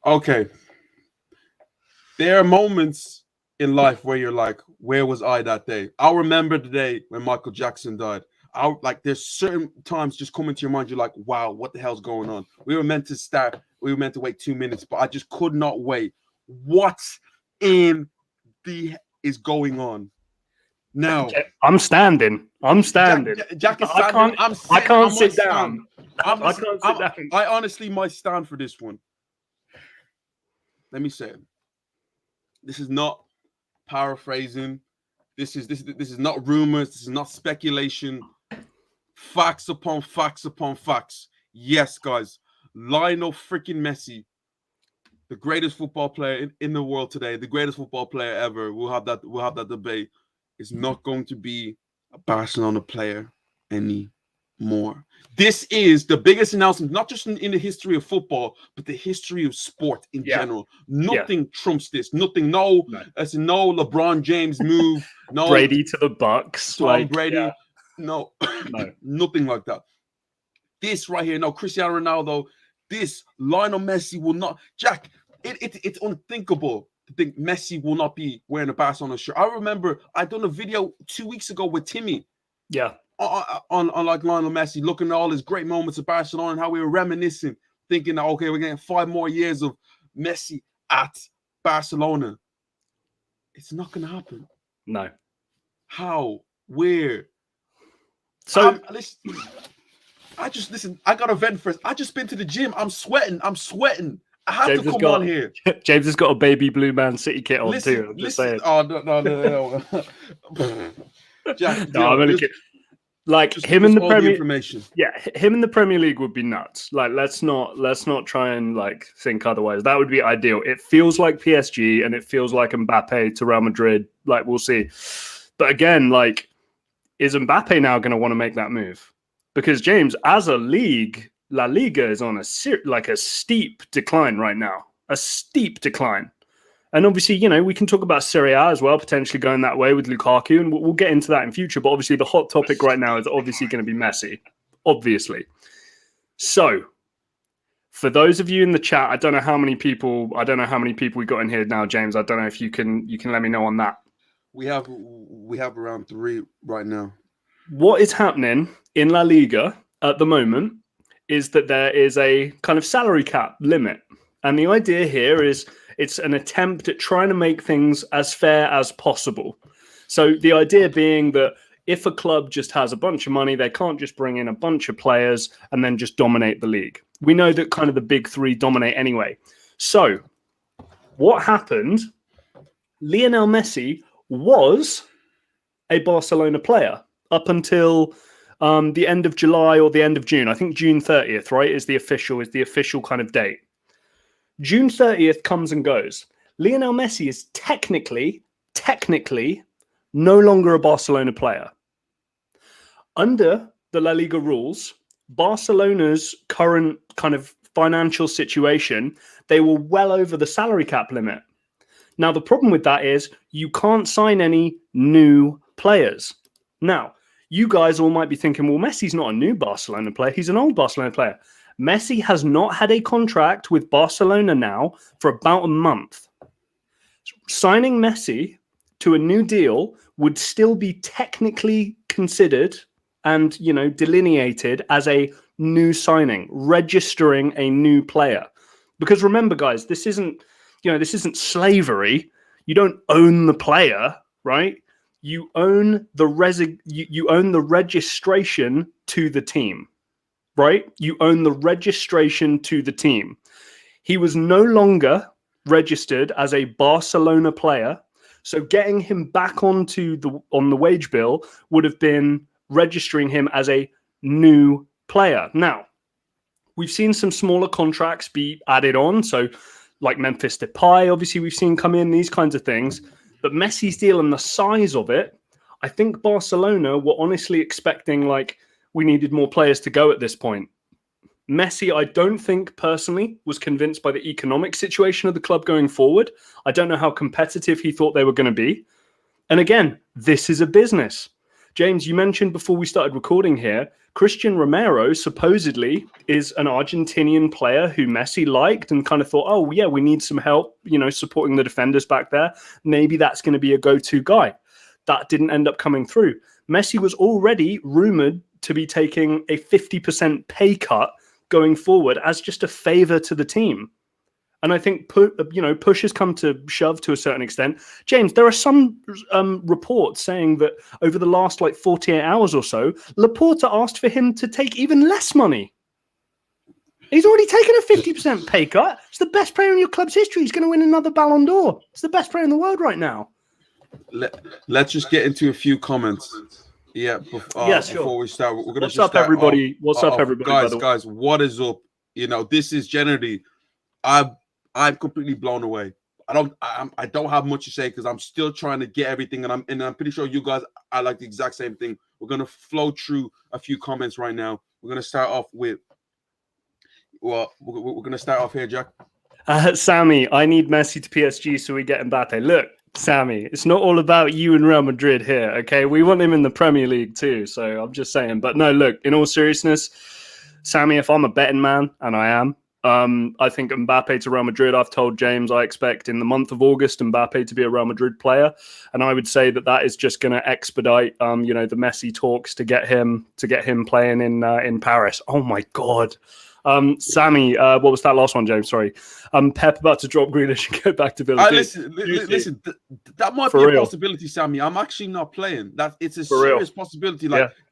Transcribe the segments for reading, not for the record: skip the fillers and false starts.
Okay. There are moments in life where you're like, where was I that day? I'll remember the day when Michael Jackson died. There's certain times just come into your mind, you're like, wow, what the hell's going on? We were meant to wait 2 minutes, but I just could not wait. What in the is going on? Now I'm standing. Jack is standing. I'm sitting. I can't sit down. I can't sit down. I honestly might stand for this one. Let me say it. This is not paraphrasing. This is not rumors. This is not speculation. Facts upon facts upon facts. Yes, guys. Lionel freaking Messi, the greatest football player in the world today, the greatest football player ever. We'll have that debate. Is not going to be a Barcelona player anymore. This is the biggest announcement, not just in the history of football, but the history of sport in general. Nothing trumps this. Nothing. No LeBron James move. No Brady to the Bucks. Tom Brady. Yeah. No, nothing like that. This right here. No, Cristiano Ronaldo. This Lionel Messi will not. Jack, it's unthinkable to think Messi will not be wearing a Barcelona shirt. I remember I done a video 2 weeks ago with Timmy. Yeah. On like Lionel Messi, looking at all his great moments of Barcelona and how we were reminiscing, thinking that, okay, we're getting 5 more years of Messi at Barcelona. It's not going to happen. No. How? Where? So, listen, I got to vent first. I just been to the gym. I'm sweating. I have to come on here. James has got a baby blue Man City kit on too. I'm just saying. Oh, no. Jack, no, I'm only kidding. Like him in the Premier League. Yeah, him in the Premier League would be nuts. Like let's not try and like think otherwise. That would be ideal. It feels like PSG and it feels like Mbappe to Real Madrid. Like we'll see. But again, like is Mbappe now going to want to make that move? Because James, as a league, La Liga is on a steep decline right now. A steep decline. And obviously, you know, we can talk about Serie A as well, potentially going that way with Lukaku, and we'll get into that in future. But obviously, the hot topic right now is obviously going to be Messi, obviously. So, for those of you in the chat, I don't know how many people we got in here now, James. I don't know if you can let me know on that. We have around 3 right now. What is happening in La Liga at the moment is that there is a kind of salary cap limit, and the idea here is it's an attempt at trying to make things as fair as possible. So the idea being that if a club just has a bunch of money, they can't just bring in a bunch of players and then just dominate the league. We know that kind of the big 3 dominate anyway. So what happened? Lionel Messi was a Barcelona player up until the end of July or the end of June. I think June 30th, right, is the official kind of date. June 30th comes and goes. Lionel Messi is technically no longer a Barcelona player. Under the La Liga rules, Barcelona's current kind of financial situation, they were well over the salary cap limit. Now, the problem with that is you can't sign any new players. Now, you guys all might be thinking, well, Messi's not a new Barcelona player. He's an old Barcelona player. Messi has not had a contract with Barcelona now for about a month. Signing Messi to a new deal would still be technically considered and, you know, delineated as a new signing, registering a new player. Because remember, guys, this isn't slavery. You don't own the player, right? You own you own the registration to the team. Right? You own the registration to the team. He was no longer registered as a Barcelona player. So getting him back on the wage bill would have been registering him as a new player. Now, we've seen some smaller contracts be added on. So like Memphis Depay, obviously we've seen come in, these kinds of things. But Messi's deal and the size of it, I think Barcelona were honestly expecting like, we needed more players to go at this point. Messi, I don't think personally was convinced by the economic situation of the club going forward. I don't know how competitive he thought they were going to be. And again, this is a business. James, you mentioned before we started recording here, Christian Romero supposedly is an Argentinian player who Messi liked and kind of thought, oh, yeah, we need some help, supporting the defenders back there. Maybe that's going to be a go-to guy. That didn't end up coming through. Messi was already rumored to be taking a 50% pay cut going forward as just a favor to the team. And I think, push has come to shove to a certain extent. James, there are some reports saying that over the last 48 hours or so, Laporta asked for him to take even less money. He's already taken a 50% pay cut. It's the best player in your club's history. He's going to win another Ballon d'Or. It's the best player in the world right now. Let's just get into a few comments. Yeah, sure. Before we start, we're going to What's up, everybody? What's up, everybody? Guys, what is up? This is generally, I'm completely blown away. I don't have much to say because I'm still trying to get everything, and I'm pretty sure you guys are like the exact same thing. We're gonna flow through a few comments right now. We're gonna start off with, we're gonna start off here, Jack. Sammy, I need Messi to PSG so we get Mbappe. Look, Sammy, it's not all about you and Real Madrid here, okay? We want him in the Premier League too, so I'm just saying. But no, look, in all seriousness, Sammy, if I'm a betting man, and I am, I think Mbappe to Real Madrid. I've told James I expect in the month of August Mbappe to be a Real Madrid player, and I would say that is just going to expedite, the Messi talks to get him playing in Paris. Oh my God, Sammy, what was that last one, James? Sorry, Pep about to drop Grealish and go back to Villa. Listen, that might be a possibility, Sammy. I'm actually not playing that. It's a serious possibility.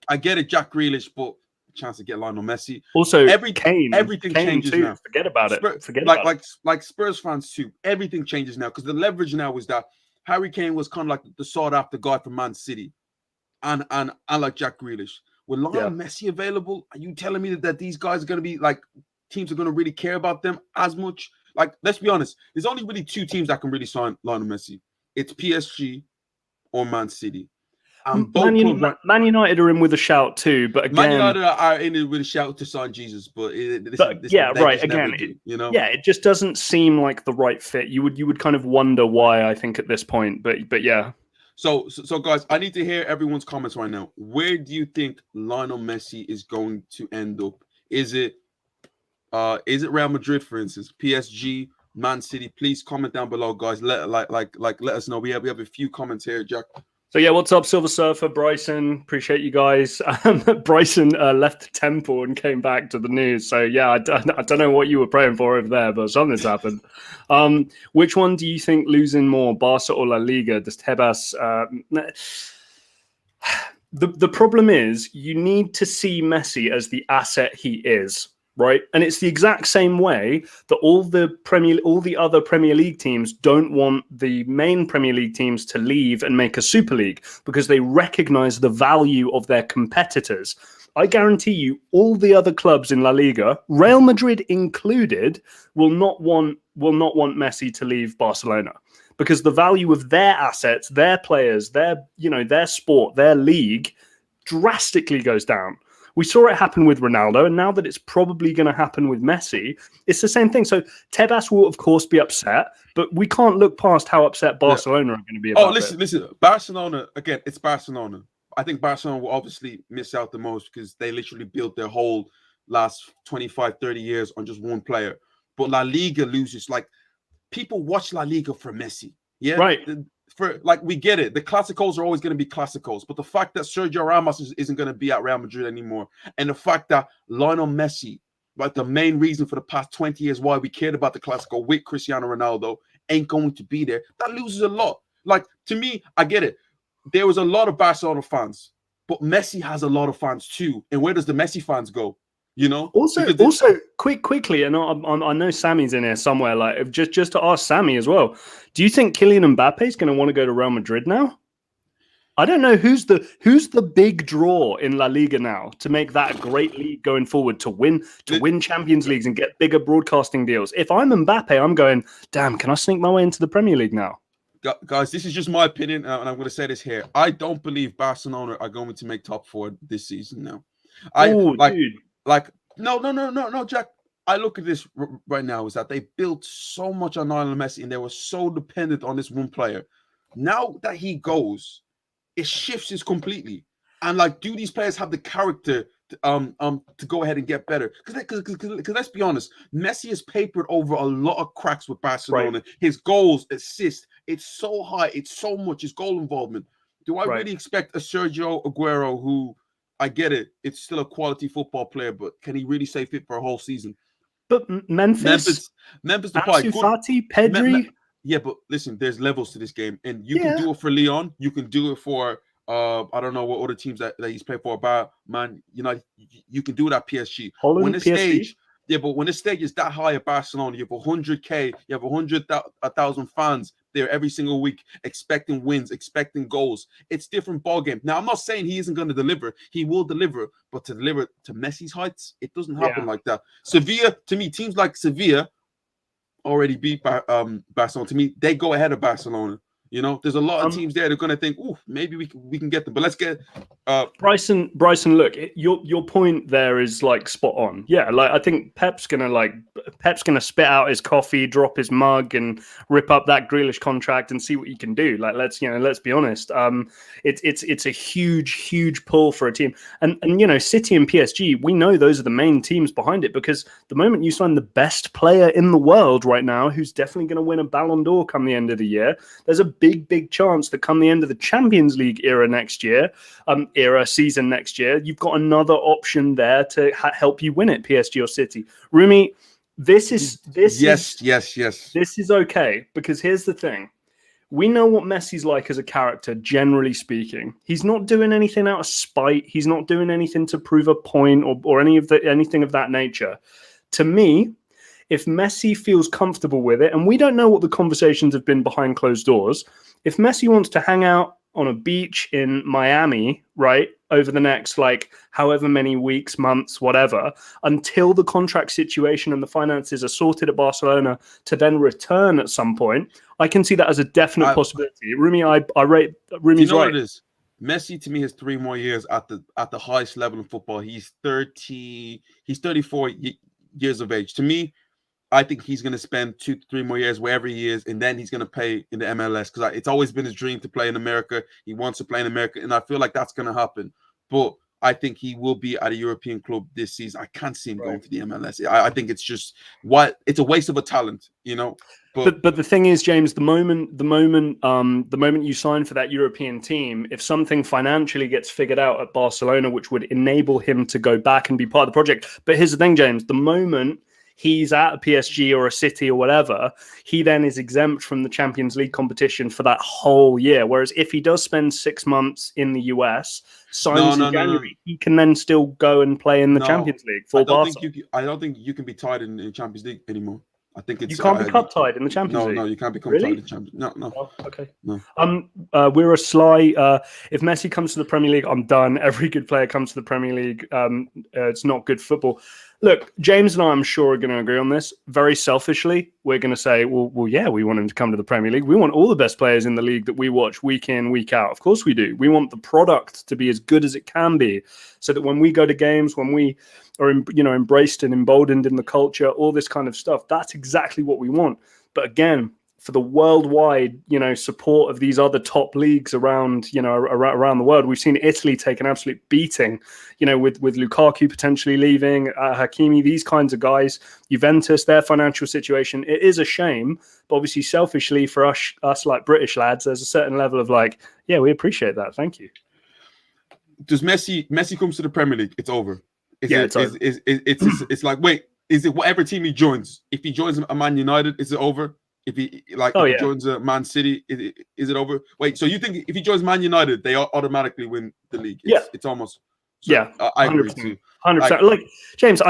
I get it, Jack Grealish, but chance to get Lionel Messi. Also, everything changes too. now. Forget about it. Like Spurs fans too. Everything changes now because the leverage now is that Harry Kane was kind of like the sought after guy from Man City, and like Jack Grealish. With Lionel Messi available, are you telling me that these guys are going to be like teams are going to really care about them as much? Like, let's be honest. There's only really two teams that can really sign Lionel Messi. It's PSG or Man City. Man United are in with a shout too, but again, Man United are in with a shout to sign Jesus, but it just doesn't seem like the right fit. You would kind of wonder why. I think at this point, but yeah. So guys, I need to hear everyone's comments right now. Where do you think Lionel Messi is going to end up? Is it Real Madrid, for instance, PSG, Man City? Please comment down below, guys. Let us know. We have a few comments here, Jack. So yeah, what's up, Silver Surfer, Bryson? Appreciate you guys. Bryson left Temple and came back to the news. So yeah, I don't know what you were praying for over there, but something's happened. Which one do you think losing more, Barca or La Liga? Does Tebas? The problem is you need to see Messi as the asset he is. Right, and it's the exact same way that all the other Premier League teams don't want the main Premier League teams to leave and make a Super League because they recognize the value of their competitors. I guarantee you, all the other clubs in La Liga, Real Madrid included, will not want Messi to leave Barcelona because the value of their assets, their players, their sport, their league, drastically goes down. We saw it happen with Ronaldo, and now that it's probably going to happen with Messi, it's the same thing. So Tebas will, of course, be upset, but we can't look past how upset Barcelona are going to be about it. Listen. Barcelona, again, it's Barcelona. I think Barcelona will obviously miss out the most because they literally built their whole last 25, 30 years on just one player. But La Liga loses. Like, people watch La Liga for Messi. Yeah? Right. We get it. The Clásicos are always going to be Clásicos, but the fact that Sergio Ramos isn't going to be at Real Madrid anymore, and the fact that Lionel Messi, the main reason for the past 20 years why we cared about the Clásico with Cristiano Ronaldo, ain't going to be there, that loses a lot. Like, to me, I get it. There was a lot of Barcelona fans, but Messi has a lot of fans too. And where does the Messi fans go? Also, quickly, and I know Sammy's in here somewhere. Like, just to ask Sammy as well, do you think Kylian Mbappe is going to want to go to Real Madrid now? I don't know who's the big draw in La Liga now to make that a great league going forward to win Champions Leagues and get bigger broadcasting deals. If I'm Mbappe, I'm going, damn, can I sneak my way into the Premier League now? Guys, this is just my opinion, and I'm going to say this here. I don't believe Barcelona are going to make top 4 this season now. Dude. No, Jack. I look at this right now is that they built so much on Lionel Messi and they were so dependent on this one player. Now that he goes, it shifts completely. And like, do these players have the character to go ahead and get better? Because let's be honest, Messi has papered over a lot of cracks with Barcelona. Right. His goals, assists, it's so high, it's so much. His goal involvement. Do I really expect a Sergio Aguero, who, I get it, it's still a quality football player, but can he really stay fit for a whole season? But Memphis, Ansu Fati, Pedri. Yeah, but listen, there's levels to this game, and you can do it for Lyon. You can do it for I don't know what other teams that he's played for. About man, you can do it at PSG. Holland, when the PSG. stage, but when the stage is that high at Barcelona, you have 100K, you have 100,000 fans there every single week, expecting wins, expecting goals. It's different ball game. Now, I'm not saying he isn't going to deliver. He will deliver, but to deliver to Messi's heights, it doesn't happen like that. Sevilla, to me, teams like Sevilla already beat Barcelona. To me, they go ahead of Barcelona. There's a lot of teams there that are going to think, "Ooh, maybe we can get them." But let's get Bryson. Look, your point there is like spot on. Yeah, like I think Pep's gonna spit out his coffee, drop his mug, and rip up that Grealish contract and see what he can do. Like let's be honest. It's a huge pull for a team, and City and PSG. We know those are the main teams behind it, because the moment you sign the best player in the world right now, who's definitely going to win a Ballon d'Or come the end of the year, there's a big chance that come the end of the Champions League season next year, you've got another option there to help you win it, PSG or City. Rumi, this is okay, because here's the thing. We know what Messi's like as a character, generally speaking. He's not doing anything out of spite. He's not doing anything to prove a point or anything of that nature. To me, if Messi feels comfortable with it, and we don't know what the conversations have been behind closed doors, if Messi wants to hang out on a beach in Miami, right, over the next however many weeks, months, whatever, until the contract situation and the finances are sorted at Barcelona to then return at some point, I can see that as a definite possibility. Rumi, I rate Rumi's right. What it is? Messi to me has 3 more years at the highest level in football. He's 34 years of age. To me, I think he's going to spend 2 to 3 more years wherever he is, and then he's going to play in the MLS, because it's always been his dream to play in America. He wants to play in America, and I feel like that's going to happen. But I think he will be at a European club this season. I can't see him going to the MLS. I think it's just it's a waste of a talent, But the thing is, James, the moment you sign for that European team, if something financially gets figured out at Barcelona, which would enable him to go back and be part of the project. But here's the thing, James, the moment he's at a PSG or a City or whatever, he then is exempt from the Champions League competition for that whole year. Whereas if he does spend 6 months in the US, signs in January, he can then still go and play in the Champions League for Barca. I don't think you can be tied in the Champions League anymore. I think it's you can't be cup tied in the Champions League. No, you can't become tied in the Champions League. No. Oh, okay. No. We're a sly. If Messi comes to the Premier League, I'm done. Every good player comes to the Premier League. It's not good football. Look, James and I, I'm sure, are going to agree on this. Very selfishly, we're going to say, well, yeah, we want him to come to the Premier League. We want all the best players in the league that we watch week in, week out. Of course we do. We want the product to be as good as it can be, so that when we go to games, when we are embraced and emboldened in the culture, all this kind of stuff, that's exactly what we want. But again, for the worldwide, support of these other top leagues around the world, we've seen Italy take an absolute beating, with Lukaku potentially leaving, Hakimi, these kinds of guys, Juventus, their financial situation. It is a shame, but obviously selfishly for us like British lads, there's a certain level of we appreciate that. Thank you. Does Messi comes to the Premier League, it's over. It's over. It's like, wait, is it whatever team he joins? If he joins a Man United, is it over? If he joins a Man City, is it over? Wait, so you think if he joins Man United, they automatically win the league? It's almost. So I agree too. 100%. James,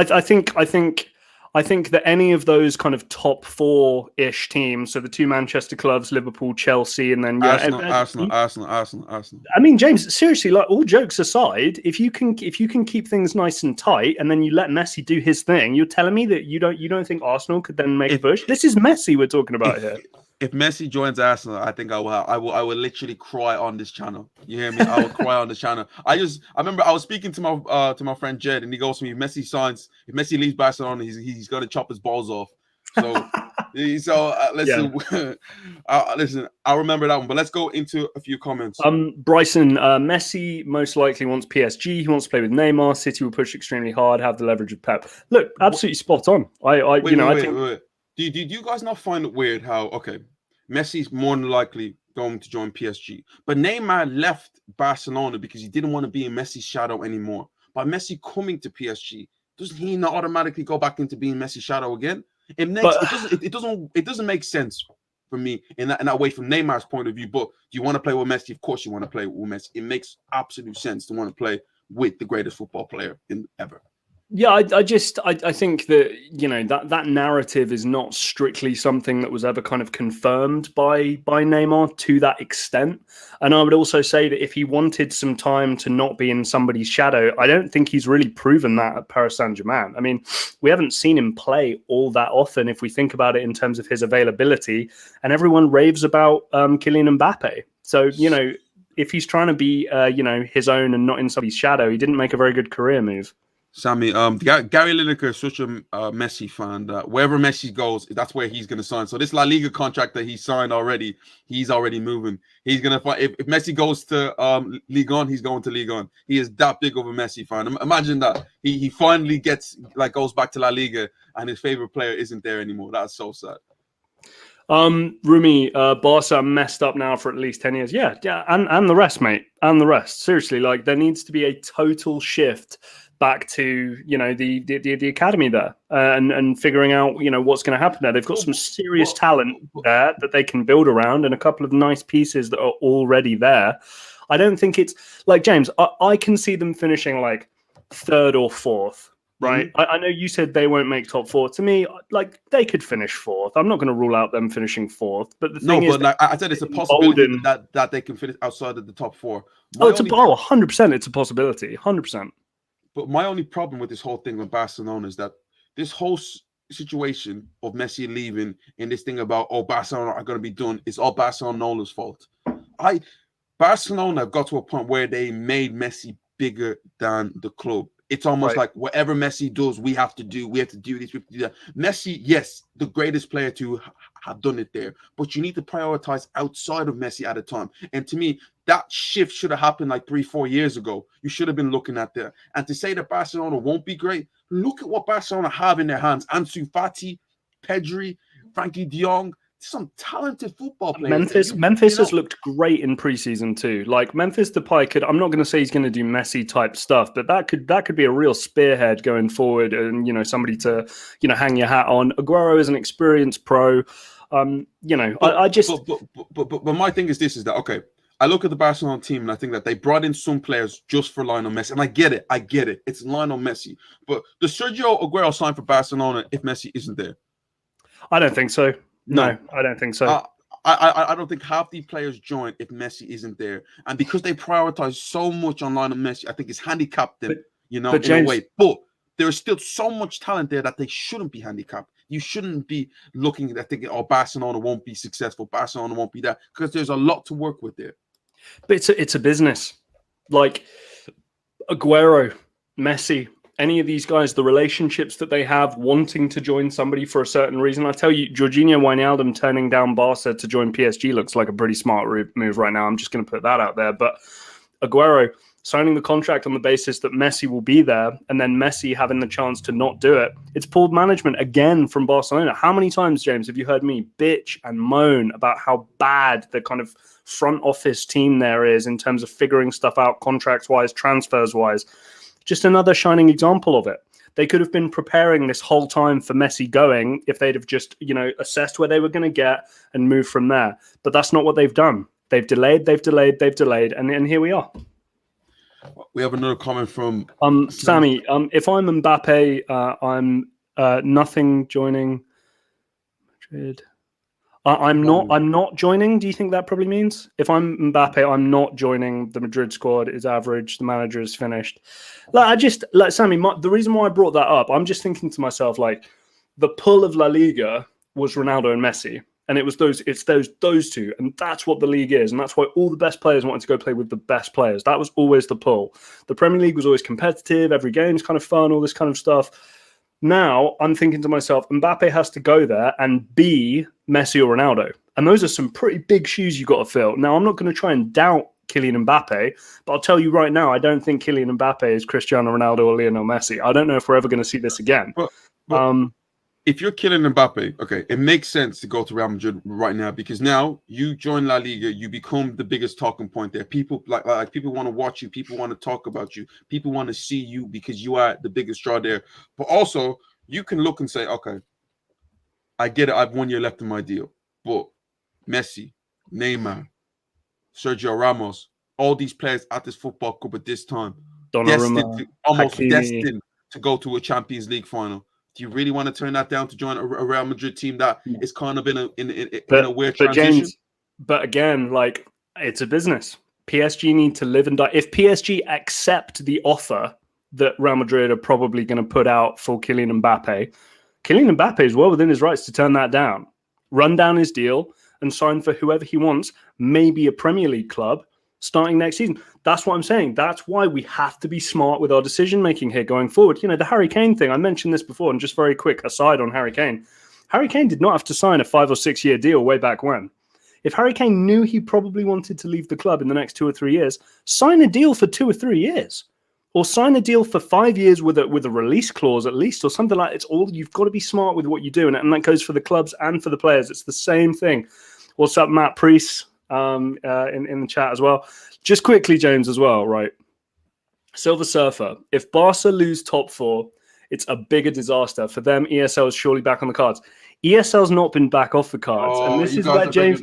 I think that any of those kind of top 4-ish teams, so the 2 Manchester clubs, Liverpool, Chelsea, and then Arsenal. I mean, James, seriously, all jokes aside, if you can keep things nice and tight, and then you let Messi do his thing, you're telling me that you don't think Arsenal could then make a push? This is Messi we're talking about here. If Messi joins Arsenal, I think I will literally cry on this channel. You hear me? I will cry on this channel. I remember I was speaking to my friend Jed, and he goes to me, if Messi leaves Barcelona, he's gonna chop his balls off. So So listen, listen. I'll remember that one. But let's go into a few comments. Bryson, Messi most likely wants PSG. He wants to play with Neymar. City will push extremely hard, have the leverage of Pep. Look, absolutely spot on. I think. Do you guys not find it weird how Messi's more than likely going to join PSG, but Neymar left Barcelona because he didn't want to be in Messi's shadow anymore. By Messi coming to PSG, doesn't he not automatically go back into being Messi's shadow again? It doesn't make sense for me in that way from Neymar's point of view. But do you want to play with Messi? Of course you want to play with Messi. It makes absolute sense to want to play with the greatest football player ever. Yeah, I think that, that narrative is not strictly something that was ever kind of confirmed by Neymar to that extent. And I would also say that if he wanted some time to not be in somebody's shadow, I don't think he's really proven that at Paris Saint-Germain. I mean, we haven't seen him play all that often if we think about it in terms of his availability, and everyone raves about Kylian Mbappe. So, if he's trying to be, his own and not in somebody's shadow, he didn't make a very good career move. Sammy, Gary Lineker is such a Messi fan that wherever Messi goes, that's where he's going to sign. So this La Liga contract that he signed already, he's already moving. He's going to find if Messi goes to Ligue 1, he's going to Ligue 1. He is that big of a Messi fan. Imagine that he finally goes back to La Liga and his favorite player isn't there anymore. That's so sad. Rumi, Barca messed up now for at least 10 years. Yeah, and the rest, mate, and the rest. Seriously, there needs to be a total shift back to the academy there and figuring out what's going to happen there. They've got some serious talent there that they can build around, and a couple of nice pieces that are already there. I don't think it's like James. I can see them finishing third or fourth. Right. Mm-hmm. I know you said they won't make top four. To me, they could finish fourth. I'm not going to rule out them finishing fourth. But the thing is, I said it's a possibility that they can finish outside of the top four. 100%. It's a possibility. 100%. But my only problem with this whole thing with Barcelona is that this whole situation of Messi leaving and this thing about, Barcelona are going to be done, is all Barcelona's fault. Barcelona got to a point where they made Messi bigger than the club. It's almost like whatever Messi does, we have to do. We have to do this. We have to do that. Messi, yes, the greatest player to have done it there. But you need to prioritize outside of Messi at a time. And to me, that shift should have happened 3-4 years ago. You should have been looking at that. And to say that Barcelona won't be great, look at what Barcelona have in their hands. Ansu Fati, Pedri, Frankie de Jong. Some talented football players. Memphis has looked great in preseason too. Memphis Depay I'm not going to say he's going to do Messi type stuff, but that could be a real spearhead going forward, and somebody to hang your hat on. Aguero is an experienced pro. But my thing is this: is that okay? I look at the Barcelona team and I think that they brought in some players just for Lionel Messi, and I get it. It's Lionel Messi, but does Sergio Aguero sign for Barcelona if Messi isn't there? I don't think so. No, I don't think so. I don't think half the players join if Messi isn't there. And because they prioritize so much on Lionel Messi, I think it's handicapped them, in a way. But there is still so much talent there that they shouldn't be handicapped. You shouldn't be looking at thinking, Barcelona won't be successful. Barcelona won't be that, because there's a lot to work with there. But it's a business. Aguero, Messi, any of these guys, the relationships that they have wanting to join somebody for a certain reason. I tell you, Jorginho Wijnaldum turning down Barca to join PSG looks like a pretty smart move right now. I'm just going to put that out there. But Aguero signing the contract on the basis that Messi will be there, and then Messi having the chance to not do it. It's pulled management again from Barcelona. How many times, James, have you heard me bitch and moan about how bad the kind of front office team there is in terms of figuring stuff out contracts-wise, transfers-wise? Just another shining example of it. They could have been preparing this whole time for Messi going if they'd have just, assessed where they were going to get and move from there. But that's not what they've done. They've delayed, and here we are. We have another comment from Sammy. If I'm Mbappe, I'm nothing joining Madrid. I'm not joining. Do you think that probably means if I'm Mbappe, I'm not joining the Madrid squad? Is average. The manager is finished. Sammy. The reason why I brought that up, I'm just thinking to myself, the pull of La Liga was Ronaldo and Messi, and it's those two, and that's what the league is, and that's why all the best players wanted to go play with the best players. That was always the pull. The Premier League was always competitive. Every game's kind of fun. All this kind of stuff. Now I'm thinking to myself, Mbappe has to go there and be Messi or Ronaldo. And those are some pretty big shoes you've got to fill. Now, I'm not going to try and doubt Kylian Mbappe, but I'll tell you right now, I don't think Kylian Mbappe is Cristiano Ronaldo or Lionel Messi. I don't know if we're ever going to see this again. But if you're Kylian Mbappe, okay, it makes sense to go to Real Madrid right now because now you join La Liga, you become the biggest talking point there. People like people want to watch you, people want to talk about you, people want to see you because you are the biggest draw there. But also, you can look and say, okay, I get it, I've 1 year left in my deal, but Messi, Neymar, Sergio Ramos, all these players at this football club at this time, Donnarumma, destined to go to a Champions League final. Do you really want to turn that down to join a Real Madrid team that is kind of in a weird transition? James, but again, like it's a business. PSG need to live and die. If PSG accept the offer that Real Madrid are probably going to put out for Kylian Mbappe is well within his rights to turn that down, run down his deal, and sign for whoever he wants, maybe a Premier League club starting next season. That's what I'm saying. That's why we have to be smart with our decision making here going forward. You know, the Harry Kane thing, I mentioned this before, and just very quick aside on Harry Kane. Harry Kane did not have to sign a 5 or 6 year deal way back when. If Harry Kane knew he probably wanted to leave the club in the next 2 or 3 years, sign a deal for 2 or 3 years. Or sign a deal for 5 years with a release clause at least, or something like that. It's all, you've got to be smart with what you do, and that goes for the clubs and for the players. It's the same thing. What's up, Matt Priest, in the chat as well. Just quickly, James, as well, right? Silver Surfer, if Barca lose top 4, it's a bigger disaster. For them, ESL is surely back on the cards. ESL's not been back off the cards. And this is where James,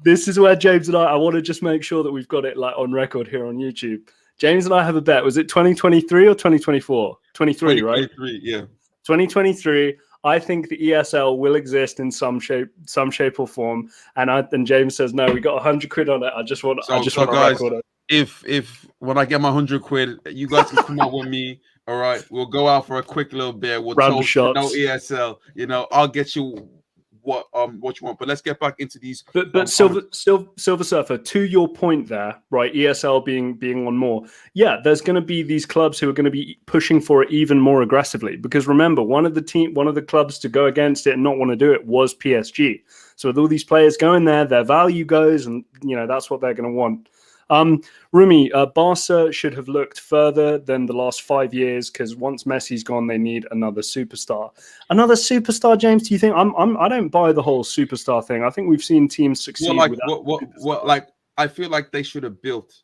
this is where James and I want to just make sure that we've got it like on record here on YouTube. James and I have a bet. Was it 2023 or 2024? 23, right? 2023, yeah. 2023. I think the ESL will exist in some shape or form. And James says, no, we got 100 quid on it. I just want to guys, record it. If when I get my 100 quid, you guys can come out with me. All right, we'll go out for a quick little beer. We'll toast shots. No ESL. You know, I'll get you what you want. But let's get back into these. But Silver Surfer, to your point there, right? ESL being on more. Yeah, there's going to be these clubs who are going to be pushing for it even more aggressively. Because remember, one of the clubs to go against it and not want to do it was PSG. So with all these players going there, their value goes, and you know that's what they're going to want. Rumi, Barca should have looked further than the last 5 years because once Messi's gone, they need another superstar. Another superstar, James? Do you think? I don't buy the whole superstar thing. I think we've seen teams succeed. Like I feel like they should have built.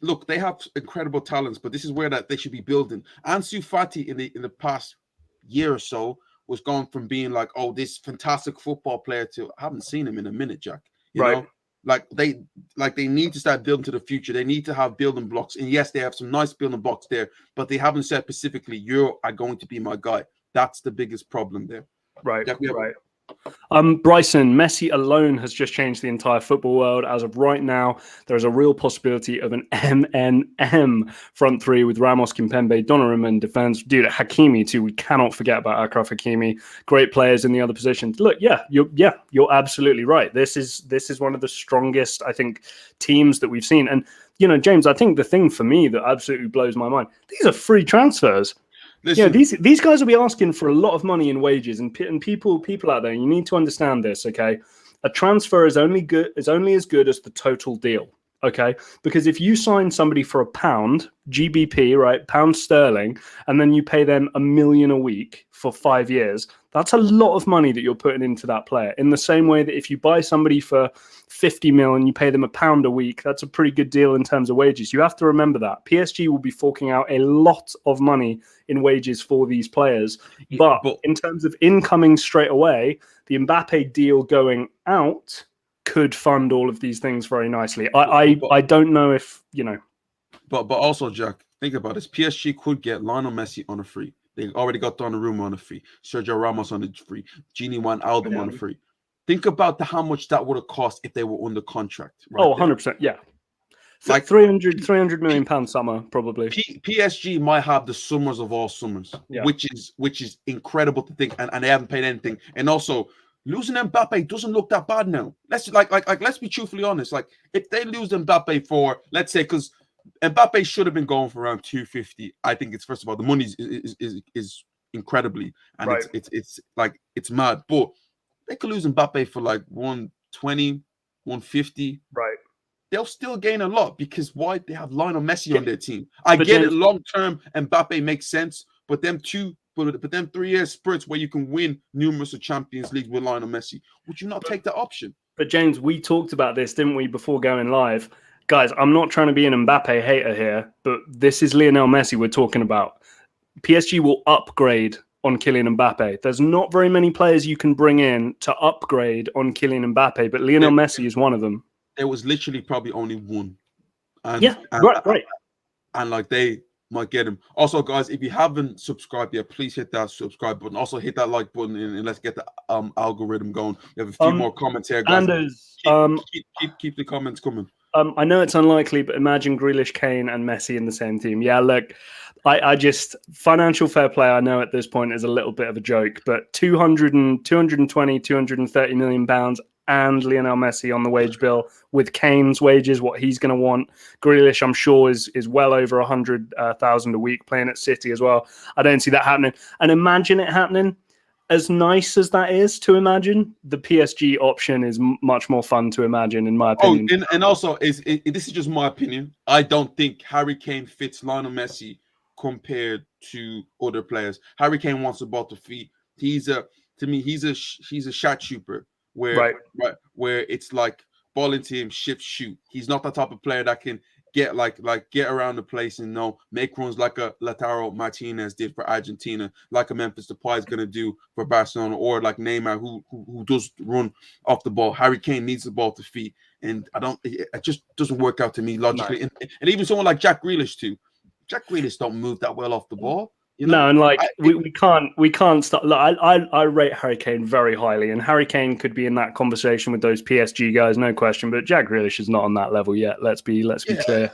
Look, they have incredible talents, but this is where that they should be building. Ansu Fati in the past year or so was gone from being like, oh, this fantastic football player to I haven't seen him in a minute, Jack. You know? Like they need to start building to the future. They need to have building blocks. And yes, they have some nice building blocks there, but they haven't said specifically, you are going to be my guy. That's the biggest problem there. Right. Bryson, Messi alone has just changed the entire football world. As of right now, there is a real possibility of an MNM front three with Ramos, Kimpembe, Donnarumma in defense. Dude, Hakimi too. We cannot forget about Achraf Hakimi. Great players in the other positions. Look, you're absolutely right. This is one of the strongest, I think, teams that we've seen. And you know, James, I think the thing for me that absolutely blows my mind, these are free transfers. Listen. Yeah, these guys will be asking for a lot of money in wages, and people out there, you need to understand this, okay? A transfer is only as good as the total deal, okay? Because if you sign somebody for £1 GBP, right, pound sterling, and then you pay them $1 million a week for 5 years, that's a lot of money that you're putting into that player. In the same way that if you buy somebody for 50 mil and you pay them £1 a week, that's a pretty good deal in terms of wages. You have to remember that PSG will be forking out a lot of money in wages for these players. But in terms of incoming straight away, the Mbappe deal going out could fund all of these things very nicely. I don't know if, you know. But also, Jack, think about this. PSG could get Lionel Messi on a free. They already got Donnarumma on a free. Sergio Ramos on a free. Gini Wijnaldum on a free. Think about how much that would have cost if they were under contract. Right 100%. Yeah. Like 300 million pound summer, probably. PSG might have the summers of all summers, which is incredible to think. And they haven't paid anything. And also, losing Mbappe doesn't look that bad now. Let's be truthfully honest. Like if they lose Mbappe for, let's say, because Mbappe should have been going for around 250. I think it's, first of all, the money is incredibly, and Right. it's like, it's mad. But they could lose Mbappe for like 120, 150. Right. They'll still gain a lot, because why? They have Lionel Messi on their team. I But get James, it, long term, Mbappe makes sense, but them 3 year spurts where you can win numerous of Champions Leagues with Lionel Messi, would you not take that option? But James, we talked about this, didn't we, before going live? Guys, I'm not trying to be an Mbappe hater here, but this is Lionel Messi we're talking about. PSG will upgrade on Kylian Mbappe. There's not very many players you can bring in to upgrade on Kylian Mbappe, but Lionel Messi is one of them. There was literally probably only one. And right. And like, they might get him. Also, guys, if you haven't subscribed yet, please hit that subscribe button. Also, hit that like button, and let's get the algorithm going. We have a few more comments here, guys. Anders, keep the comments coming. I know it's unlikely, but imagine Grealish, Kane, and Messi in the same team. Yeah, look, I just, financial fair play, I know at this point is a little bit of a joke, but 230 million pounds and Lionel Messi on the wage bill, with Kane's wages, what he's going to want. Grealish, I'm sure, is well over 100,000 a week playing at City as well. I don't see that happening. And imagine it happening. As nice as that is to imagine, the PSG option is much more fun to imagine, in my opinion. Oh, and also, this is just my opinion. I don't think Harry Kane fits Lionel Messi compared to other players. Harry Kane wants the ball to feet. He's a shot shooter where it's like ball into him, shift, shoot. He's not the type of player that can get around the place and make runs like a Lautaro Martinez did for Argentina, like a Memphis Depay is gonna do for Barcelona, or like Neymar who does run off the ball. Harry Kane needs the ball to feet, and it just doesn't work out to me logically. No. And even someone like Jack Grealish too. Jack Grealish don't move that well off the ball. You know? No, and we can't start. Look, I rate Harry Kane very highly, and Harry Kane could be in that conversation with those PSG guys, no question. But Jack Grealish is not on that level yet. Let's be clear.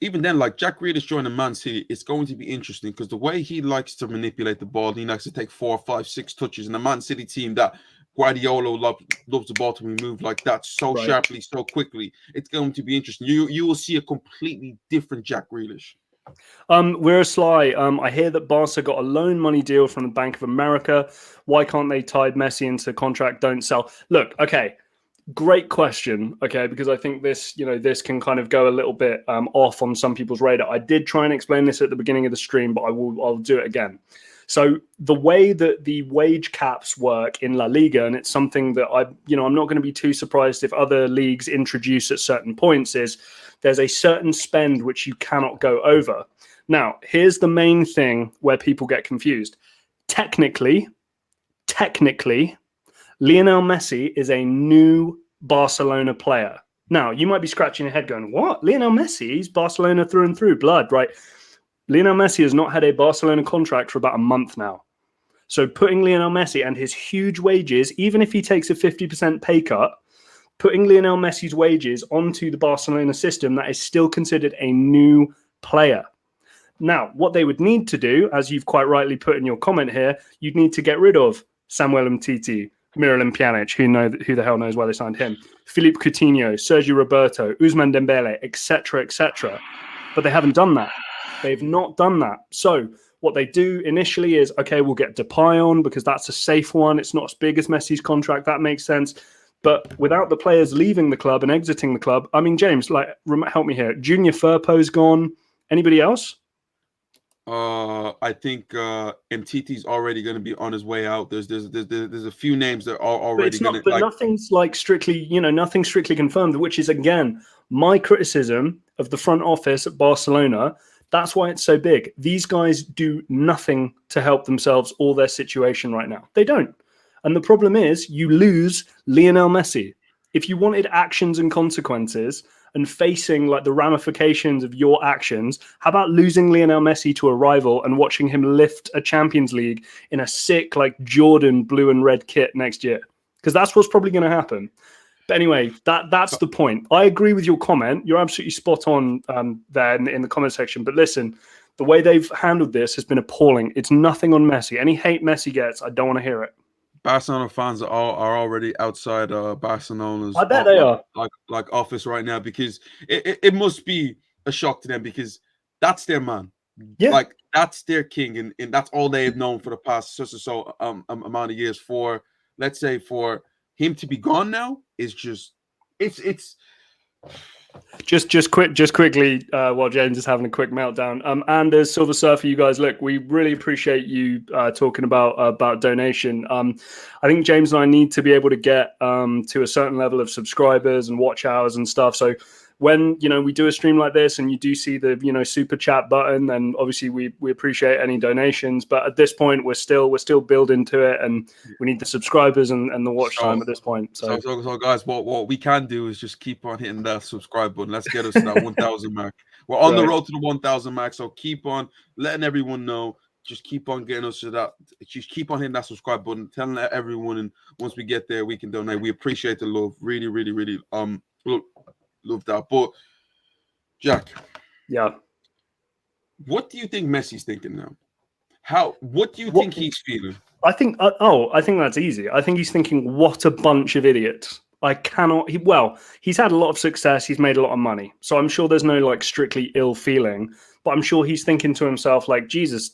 Even then, Jack Grealish joining Man City, it's going to be interesting, because the way he likes to manipulate the ball, he likes to take 4, 5, 6 touches, and the Man City team that Guardiola loves the ball to be moved like that so sharply, so quickly. It's going to be interesting. You will see a completely different Jack Grealish. We're a Sly. I hear that Barca got a loan money deal from the Bank of America. Why can't they tie Messi into contract? Don't sell. Look, okay, great question. Okay, because I think this can kind of go a little bit off on some people's radar. I did try and explain this at the beginning of the stream, but I'll do it again. So the way that the wage caps work in La Liga, and it's something that I'm not going to be too surprised if other leagues introduce at certain points, is there's a certain spend which you cannot go over. Now, here's the main thing where people get confused. Technically, Lionel Messi is a new Barcelona player. Now, you might be scratching your head going, what? Lionel Messi? He's Barcelona through and through, blood, right? Lionel Messi has not had a Barcelona contract for about a month now. So putting Lionel Messi and his huge wages, even if he takes a 50% pay cut, putting Lionel Messi's wages onto the Barcelona system, that is still considered a new player. Now, what they would need to do, as you've quite rightly put in your comment here, you'd need to get rid of Samuel Umtiti, Miralem Pjanic, who the hell knows why they signed him, Philippe Coutinho, Sergio Roberto, Ousmane Dembele, etc., etc. But they haven't done that. They've not done that. So what they do initially is, okay, we'll get Depay on because that's a safe one. It's not as big as Messi's contract. That makes sense. But without the players leaving the club and exiting the club, I mean, James, help me here. Junior Firpo's gone. Anybody else? I think MTT's already going to be on his way out. There's a few names that are already going to. But nothing's nothing strictly confirmed. Which is again my criticism of the front office at Barcelona. That's why it's so big. These guys do nothing to help themselves or their situation right now. They don't. And the problem is you lose Lionel Messi. If you wanted actions and consequences and facing the ramifications of your actions, how about losing Lionel Messi to a rival and watching him lift a Champions League in a sick Jordan blue and red kit next year? Because that's what's probably going to happen. But anyway, that's the point. I agree with your comment. You're absolutely spot on there in the comment section. But listen, the way they've handled this has been appalling. It's nothing on Messi. Any hate Messi gets, I don't want to hear it. Barcelona fans are already outside Barcelona's I bet they are. like office right now, because it must be a shock to them, because that's their man. Yeah. Like, that's their king, and that's all they've known for the past so amount of years. For, let's say, for him to be gone now is just it's Just quickly, while James is having a quick meltdown. Anders, Silver Surfer, you guys, look, we really appreciate you talking about donation. I think James and I need to be able to get to a certain level of subscribers and watch hours and stuff. So when we do a stream like this and you do see the super chat button, then obviously we appreciate any donations. But at this point, we're still building to it, and we need the subscribers and the watch time at this point. So guys, what we can do is just keep on hitting that subscribe button. Let's get us to that 1,000 mark. We're on the road to the 1,000 mark, so keep on letting everyone know. Just keep on getting us to that. Just keep on hitting that subscribe button, telling everyone, and once we get there, we can donate. We appreciate the love, really, really, really. Love that. But Jack, yeah, what do you think Messi's thinking now? What do you think he's feeling? I think that's easy. I think he's thinking, what a bunch of idiots. I cannot. He's had a lot of success. He's made a lot of money. So I'm sure there's no strictly ill feeling, but I'm sure he's thinking to himself, Jesus,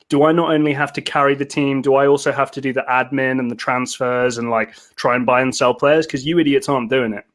do I not only have to carry the team? Do I also have to do the admin and the transfers and try and buy and sell players? Because you idiots aren't doing it.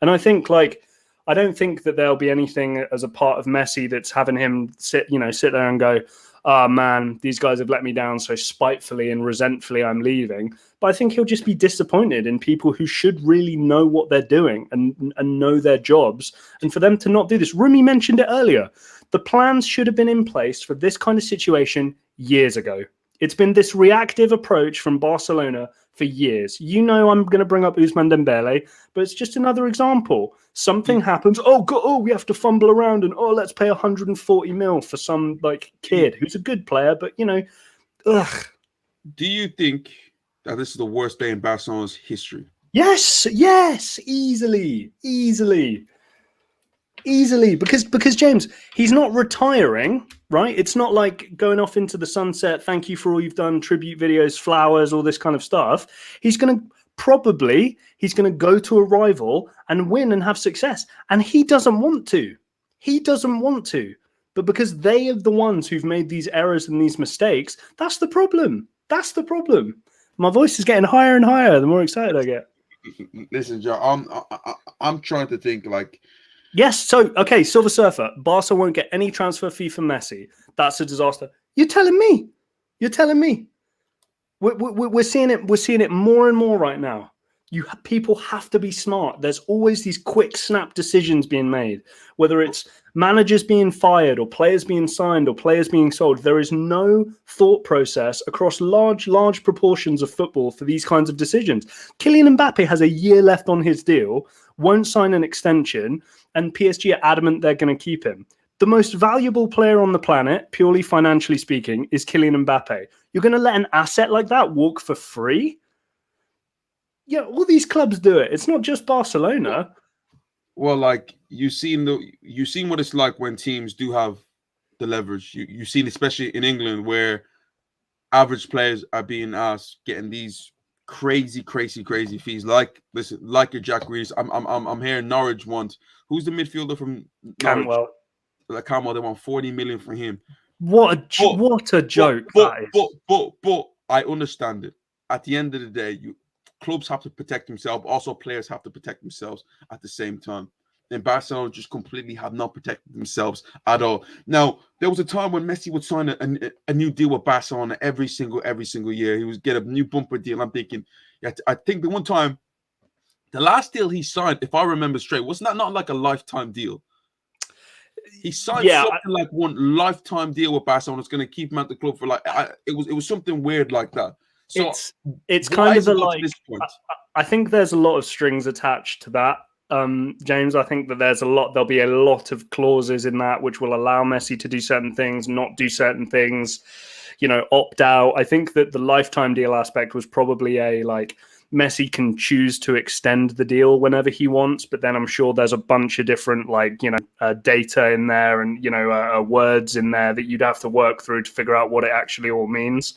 And I think I don't think that there'll be anything as a part of Messi that's having him sit there and go, oh man, these guys have let me down, so spitefully and resentfully I'm leaving. But I think he'll just be disappointed in people who should really know what they're doing and know their jobs. And for them to not do this, Rumi mentioned it earlier. The plans should have been in place for this kind of situation years ago. It's been this reactive approach from Barcelona for years. I'm going to bring up Ousmane Dembele, but it's just another example. Something happens. We have to fumble around and let's pay 140 mil for some kid who's a good player, but ugh. Do you think that this is the worst day in Barcelona's history? Yes, easily. Because James, he's not retiring, right? It's not like going off into the sunset. Thank you for all you've done. Tribute videos, flowers, all this kind of stuff. He's going to go to a rival and win and have success. And he doesn't want to. But because they are the ones who've made these errors and these mistakes, that's the problem. My voice is getting higher and higher the more excited I get. Listen, Joe, I'm trying to think Yes, so, okay, Silver Surfer, Barca won't get any transfer fee for Messi. That's a disaster. You're telling me. We're seeing it more and more right now. People have to be smart. There's always these quick snap decisions being made, whether it's managers being fired or players being signed or players being sold. There is no thought process across large proportions of football for these kinds of decisions. Kylian Mbappe has a year left on his deal, won't sign an extension, and PSG are adamant they're going to keep him. The most valuable player on the planet, purely financially speaking, is Kylian Mbappe. You're going to let an asset like that walk for free? Yeah, all these clubs do it. It's not just Barcelona. Well, you've seen what it's like when teams do have the leverage. You've seen, especially in England, where average players are being asked getting these crazy fees. Listen, your Jack Grealish. I'm hearing Norwich want. Who's the midfielder from Norwich? Cantwell. They want 40 million for him. What a joke that is. But I understand it. At the end of the day, clubs have to protect themselves. Also, players have to protect themselves at the same time. And Barcelona just completely have not protected themselves at all. Now, there was a time when Messi would sign a new deal with Barcelona every single year. He would get a new bumper deal. I'm thinking, I think the one time, the last deal he signed, if I remember straight, was not like a lifetime deal. He signed something one lifetime deal with Barcelona. It's going to keep him at the club for it was something weird like that. So it's kind of I think there's a lot of strings attached to that. James, I think that there'll be a lot of clauses in that which will allow Messi to do certain things, not do certain things, opt out. I think that the lifetime deal aspect was probably Messi can choose to extend the deal whenever he wants, but then I'm sure there's a bunch of different data in there and words in there that you'd have to work through to figure out what it actually all means.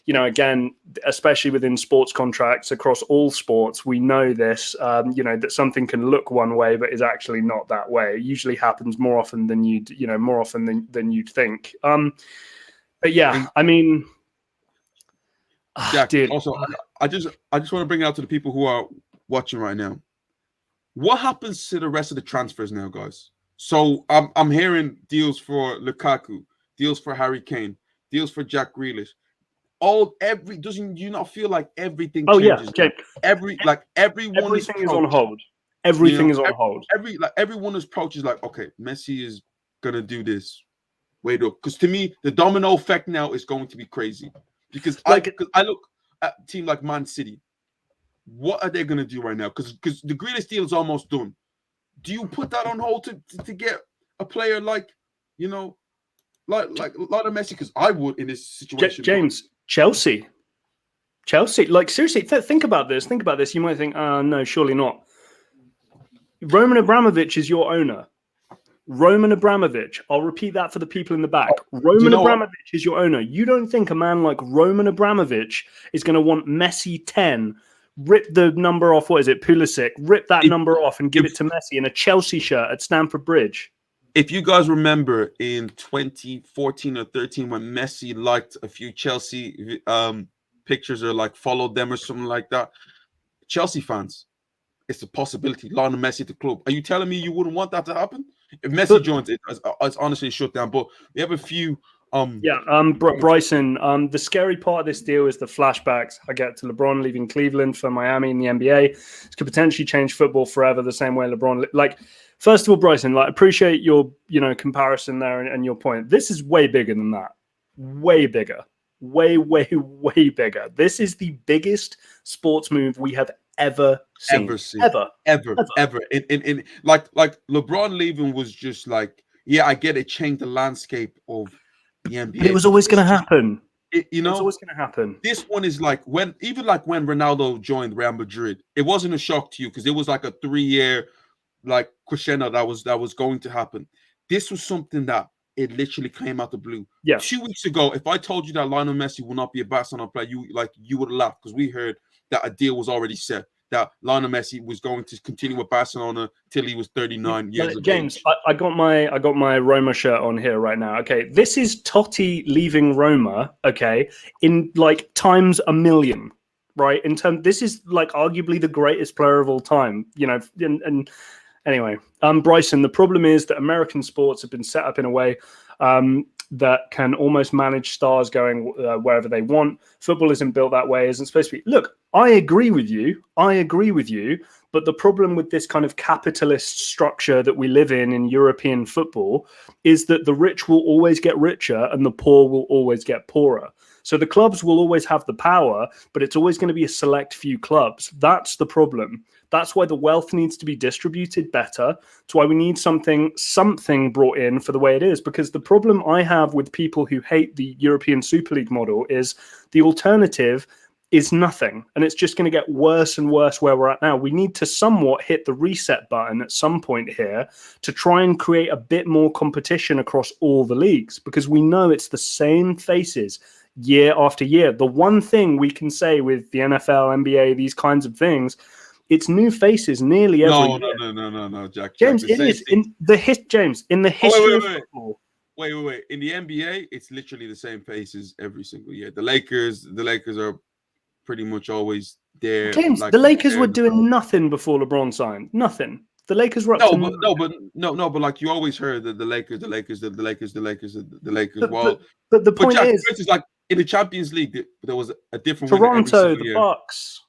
again, especially within sports contracts across all sports, we know this, that something can look one way, but is actually not that way. It usually happens more often than you'd think. But yeah, I mean, Jack, dude. also, I just want to bring it out to the people who are watching right now. What happens to the rest of the transfers now, guys? So I'm hearing deals for Lukaku, deals for Harry Kane, deals for Jack Grealish. Doesn't you not feel like everything changes? Yeah, Everything is on hold. Everything is on hold. Everyone's approach is like, okay, Messi is gonna do this. Wait up, because to me, the domino effect now is going to be crazy. Because I look at a team like Man City. What are they going to do right now? Because the Grealish deal is almost done. Do you put that on hold to get a player like Lionel Messi? Because I would in this situation. James, Chelsea. Like seriously, think about this. You might think, no, surely not. Roman Abramovich is your owner. Roman Abramovich. I'll repeat that for the people in the back. Roman Abramovich is your owner. You don't think a man like Roman Abramovich is going to want Messi 10, rip the number off, what is it, Pulisic, rip that number off and give it to Messi in a Chelsea shirt at Stamford Bridge? If you guys remember in 2014 or 13 when Messi liked a few Chelsea pictures or like followed them or something like that, Chelsea fans, it's a possibility. Lionel Messi at the club. Are you telling me you wouldn't want that to happen? If Messi joins, it's honestly shut down. But we have a few. Bryson. The scary part of this deal is the flashbacks I get to LeBron leaving Cleveland for Miami in the NBA. This could potentially change football forever. The same way LeBron. First of all, Bryson, appreciate your comparison there and your point. This is way bigger than that. Way bigger. Way bigger. This is the biggest sports move we have ever seen. Ever. In like LeBron leaving was just like, yeah, I get it, changed the landscape of the NBA. But it was always going to happen. It was always going to happen. This one is like when Ronaldo joined Real Madrid, it wasn't a shock to you because it was like a 3-year like crescendo that was going to happen. This was something that it literally came out the blue. Yeah. 2 weeks ago, if I told you that Lionel Messi will not be a Barcelona player, you would have laughed because we heard that a deal was already set, that Lionel Messi was going to continue with Barcelona till he was 39 years of age. I got my Roma shirt on here right now. Okay, this is Totti leaving Roma. Okay, in like times a million, right? This is like arguably the greatest player of all time. And anyway, Bryson. The problem is that American sports have been set up in a way that can almost manage stars going wherever they want. Football isn't built that way, isn't supposed to be. Look, I agree with you. But the problem with this kind of capitalist structure that we live in European football is that the rich will always get richer and the poor will always get poorer. So the clubs will always have the power, but it's always going to be a select few clubs. That's the problem. That's why the wealth needs to be distributed better. That's why we need something brought in for the way it is. Because the problem I have with people who hate the European Super League model is the alternative is nothing. And it's just going to get worse and worse where we're at now. We need to somewhat hit the reset button at some point here to try and create a bit more competition across all the leagues, because we know it's the same faces year after year. The one thing we can say with the NFL, NBA, these kinds of things, it's new faces nearly every year. No, Jack. James, it is in the history of football. Wait. In the NBA, it's literally the same faces every single year. The Lakers are pretty much always there. James, the Lakers were doing nothing before LeBron signed. Nothing. The Lakers were up but like you always heard the Lakers. But the point Jack, is like in the Champions League, there was a different Toronto, the Bucks.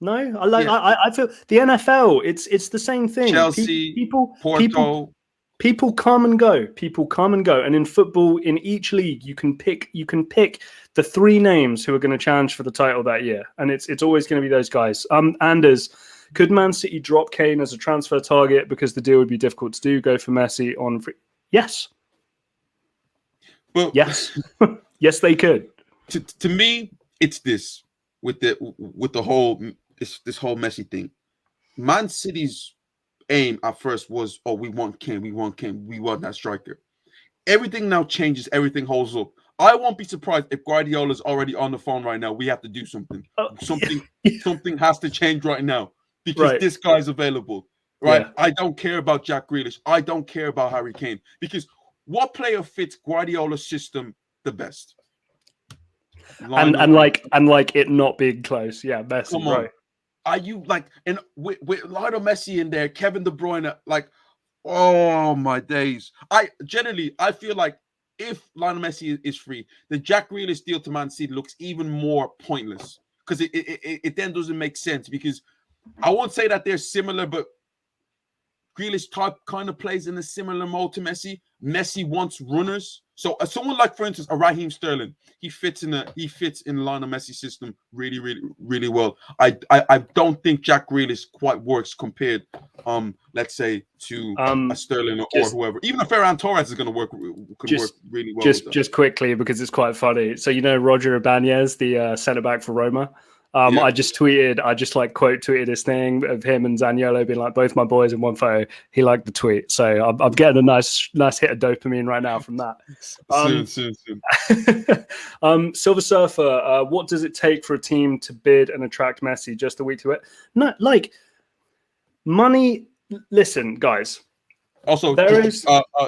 No, I feel the NFL. It's the same thing. Chelsea, Porto. People come and go. And in football, in each league, you can pick the 3 names who are going to challenge for the title that year, and it's always going to be those guys. Anders, could Man City drop Kane as a transfer target because the deal would be difficult to do? Go for Messi on free? Yes. But yes, yes, they could. To me, it's this with the whole this whole Messi thing. Man City's aim at first was, we want Kane, we want that striker. Everything now changes, everything holds up. I won't be surprised if Guardiola's already on the phone right now. We have to do something. Something has to change right now because this guy's available. Right? Yeah. I don't care about Jack Grealish. I don't care about Harry Kane because what player fits Guardiola's system the best? And like it not being close. Yeah, Messi. Come on. Right. Are you like, and with Lionel Messi in there, Kevin De Bruyne, like, oh my days. I feel like if Lionel Messi is free, the Jack Grealish deal to Man City looks even more pointless because it then doesn't make sense because I won't say that they're similar, but Grealish type kind of plays in a similar mode to Messi. Messi wants runners. So someone like, for instance, a Raheem Sterling, he fits in Lionel Messi system really, really, really well. I don't think Jack Grealish quite works compared, let's say, to a Sterling or whoever. Even a Ferran Torres is going to work really well. Just quickly, because it's quite funny. So Roger Ibanez, the centre back for Roma. I just quote tweeted this thing of him and Zaniolo being like, both my boys in one photo. He liked the tweet, so I'm getting a nice hit of dopamine right now from that. Soon. Silver Surfer, what does it take for a team to bid and attract Messi? Just a week to it? No, like money. Listen, guys. Also,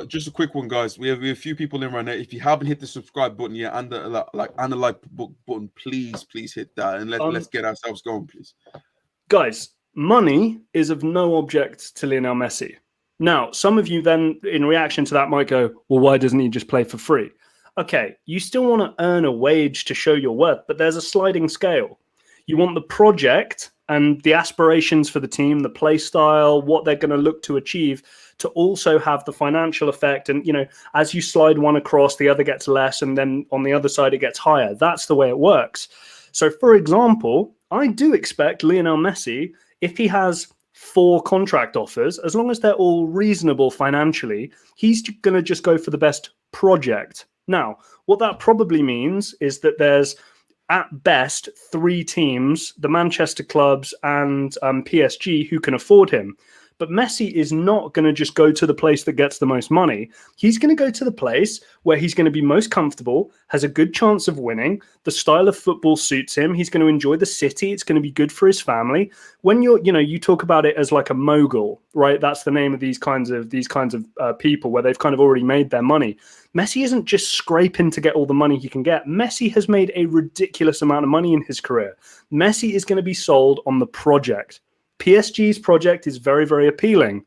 just a quick one, guys. We have a few people in right now. If you haven't hit the subscribe button yet and the like button, please hit that and let's get ourselves going, please. Guys, money is of no object to Lionel Messi. Now, some of you then, in reaction to that, might go, well, why doesn't he just play for free? Okay, you still want to earn a wage to show your worth, but there's a sliding scale. You want the project and the aspirations for the team, the play style, what they're going to look to achieve, to also have the financial effect. And, as you slide one across, the other gets less. And then on the other side, it gets higher. That's the way it works. So, for example, I do expect Lionel Messi, if he has 4 contract offers, as long as they're all reasonable financially, he's going to just go for the best project. Now, what that probably means is that there's, at best, 3 teams, the Manchester clubs and PSG, who can afford him. But Messi is not going to just go to the place that gets the most money. He's going to go to the place where he's going to be most comfortable, has a good chance of winning. The style of football suits him. He's going to enjoy the city. It's going to be good for his family. When you talk about it as like a mogul, right? That's the name of these kinds of people where they've kind of already made their money. Messi isn't just scraping to get all the money he can get. Messi has made a ridiculous amount of money in his career. Messi is going to be sold on the project. PSG's project is very, very appealing.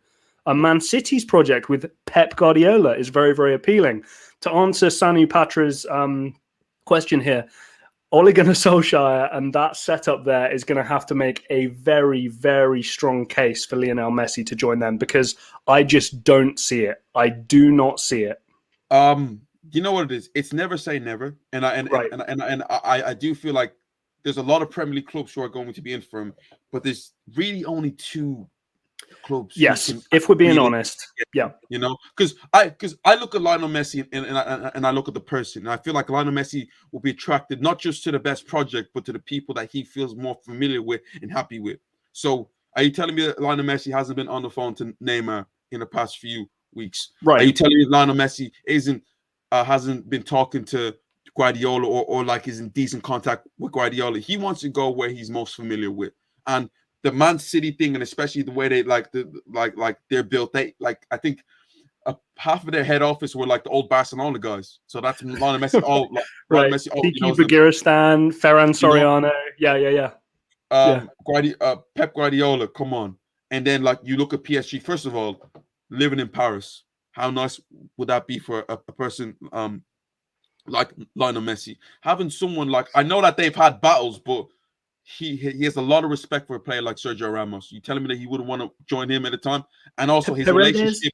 Man City's project with Pep Guardiola is very, very appealing. To answer Sanu Patra's question here, Ole Gunnar Solskjaer and that setup there is going to have to make a very, very strong case for Lionel Messi to join them, because I just don't see it. I do not see it. You know what it is? It's never say never, and I do feel like there's a lot of Premier League clubs who are going to be in for him, but there's really only 2 clubs. Yes, if we're being honest, yeah. Because I look at Lionel Messi and I look at the person, and I feel like Lionel Messi will be attracted not just to the best project, but to the people that he feels more familiar with and happy with. So, are you telling me that Lionel Messi hasn't been on the phone to Neymar in the past few weeks? Right. Are you telling me Lionel Messi hasn't been talking to Guardiola or like is in decent contact with Guardiola? He wants to go where he's most familiar with, and the Man City thing, and especially the way they like they're built. I think half of their head office were like the old Barcelona guys. So that's Lionel Messi. Right. Messi. Tiki Bagiristan, Ferran Soriano. Pep Guardiola. Come on. And then you look at PSG. First of all, living in Paris, how nice would that be for a person like Lionel Messi? Having someone I know that they've had battles, but he has a lot of respect for a player like Sergio Ramos. You telling me that he wouldn't want to join him at a time? And also his relationship.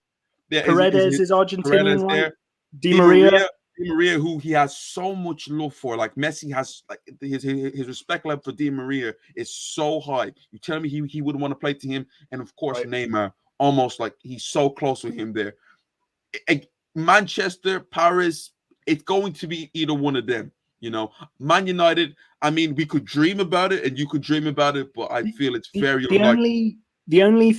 Paredes is Argentinian. There. Di Maria, who he has so much love for. Like Messi has, his respect level for Di Maria is so high. You telling me he wouldn't want to play to him? And of course, Neymar, almost like he's so close with him there. Manchester, Paris, it's going to be either one of them. Man United, I mean, we could dream about it and you could dream about it, but I feel it's very unlikely. The only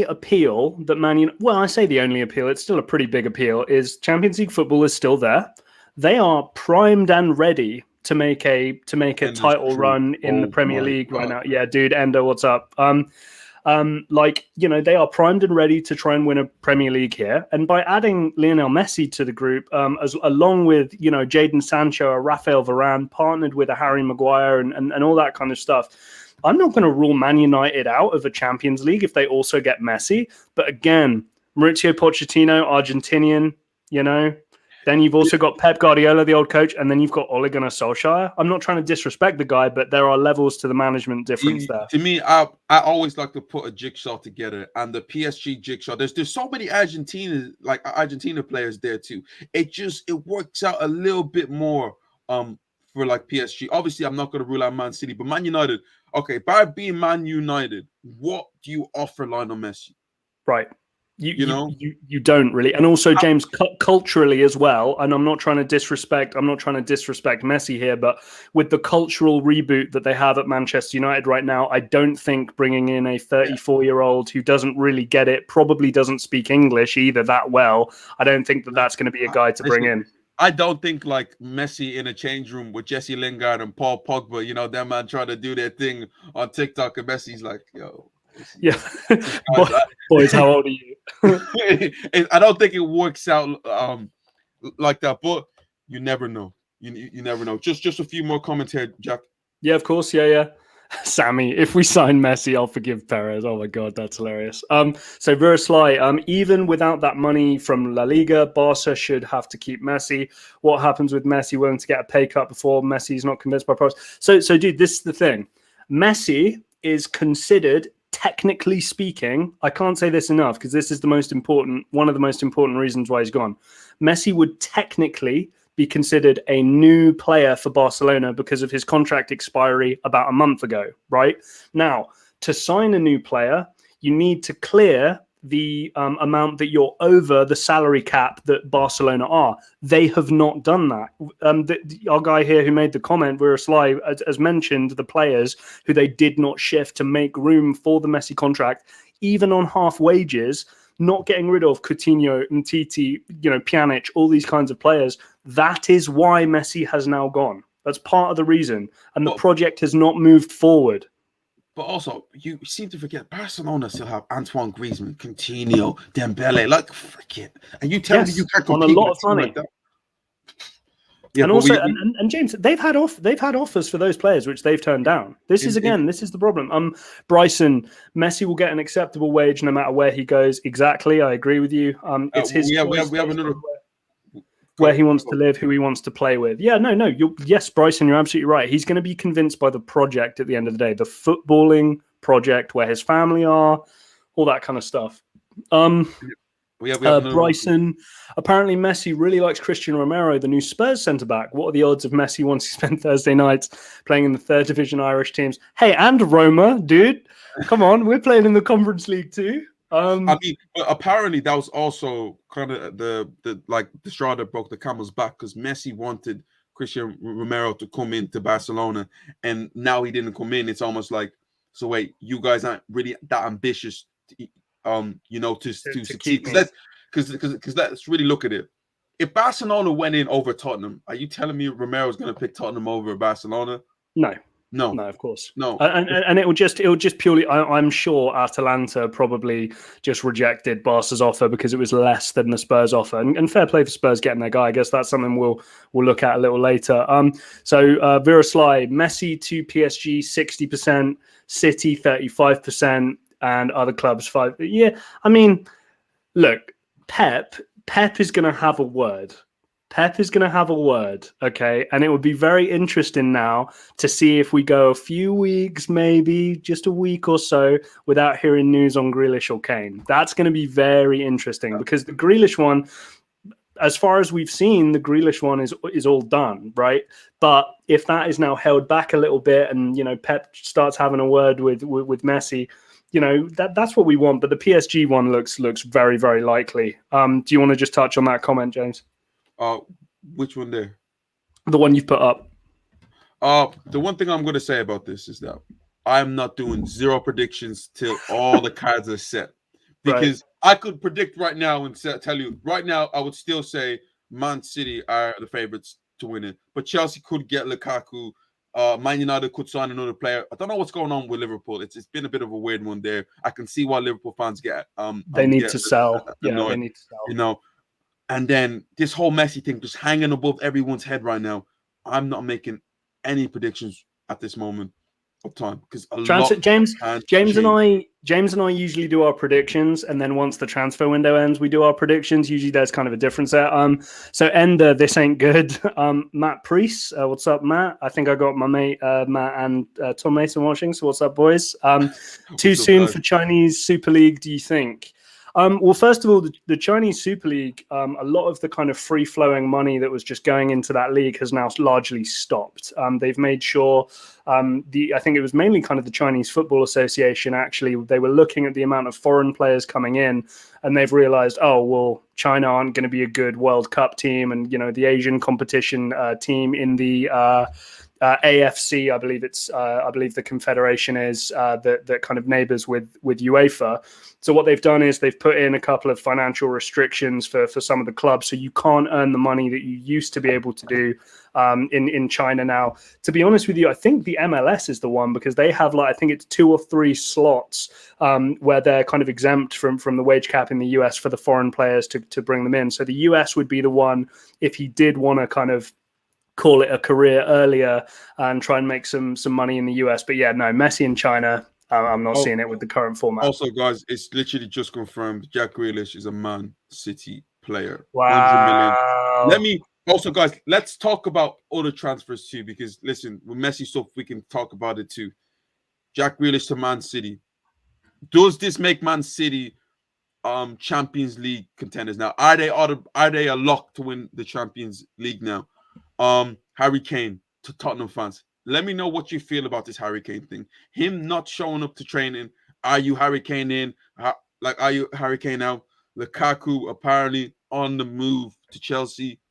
appeal that I say the only appeal, it's still a pretty big appeal, is Champions League football is still there. they are primed and ready to make a title run in the Premier League right now. Yeah, dude, Endo, what's up? Like, you know, they are primed and ready to try and win a Premier League here. And by adding Lionel Messi to the group, along with, you know, Jadon Sancho, a Rafael Varane, partnered with a Harry Maguire and all that kind of stuff, I'm not going to rule Man United out of a Champions League if they also get Messi. But again, Mauricio Pochettino, Argentinian, you know. Then you've also got Pep Guardiola, the old coach, and then you've got Ole Gunnar Solskjaer. I'm not trying to disrespect the guy, but there are levels to the management difference there. To me, I always like to put a jigsaw together, and the PSG jigsaw. There's so many Argentina players there too. It works out a little bit more for like PSG. Obviously, I'm not going to rule out Man City, but Man United. Okay, by being Man United, what do you offer Lionel Messi? Right. You don't really. And also, James, culturally as well, and I'm not trying to disrespect Messi here, but with the cultural reboot that they have at Manchester United right now, I don't think bringing in a 34-year-old who doesn't really get it, probably doesn't speak English either that well, I don't think that's going to be a guy to bring in. I don't think like Messi in a change room with Jesse Lingard and Paul Pogba, you know, them man trying to do their thing on TikTok, and Messi's like, yo. Yeah. Boys, how old are you? I don't think it works out like that, but you never know. You never know. Just a few more comments here, Jack. Yeah, of course. Yeah. Sammy, if we sign Messi, I'll forgive Perez. Oh my God, that's hilarious. So Versly, even without that money from La Liga, Barca should have to keep Messi. What happens with Messi willing to get a pay cut before Messi's not convinced by price? So dude, this is the thing. Messi is considered, technically speaking, I can't say this enough because this is one of the most important reasons why he's gone. Messi would technically be considered a new player for Barcelona because of his contract expiry about a month ago, right? Now, to sign a new player, you need to clear the amount that you're over the salary cap that Barcelona are. They have not done that. Our guy here who made the comment, Versly, as mentioned, the players who they did not shift to make room for the Messi contract, even on half wages, not getting rid of Coutinho and Titi, you know, Pjanic, all these kinds of players. That is why Messi has now gone. That's part of the reason. And the project has not moved forward. But also, you seem to forget Barcelona still have Antoine Griezmann, Coutinho, Dembele. Like, frick it. And you tell me you can't compete on a lot of money. Like that. Yeah, and also, and James, they've had offers for those players which they've turned down. This is the problem. Bryson, Messi will get an acceptable wage no matter where he goes. Exactly, I agree with you. It's his. We have another. Where he wants to live, who he wants to play with. Yeah, no. Yes, Bryson, you're absolutely right. He's going to be convinced by the project at the end of the day, the footballing project, where his family are, all that kind of stuff. Bryson, apparently Messi really likes Christian Romero, the new Spurs centre-back. What are the odds of Messi once he spent Thursday nights playing in the third division Irish teams? Hey, and Roma, dude. Come on, we're playing in the Conference League too. I mean, but apparently that was also kind of the straw that broke the camel's back, because Messi wanted Christian Romero to come into Barcelona, and now he didn't come in. It's almost like, so wait, you guys aren't really that ambitious, to succeed. Because let's really look at it. If Barcelona went in over Tottenham, are you telling me Romero's going to pick Tottenham over Barcelona? No, of course. No. And it will just purely, I'm sure Atalanta probably just rejected Barca's offer because it was less than the Spurs offer. And fair play for Spurs getting their guy. I guess that's something we'll look at a little later. So Virasly, Messi to PSG 60%, City 35%, and other clubs 5%. Yeah, I mean, look, Pep is going to have a word. Okay? And it would be very interesting now to see if we go a few weeks, maybe just a week or so, without hearing news on Grealish or Kane. That's going to be very interesting, because the Grealish one, as far as we've seen, the Grealish one is all done, right? But if that is now held back a little bit and, Pep starts having a word with Messi, that's what we want. But the PSG one looks very, very likely. Do you want to just touch on that comment, James? Which one there? The one you've put up. The one thing I'm going to say about this is that I'm not doing zero predictions till all the cards are set, because I could predict right now and tell you right now, I would still say Man City are the favorites to win it, but Chelsea could get Lukaku. Man United could sign another player. I don't know what's going on with Liverpool. It's been a bit of a weird one there. I can see why Liverpool fans get they need to sell. Yeah, they need to sell. You know, and then this whole Messi thing just hanging above everyone's head right now. I'm not making any predictions at this moment of time because James and I usually do our predictions, and then once the transfer window ends, we do our predictions. Usually, there's kind of a difference there. So Ender, this ain't good. Matt Priest, what's up, Matt? I think I got my mate Matt and Tom Mason watching. So what's up, boys? Too soon for Chinese Super League, do you think? Well, first of all, the Chinese Super League, a lot of the kind of free-flowing money that was just going into that league has now largely stopped. They've made sure, I think it was mainly kind of the Chinese Football Association, actually, they were looking at the amount of foreign players coming in, and they've realized, oh, well, China aren't going to be a good World Cup team, and, you know, the Asian competition team in the AFC, I believe the confederation is that kind of neighbors with UEFA. So what they've done is they've put in a couple of financial restrictions for some of the clubs, so you can't earn the money that you used to be able to do in China now. To be honest with you, I think the MLS is the one, because they have I think it's 2 or 3 slots where they're kind of exempt from the wage cap in the US for the foreign players to bring them in. So the US would be the one if he did want to kind of call it a career earlier and try and make some money in the US. But yeah, no, Messi in China, I'm not seeing it with the current format. Also, guys, it's literally just confirmed. Jack Grealish is a Man City player. Wow. 100 million. Guys, let's talk about other transfers too, because listen, with Messi stuff, we can talk about it too. Jack Grealish to Man City. Does this make Man City Champions League contenders now? Are they a lock to win the Champions League now? Harry Kane to Tottenham fans. Let me know what you feel about this Harry Kane thing. Him not showing up to training. Are you Harry Kane in? Are you Harry Kane out? Lukaku apparently on the move to Chelsea.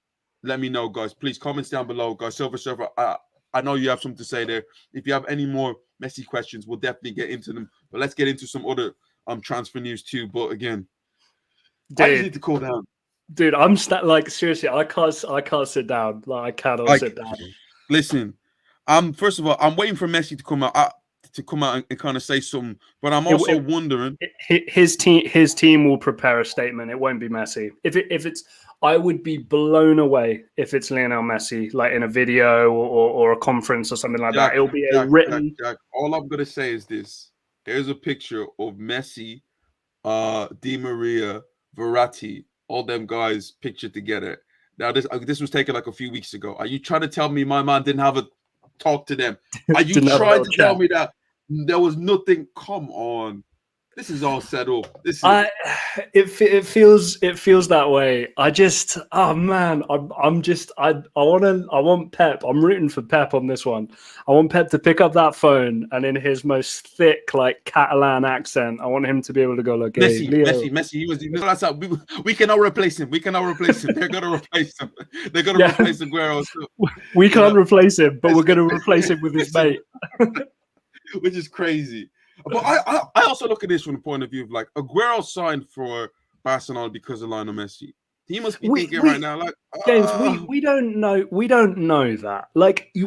Let me know, guys. Please, comments down below, guys. Silver Surfer, I know you have something to say there. If you have any more Messi questions, we'll definitely get into them. But let's get into some other transfer news too. But again, I just need to cool down. Dude, I'm seriously, I can't sit down. I cannot sit down. Listen, first of all, I'm waiting for Messi to come out and kind of say something. But I'm also wondering, his team will prepare a statement. It won't be Messi. If it's, I would be blown away if it's Lionel Messi, like in a video or a conference or something like that. It'll be written. Jack, all I'm gonna say is this: there's a picture of Messi, Di Maria, Verratti, all them guys pictured together. Now, this was taken like a few weeks ago. Are you trying to tell me my man didn't have a talk to them? Are you trying to tell me that there was nothing? Come on. This is all set up. It feels that way. I want Pep. I'm rooting for Pep on this one. I want Pep to pick up that phone and in his most thick, like Catalan accent, I want him to be able to go like, hey, Messi. We cannot replace him. They're gonna replace him. They're gonna replace Aguero. So, we can't replace him, but we're gonna replace him with his mate. Which is crazy. But I also look at this from the point of view of like Aguero signed for Barcelona because of Lionel Messi. He must be thinking right now, like James, we don't know that. Like you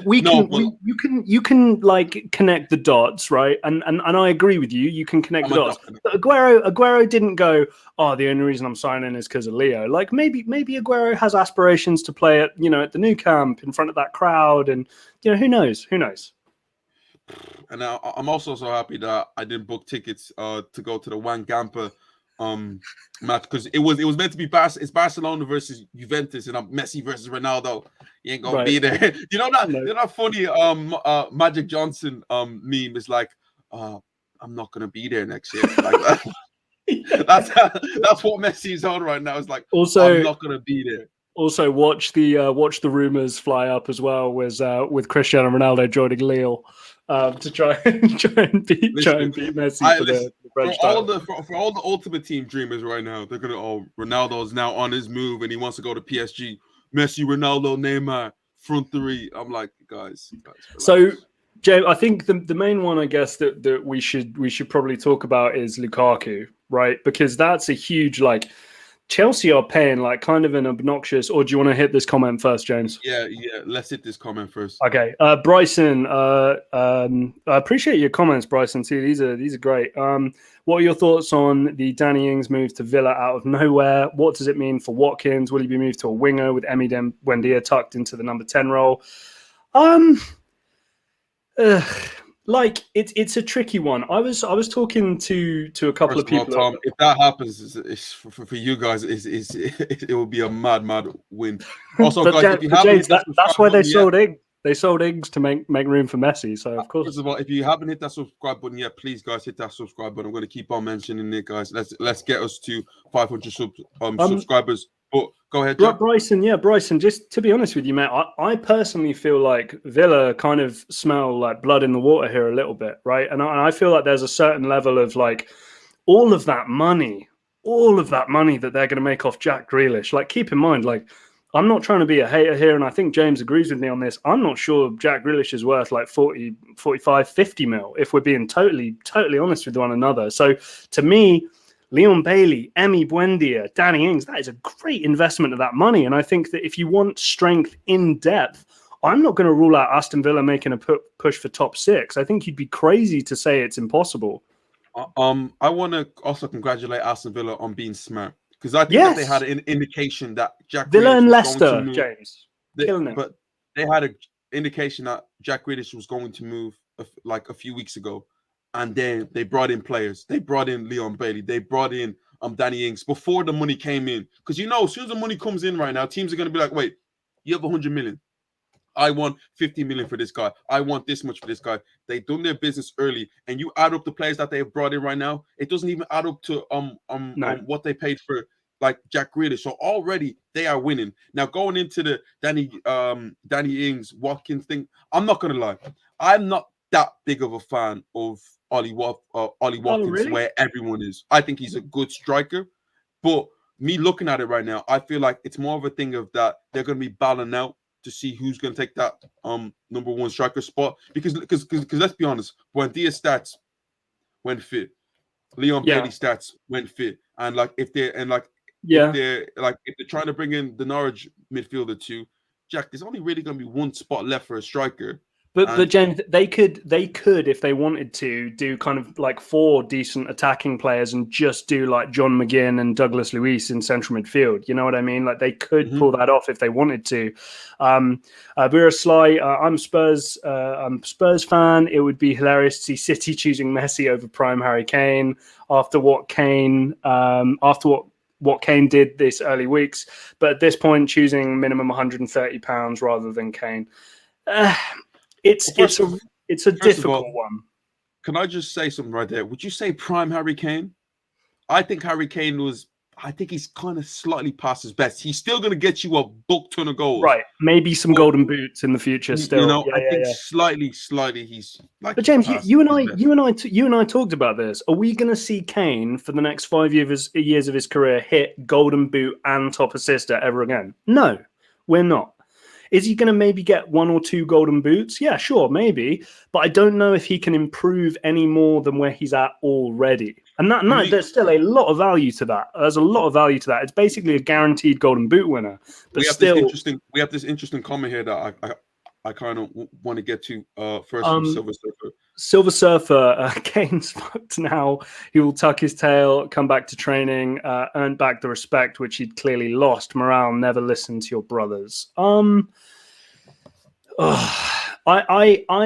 can like connect the dots, right? And I agree with you. You can connect the dots. But Aguero didn't go, oh, the only reason I'm signing is because of Leo. Like maybe Aguero has aspirations to play at the new camp in front of that crowd, and who knows? And I'm also so happy that I didn't book tickets to go to the Wangampa match, because it was meant to be it's Barcelona versus Juventus, and Messi versus Ronaldo. You ain't gonna be there. You know that funny Magic Johnson meme is like, I'm not gonna be there next year. Like that's what Messi is on right now. It's like, also, I'm not gonna be there. Also, watch the rumors fly up as well with Cristiano Ronaldo joining Lille. To try and beat Messi for all the ultimate team dreamers right now. They're gonna Ronaldo's now on his move and he wants to go to PSG. Messi, Ronaldo, Neymar, front three. I'm like, guys. So, Jay, I think the main one, I guess, that we should probably talk about is Lukaku, right? Because that's a huge Chelsea are paying like kind of an obnoxious. Or do you want to hit this comment first, James? Yeah. Let's hit this comment first. Okay, Bryson. I appreciate your comments, Bryson. Too. These are great. What are your thoughts on the Danny Ings move to Villa out of nowhere? What does it mean for Watkins? Will he be moved to a winger with Emi Buendia tucked into the number 10 role? Like it's a tricky one. I was talking to a couple of people. Tom, if that happens, it's for you guys, it will be a mad win. Also, guys, if you haven't James, that's why they sold Ings. They sold Ings to make room for Messi. So of course. First of all, if you haven't hit that subscribe button yet, please, guys, hit that subscribe button. I'm going to keep on mentioning it, guys. Let's get us to 500 subscribers. But go ahead, Jack. Bryson, just to be honest with you, mate, I personally feel like Villa kind of smell like blood in the water here a little bit, right? And I feel like there's a certain level of like all of that money that they're going to make off Jack Grealish. Like, keep in mind, like, I'm not trying to be a hater here, and I think James agrees with me on this. I'm not sure Jack Grealish is worth like 40, 45, 50 mil, if we're being totally honest with one another. So to me, Leon Bailey, Emi Buendia, Danny Ings, that is a great investment of that money. And I think that if you want strength in depth, I'm not going to rule out Aston Villa making a push for top 6. I think you'd be crazy to say it's impossible. I want to also congratulate Aston Villa on being smart, because I think that they had an indication that Jack Villa Grealish and was Leicester, going to move. James, killing it. But they had an indication that Jack Grealish was going to move like a few weeks ago. And then they brought in players. They brought in Leon Bailey. They brought in Danny Ings before the money came in. Because, as soon as the money comes in right now, teams are going to be like, wait, you have 100 million. I want 50 million for this guy. I want this much for this guy. They've done their business early. And you add up the players that they have brought in right now, it doesn't even add up to what they paid for like Jack Grealish. So already they are winning. Now going into the Danny Ings, Watkins thing, I'm not going to lie. I'm not that big of a fan of Ollie Watkins, really? where everyone is. I think he's a good striker, but me looking at it right now, I feel like it's more of a thing of that they're going to be battling out to see who's going to take that number 1 striker spot. Because let's be honest, Buendia's stats went fit, Leon Bailey stats went fit, and like if they're trying to bring in the Norwich midfielder too, Jack, there's only really going to be one spot left for a striker. But James, they could if they wanted to do kind of like 4 decent attacking players and just do like John McGinn and Douglas Luiz in central midfield. You know what I mean? Like they could pull that off if they wanted to. Vera Sly, I'm Spurs fan. It would be hilarious to see City choosing Messi over prime Harry Kane after what Kane did this early weeks. But at this point, choosing minimum £130 rather than Kane. It's a difficult one. Can I just say something right there? Would you say prime Harry Kane? I think Harry Kane he's kind of slightly past his best. He's still going to get you a book ton of goals. Right. Maybe some golden boots in the future still. I think slightly he's like. But James, you and I talked about this. Are we going to see Kane for the next 5 years of his career hit golden boot and top assister ever again? No, we're not. Is he going to maybe get 1 or 2 golden boots? Yeah, sure, maybe. But I don't know if he can improve any more than where he's at already. And there's still a lot of value to that. There's a lot of value to that. It's basically a guaranteed golden boot winner. But we have this interesting comment here that I kind of want to get to first from Silver Surfer. Silver Surfer, Kane's fucked now. He will tuck his tail, come back to training, earn back the respect which he'd clearly lost. Morale, never listen to your brothers. I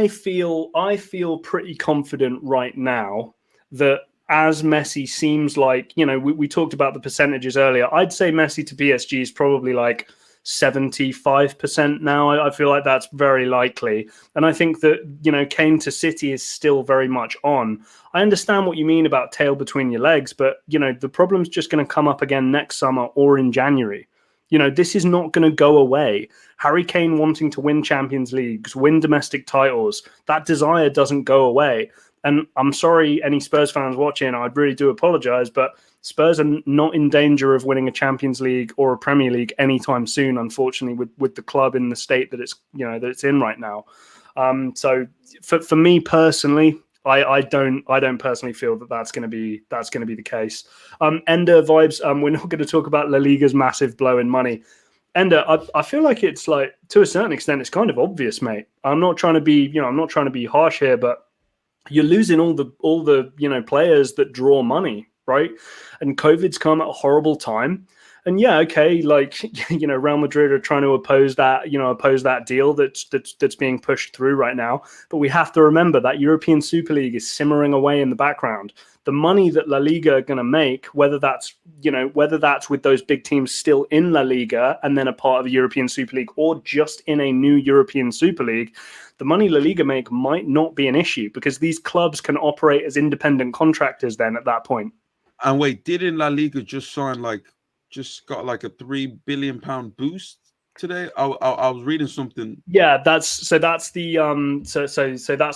feel pretty confident right now that as Messi seems like, we talked about the percentages earlier. I'd say Messi to PSG is probably like 75% now. I feel like that's very likely. And I think that, Kane to City is still very much on. I understand what you mean about tail between your legs, but, the problem's just going to come up again next summer or in January. This is not going to go away. Harry Kane wanting to win Champions Leagues, win domestic titles, that desire doesn't go away. And I'm sorry, any Spurs fans watching, I really do apologize, but Spurs are not in danger of winning a Champions League or a Premier League anytime soon, unfortunately, with the club in the state that it's in right now. So for me personally, I don't personally feel that that's going to be the case. Ender vibes. We're not going to talk about La Liga's massive blow in money. Ender, I feel like it's like, to a certain extent, it's kind of obvious, mate. I'm not trying to be harsh here, but you're losing all the players that draw money, right? And COVID's come at a horrible time. And yeah, okay, like Real Madrid are trying to oppose that deal that's being pushed through right now. But we have to remember that European Super League is simmering away in the background. The money that La Liga are going to make, whether that's with those big teams still in La Liga and then a part of the European Super League, or just in a new European Super League, the money La Liga make might not be an issue because these clubs can operate as independent contractors then at that point. And wait, didn't La Liga just got like a £3 billion boost today? I was reading something. Yeah, that's the that's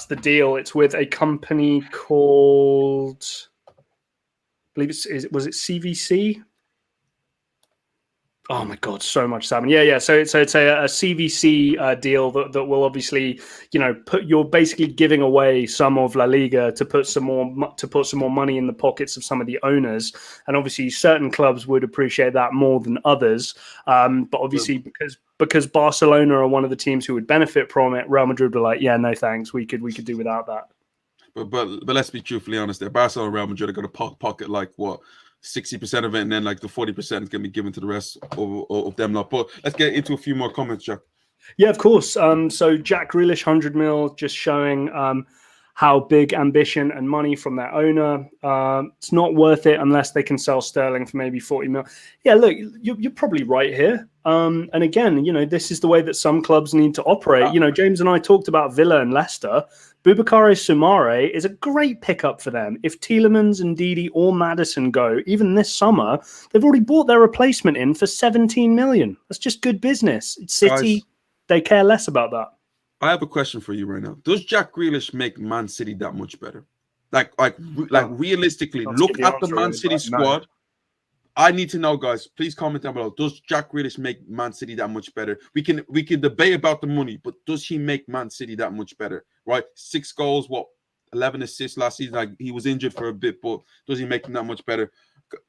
the deal. It's with a company called, I believe was it CVC? Oh my God, so much salmon. Yeah. So it's a CVC deal that will obviously, you're basically giving away some of La Liga to put some more money in the pockets of some of the owners, and obviously certain clubs would appreciate that more than others. But obviously because Barcelona are one of the teams who would benefit from it, Real Madrid were like, yeah, no thanks, we could do without that. But let's be truthfully honest there. Barcelona and Real Madrid are going to pocket like what? 60% of it, and then like the 40% is going to be given to the rest of them. But let's get into a few more comments, Jack. Yeah, of course. So Jack Grealish, 100 mil, just showing how big ambition and money from their owner. It's not worth it unless they can sell Sterling for maybe 40 mil. Yeah, look, you're probably right here. And again, this is the way that some clubs need to operate. James and I talked about Villa and Leicester. Boubakary Soumare is a great pickup for them. If Tielemans and Ndidi or Maddison go, even this summer, they've already bought their replacement in for 17 million. That's just good business. It's City. Guys, they care less about that. I have a question for you right now. Does Jack Grealish make Man City that much better? Like realistically, look at the Man City squad. No. I need to know, guys. Please comment down below. Does Jack Grealish make Man City that much better? We can debate about the money, but does he make Man City that much better? Right, 6 goals, 11 assists last season. Like, he was injured for a bit, but does he make him that much better?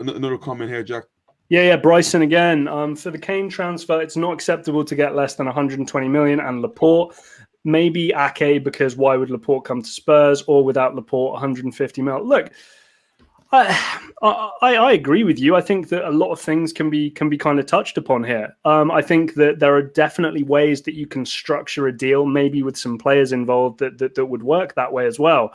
Another comment here, Jack. Yeah, Bryson again. For the Kane transfer, it's not acceptable to get less than 120 million. And Laporte, maybe Ake, because why would Laporte come to Spurs, or without Laporte, 150 mil? Look. I agree with you. I think that a lot of things can be kind of touched upon here. I think that there are definitely ways that you can structure a deal, maybe with some players involved that would work that way as well.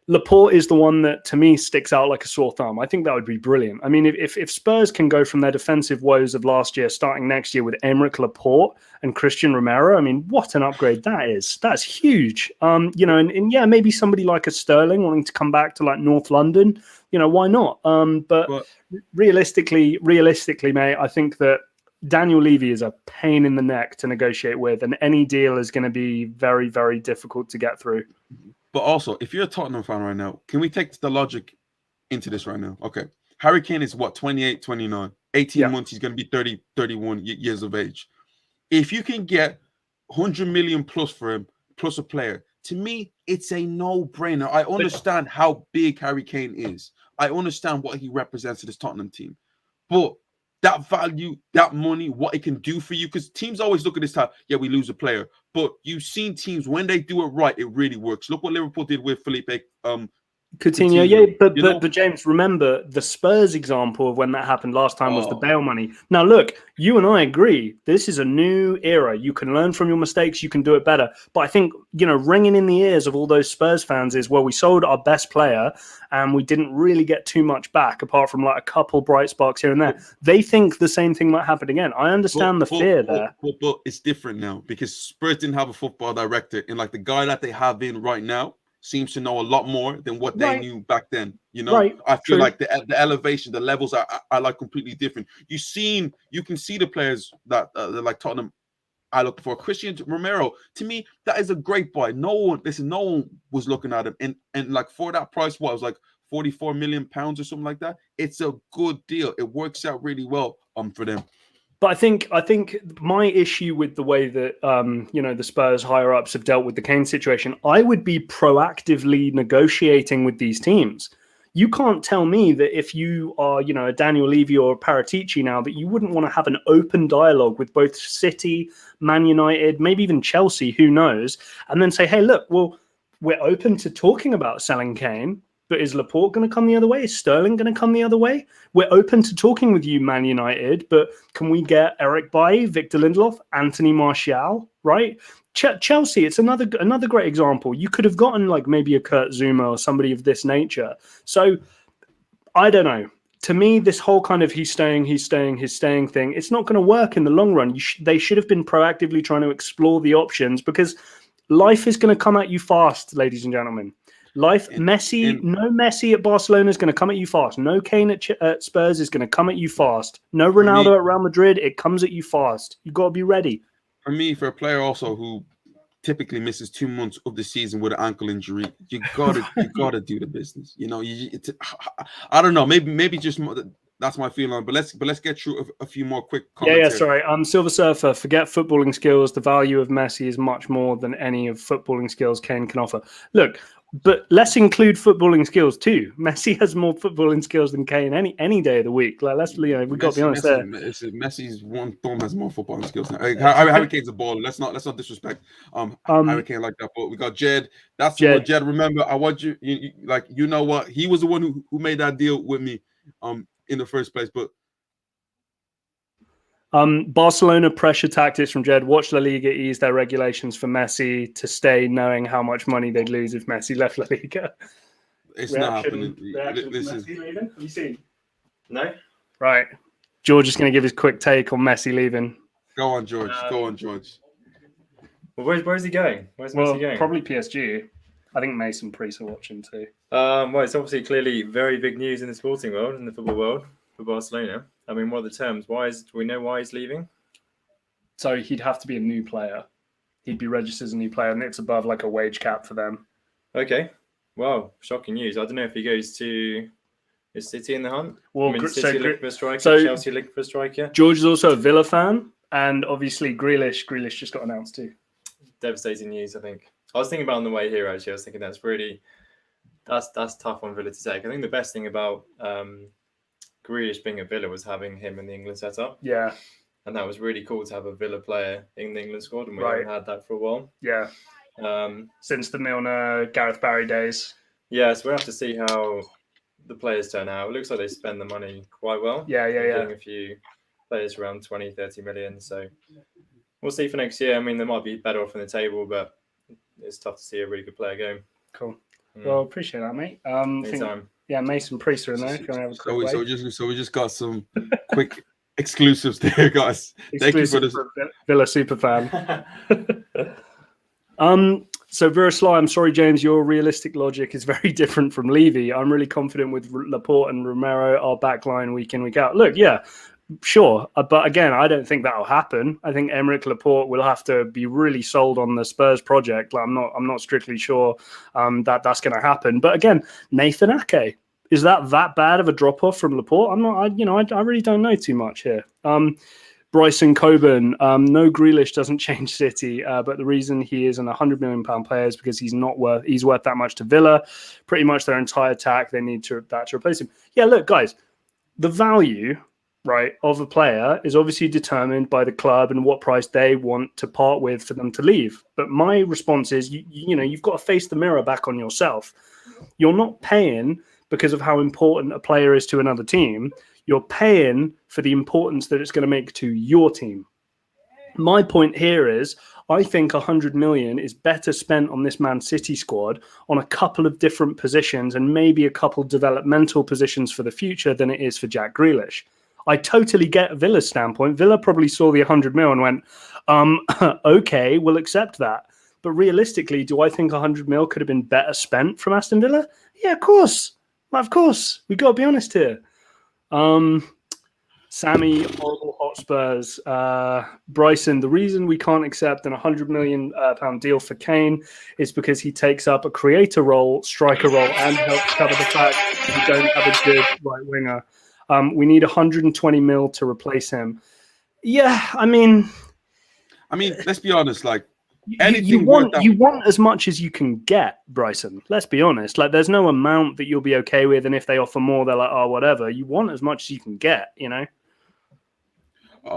Laporte is the one that, to me, sticks out like a sore thumb. I think that would be brilliant. I mean, if Spurs can go from their defensive woes of last year, starting next year with Aymeric Laporte and Christian Romero, I mean, what an upgrade that is. That's huge. And yeah, maybe somebody like a Sterling wanting to come back to like North London, why not? But realistically, mate, I think that Daniel Levy is a pain in the neck to negotiate with, and any deal is going to be very, very difficult to get through. But also, if you're a Tottenham fan right now, can we take the logic into this right now? Okay. Harry Kane is 28, 29. 18 months, he's going to be 30, 31 years of age. If you can get 100 million plus for him, plus a player, to me, it's a no-brainer. I understand how big Harry Kane is. I understand what he represents to this Tottenham team. But that value, that money, what it can do for you, because teams always look at this time, yeah, we lose a player. But you've seen teams, when they do it right, it really works. Look what Liverpool did with Felipe Coutinho. Yeah, but James, remember the Spurs example of when that happened last time was the Bale money. Now, look, you and I agree. This is a new era. You can learn from your mistakes. You can do it better. But I think, ringing in the ears of all those Spurs fans is, well, we sold our best player and we didn't really get too much back apart from like a couple bright sparks here and there. They think the same thing might happen again. I understand the fear there. But it's different now because Spurs didn't have a football director, and like the guy that they have in right now seems to know a lot more than what they knew back then. I feel like the elevation, the levels are like completely different. You can see the players that like Tottenham I look for. Christian Romero, to me, that is a great buy. No one was looking at him, and like for that price, what it was like 44 million pounds or something like that. It's a good deal. It works out really well for them. But I think my issue with the way that the Spurs higher ups have dealt with the Kane situation, I would be proactively negotiating with these teams. You can't tell me that if you are, a Daniel Levy or a Paratici now, that you wouldn't want to have an open dialogue with both City, Man United, maybe even Chelsea, who knows, and then say, hey, look, well, we're open to talking about selling Kane, but is Laporte going to come the other way? Is Sterling going to come the other way? We're open to talking with you, Man United, but can we get Eric Bailly, Victor Lindelof, Anthony Martial, right? Chelsea, it's another great example. You could have gotten like maybe a Kurt Zuma or somebody of this nature. So I don't know. To me, this whole kind of he's staying thing, it's not going to work in the long run. They should have been proactively trying to explore the options, because life is going to come at you fast, ladies and gentlemen. No Messi at Barcelona is going to come at you fast. No Kane at Spurs is going to come at you fast. No Ronaldo at Real Madrid, it comes at you fast. You've got to be ready. For a player also who typically misses 2 months of the season with an ankle injury, you gotta do the business. I don't know. Maybe just that's my feeling. But let's get through a few more quick comments. Yeah. Sorry. Silver Surfer. Forget footballing skills. The value of Messi is much more than any of footballing skills Kane can offer. Look. But let's include footballing skills too. Messi has more footballing skills than Kane any day of the week. Like, we've got to be honest there. Messi's one thumb has more footballing skills. Harry Kane's a baller. Let's not disrespect Harry Kane like that. But we got Jed. That's Jed. Jed, remember, I want you know what? He was the one who made that deal with me in the first place. But Barcelona pressure tactics from Jed. Watch La Liga ease their regulations for Messi to stay, knowing how much money they'd lose if Messi left La Liga. It's not happening. Leaving? Have you seen? No. Right. George is going to give his quick take on Messi leaving. Go on, George. Well, where's he going? Where's Messi going? Probably PSG. I think Mason Priest are watching too. Well, it's obviously clearly very big news in the sporting world, in the football world, for Barcelona. I mean, what are the terms? Do we know why he's leaving? So he'd have to be a new player. He'd be registered as a new player, and it's above like a wage cap for them. Okay. Wow, shocking news. I don't know if he goes to... Is City in the hunt? Well, City looking for a striker, Chelsea looking for a striker. George is also a Villa fan, and obviously Grealish just got announced too. Devastating news, I think. I was thinking about on the way here, actually. I was thinking that's tough on Villa to take. I think the best thing about Grealish being at Villa was having him in the England setup. Yeah. And that was really cool to have a Villa player in the England squad, and we haven't had that for a while. Yeah. Since the Milner, Gareth Barry days. Yeah, so we'll have to see how the players turn out. It looks like they spend the money quite well. Yeah. Getting a few players around 20, 30 million. So we'll see for next year. I mean, they might be better off on the table, but it's tough to see a really good player go. Cool. Well, appreciate that, mate. Anytime. Mason Priest are in there. So we just got some quick exclusives there, guys. Thank you for this. Villa superfan. So Versly, I'm sorry, James, your realistic logic is very different from Levy. I'm really confident with Laporte and Romero, our backline week in, week out. Look, yeah, sure. But again, I don't think that'll happen. I think Emerick Laporte will have to be really sold on the Spurs project. Like, I'm not strictly sure that's going to happen. But again, Nathan Ake, is that bad of a drop off from Laporte? I really don't know too much here. Bryson Coburn, no, Grealish doesn't change City, but the reason he is an £100 million player is because he's worth that much to Villa. Pretty much their entire attack, they need that to replace him. Yeah, look, guys, the value, right, of a player is obviously determined by the club and what price they want to part with for them to leave. But my response is, you've got to face the mirror back on yourself. You're not paying because of how important a player is to another team. You're paying for the importance that it's going to make to your team. My point here is, I think 100 million is better spent on this Man City squad on a couple of different positions and maybe a couple developmental positions for the future than it is for Jack Grealish. I totally get Villa's standpoint. Villa probably saw the 100 mil and went, okay, we'll accept that. But realistically, do I think 100 mil could have been better spent from Aston Villa? Yeah, of course. Of course. We've got to be honest here. Sammy, horrible Hotspurs. Bryson, the reason we can't accept an £100 million deal for Kane is because he takes up a creator role, striker role, and helps cover the fact we don't have a good right winger. We need 120 mil to replace him. Yeah, I mean, let's be honest. Like you anything worth want that. you want as much as you can get, Bryson. Let's be honest. Like, there's no amount that you'll be okay with, and if they offer more, they're like, oh, whatever. You want as much as you can get, you know.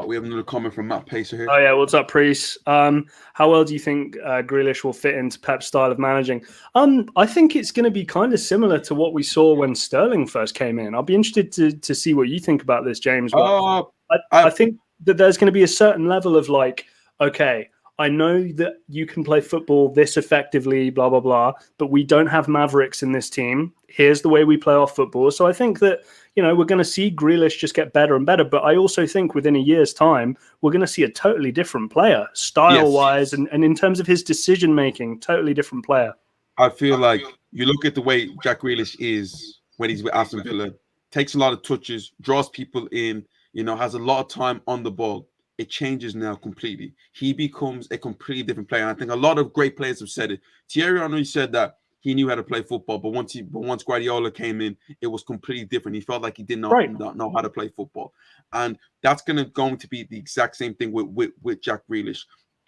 We have another comment from Matt Pacer here. Oh yeah, what's up, Priest? How well do you think Grealish will fit into Pep's style of managing? I think it's going to be kind of similar to what we saw when Sterling first came in. I'll be interested to see what you think about this, James. But I think that there's going to be a certain level of like, okay, I know that you can play football this effectively, blah blah blah, but we don't have Mavericks in this team. Here's the way we play our football. So I think that, you know, we're going to see Grealish just get better and better. But I also think within a year's time, we're going to see a totally different player, style-wise, and in terms of his decision-making, totally different player. I feel like you look at the way Jack Grealish is when he's with Aston Villa, takes a lot of touches, draws people in, you know, has a lot of time on the ball. It changes now completely. He becomes a completely different player. And I think a lot of great players have said it. Thierry Henry said that he knew how to play football, but once Guardiola came in, it was completely different. He felt like he did not know how to play football, and that's going to be the exact same thing with Jack Grealish.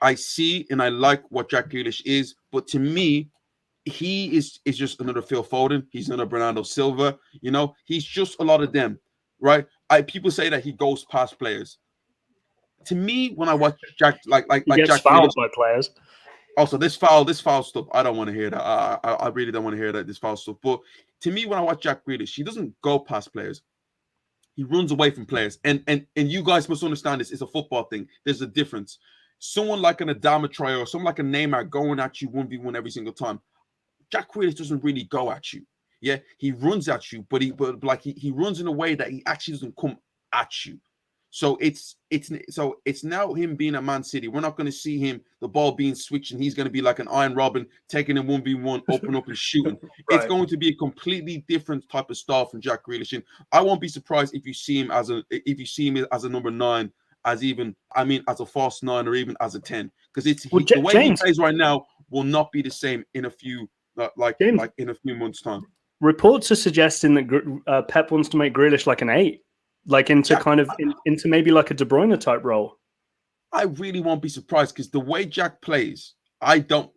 I see and I like what Jack Grealish is, but to me, he is just another Phil Foden. He's another Bernardo Silva. You know, he's just a lot of them, right? People say that he goes past players. To me, when I watch Jack, like Jack fouled Grealish, by players. Also, this foul stuff, I don't want to hear that. I really don't want to hear that, this foul stuff. But to me, when I watch Jack Grealish, he doesn't go past players. He runs away from players. And you guys must understand this. It's a football thing. There's a difference. Someone like an Adama Traore or someone like a Neymar going at you 1v1 every single time. Jack Grealish doesn't really go at you. Yeah, he runs at you, but he runs in a way that he actually doesn't come at you. So it's now him being at Man City. We're not going to see him, the ball being switched, and he's going to be like an Iron Robin, taking a 1v1, open up and shooting. Right. It's going to be a completely different type of style from Jack Grealish. And I won't be surprised if you see him as a number 9, as a false 9 or even as a 10. Because the way James, he plays right now will not be the same in a few in a few months' time. Reports are suggesting that Pep wants to make Grealish like an 8. Like into maybe like a De Bruyne type role. I really won't be surprised because the way Jack plays, I don't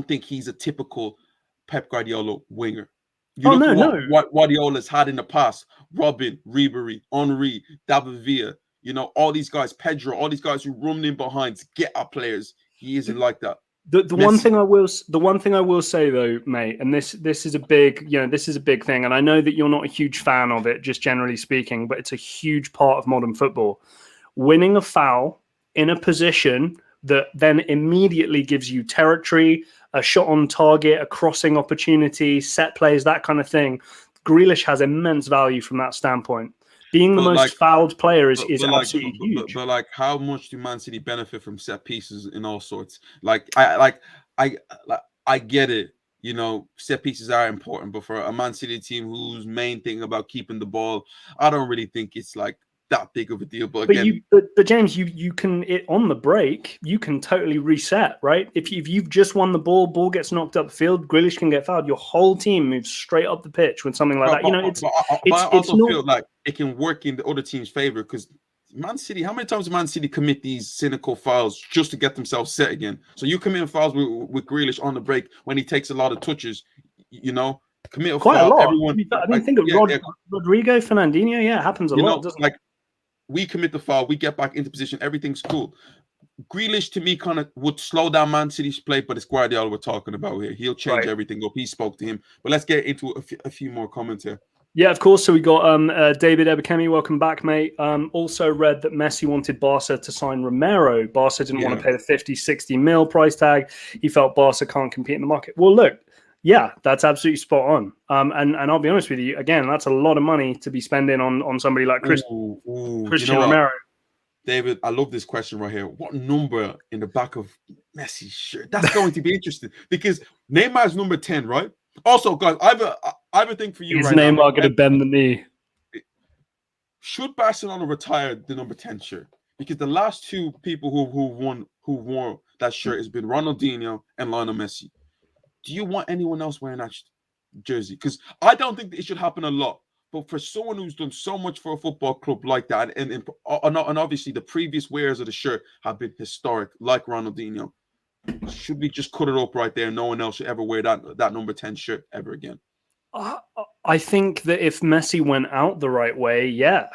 think he's a typical Pep Guardiola winger. What Guardiola's had in the past: Robin, Ribery, Henry, David Villa. You know, all these guys, Pedro, all these guys who run in behind to get our players. He isn't like that. The one thing I will say though, mate, and this is a big thing, and I know that you're not a huge fan of it, just generally speaking, but it's a huge part of modern football. Winning a foul in a position that then immediately gives you territory, a shot on target, a crossing opportunity, set plays, that kind of thing. Grealish has immense value from that standpoint. Being the most fouled player is absolutely huge. But how much do Man City benefit from set pieces in all sorts? I get it. You know, set pieces are important, but for a Man City team whose main thing about keeping the ball, I don't really think it's like that big of a deal. But again, but James, you can on the break, you can totally reset, right? If you've just won the ball gets knocked up the field, Grealish can get fouled. Your whole team moves straight up the pitch with something like that. You know, I also feel like it can work in the other team's favor because Man City. How many times does Man City commit these cynical fouls just to get themselves set again? So you commit fouls with Grealish on the break when he takes a lot of touches. You know, commit a quite foul. A lot. Everyone. I mean, think of Rodrigo, Fernandinho. Yeah, it happens a lot. Doesn't it? We commit the foul, we get back into position, everything's cool. Grealish, to me, kind of would slow down Man City's play, but it's Guardiola we're talking about here. He'll change everything up. He spoke to him. But let's get into a few more comments here. Yeah, of course. So we got David Ebekemi. Welcome back, mate. Also read that Messi wanted Barca to sign Romero. Barca didn't want to pay the 50, 60 mil price tag. He felt Barca can't compete in the market. Well, look, yeah, that's absolutely spot on. And I'll be honest with you, again, that's a lot of money to be spending on somebody like Christian Romero. David, I love this question right here. What number in the back of Messi's shirt? That's going to be interesting because Neymar's number 10, right? Also, guys, I have a thing for you. Is Neymar going to bend the knee? Should Barcelona retire the number 10 shirt? Because the last two people who wore that shirt has been Ronaldinho and Lionel Messi. Do you want anyone else wearing that jersey? Because I don't think it should happen a lot. But for someone who's done so much for a football club like that, and obviously the previous wearers of the shirt have been historic, like Ronaldinho, should we just cut it up right there? No one else should ever wear that number 10 shirt ever again. I think that if Messi went out the right way, yeah.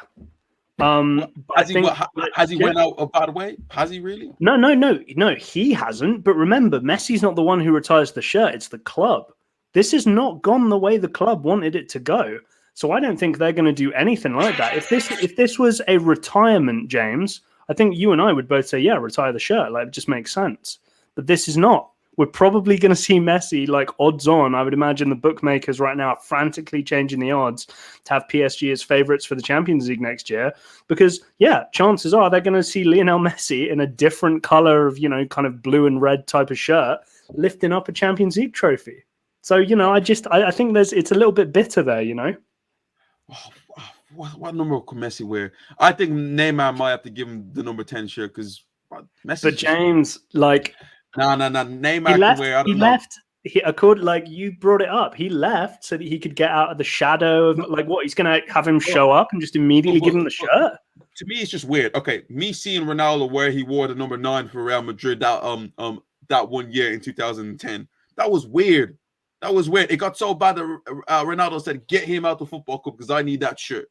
Has he went out a bad way? Has he really? No, he hasn't. But remember, Messi's not the one who retires the shirt. It's the club. This has not gone the way the club wanted it to go. So I don't think they're going to do anything like that. If this was a retirement, James, I think you and I would both say, yeah, retire the shirt. Like, it just makes sense. But this is not. We're probably going to see Messi, like, odds on. I would imagine the bookmakers right now are frantically changing the odds to have PSG as favourites for the Champions League next year. Because, yeah, chances are they're going to see Lionel Messi in a different colour of, kind of blue and red type of shirt lifting up a Champions League trophy. So, I think it's a little bit bitter there, What number could Messi wear? I think Neymar might have to give him the number 10 shirt because Messi. But James, like... No. Neymar can wear. I don't know. You brought it up. He left so that he could get out of the shadow of he's going to have him show up and just immediately give him the shirt. To me, it's just weird. Okay, me seeing Ronaldo where he wore the number 9 for Real Madrid that 1 year in 2010. That was weird. It got so bad that Ronaldo said, "Get him out the football club because I need that shirt."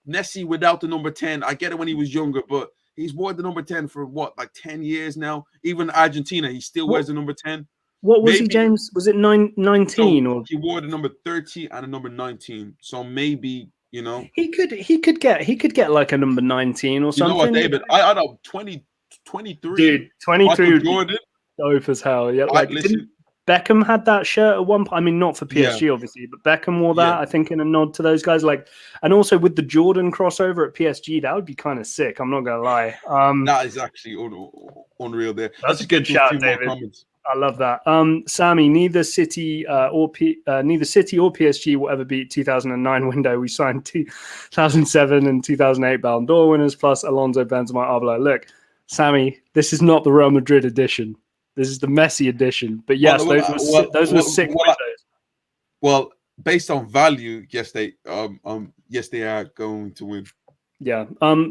Messi without the number 10. I get it when he was younger, but he's worn the number 10 for 10 years now. Even Argentina, he still wears the number 10. What was he, James? Was it 19 or he wore the number 30 and a number 19? So maybe he could get like a number 19 or something. You know what, David? I know 23. Dude, 23 would Jordan. Be dope as hell. Yeah, Beckham had that shirt at one point. I mean, not for PSG, obviously, but Beckham wore that, I think, in a nod to those guys. And also with the Jordan crossover at PSG, that would be kind of sick. I'm not going to lie. That is actually unreal there. That's a good shout, David. I love that. Sammy, neither City or PSG will ever beat 2009 window. We signed 2007 and 2008 Ballon d'Or winners, plus Alonso, Benzema, Arbeloa. Look, Sammy, this is not the Real Madrid edition. This is the Messi edition. But yes, those were sick windows. Well, based on value, yes, they are going to win. Yeah.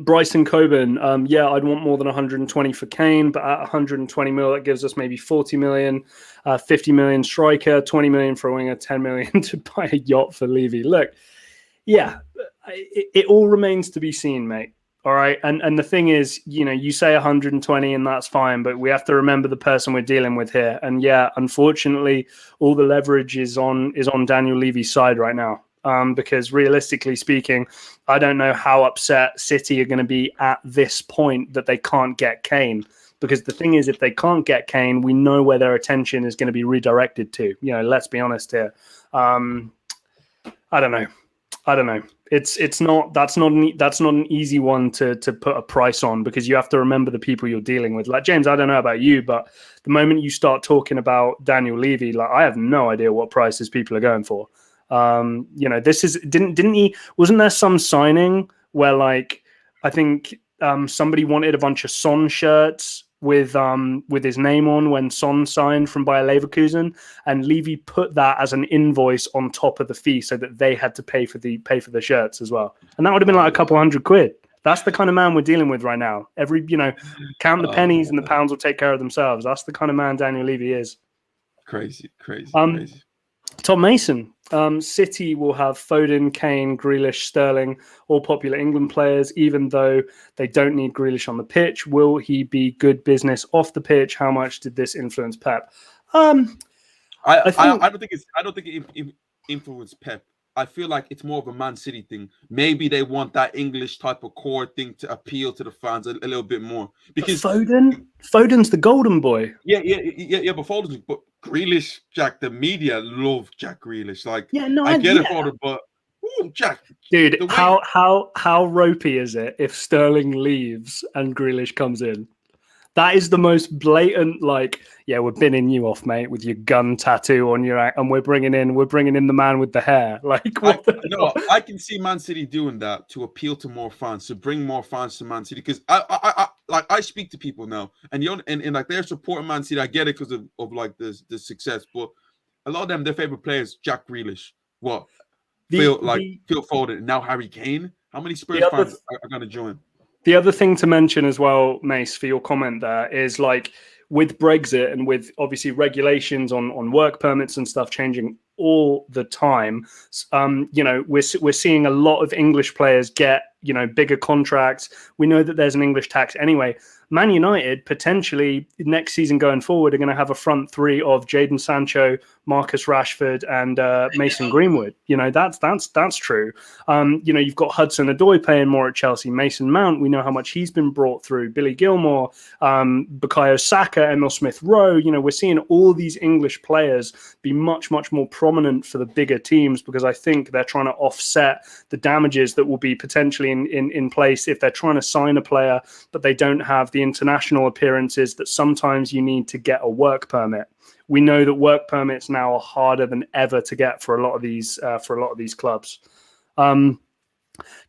Bryson Coburn. I'd want more than 120 for Kane, but at 120 mil, that gives us maybe 40 million, 50 million striker, 20 million for a winger, 10 million to buy a yacht for Levy. Look, yeah, it all remains to be seen, mate. All right. And the thing is, you say 120 and that's fine, but we have to remember the person we're dealing with here. And yeah, unfortunately, all the leverage is on Daniel Levy's side right now. Because realistically speaking, I don't know how upset City are going to be at this point that they can't get Kane. Because the thing is, if they can't get Kane, we know where their attention is going to be redirected to. Let's be honest here. I don't know. That's not an easy one to put a price on, because you have to remember the people you're dealing with. Like, James, I don't know about you, but the moment you start talking about Daniel Levy, I have no idea what prices people are going for. This is wasn't there some signing where I think somebody wanted a bunch of Son shirts with his name on when Son signed from Bayer Leverkusen, and Levy put that as an invoice on top of the fee so that they had to pay for the shirts as well, and that would have been like a couple £100. That's the kind of man we're dealing with right now. Count the pennies and the pounds will take care of themselves. That's the kind of man Daniel Levy is. Crazy. Tom Mason. City will have Foden, Kane, Grealish, Sterling, all popular England players, even though they don't need Grealish on the pitch. Will he be good business off the pitch? How much did this influence Pep? I don't think it influenced Pep. I feel like it's more of a Man City thing. Maybe they want that English type of core thing to appeal to the fans a little bit more. Because Foden's the golden boy. Yeah. But Foden's, but Grealish, Jack, the media love Jack Grealish. I get it, Foden, but Jack, dude, how ropey is it if Sterling leaves and Grealish comes in? That is the most blatant, we're binning you off, mate, with your gun tattoo on your, and we're bringing in the man with the hair. I can see Man City doing that to appeal to more fans, to bring more fans to Man City. Because I speak to people now, and they're supporting Man City. I get it because of the success, but a lot of them, their favorite players, Jack Grealish. What? Phil Foden, now Harry Kane. How many Spurs fans are going to join? The other thing to mention as well, Mace, for your comment there is like with Brexit and with obviously regulations on work permits and stuff changing all the time. We're seeing a lot of English players get bigger contracts. We know that there's an English tax anyway. Man United potentially next season going forward are going to have a front three of Jadon Sancho, Marcus Rashford, and Mason Greenwood. That's true. You've got Hudson-Odoi paying more at Chelsea. Mason Mount, we know how much he's been brought through. Billy Gilmore, Bukayo Saka, Emil Smith-Rowe. We're seeing all these English players be much, much more prominent for the bigger teams because I think they're trying to offset the damages that will be potentially in place if they're trying to sign a player, but they don't have the international appearances that sometimes you need to get a work permit. We know that work permits now are harder than ever to get for a lot of these clubs.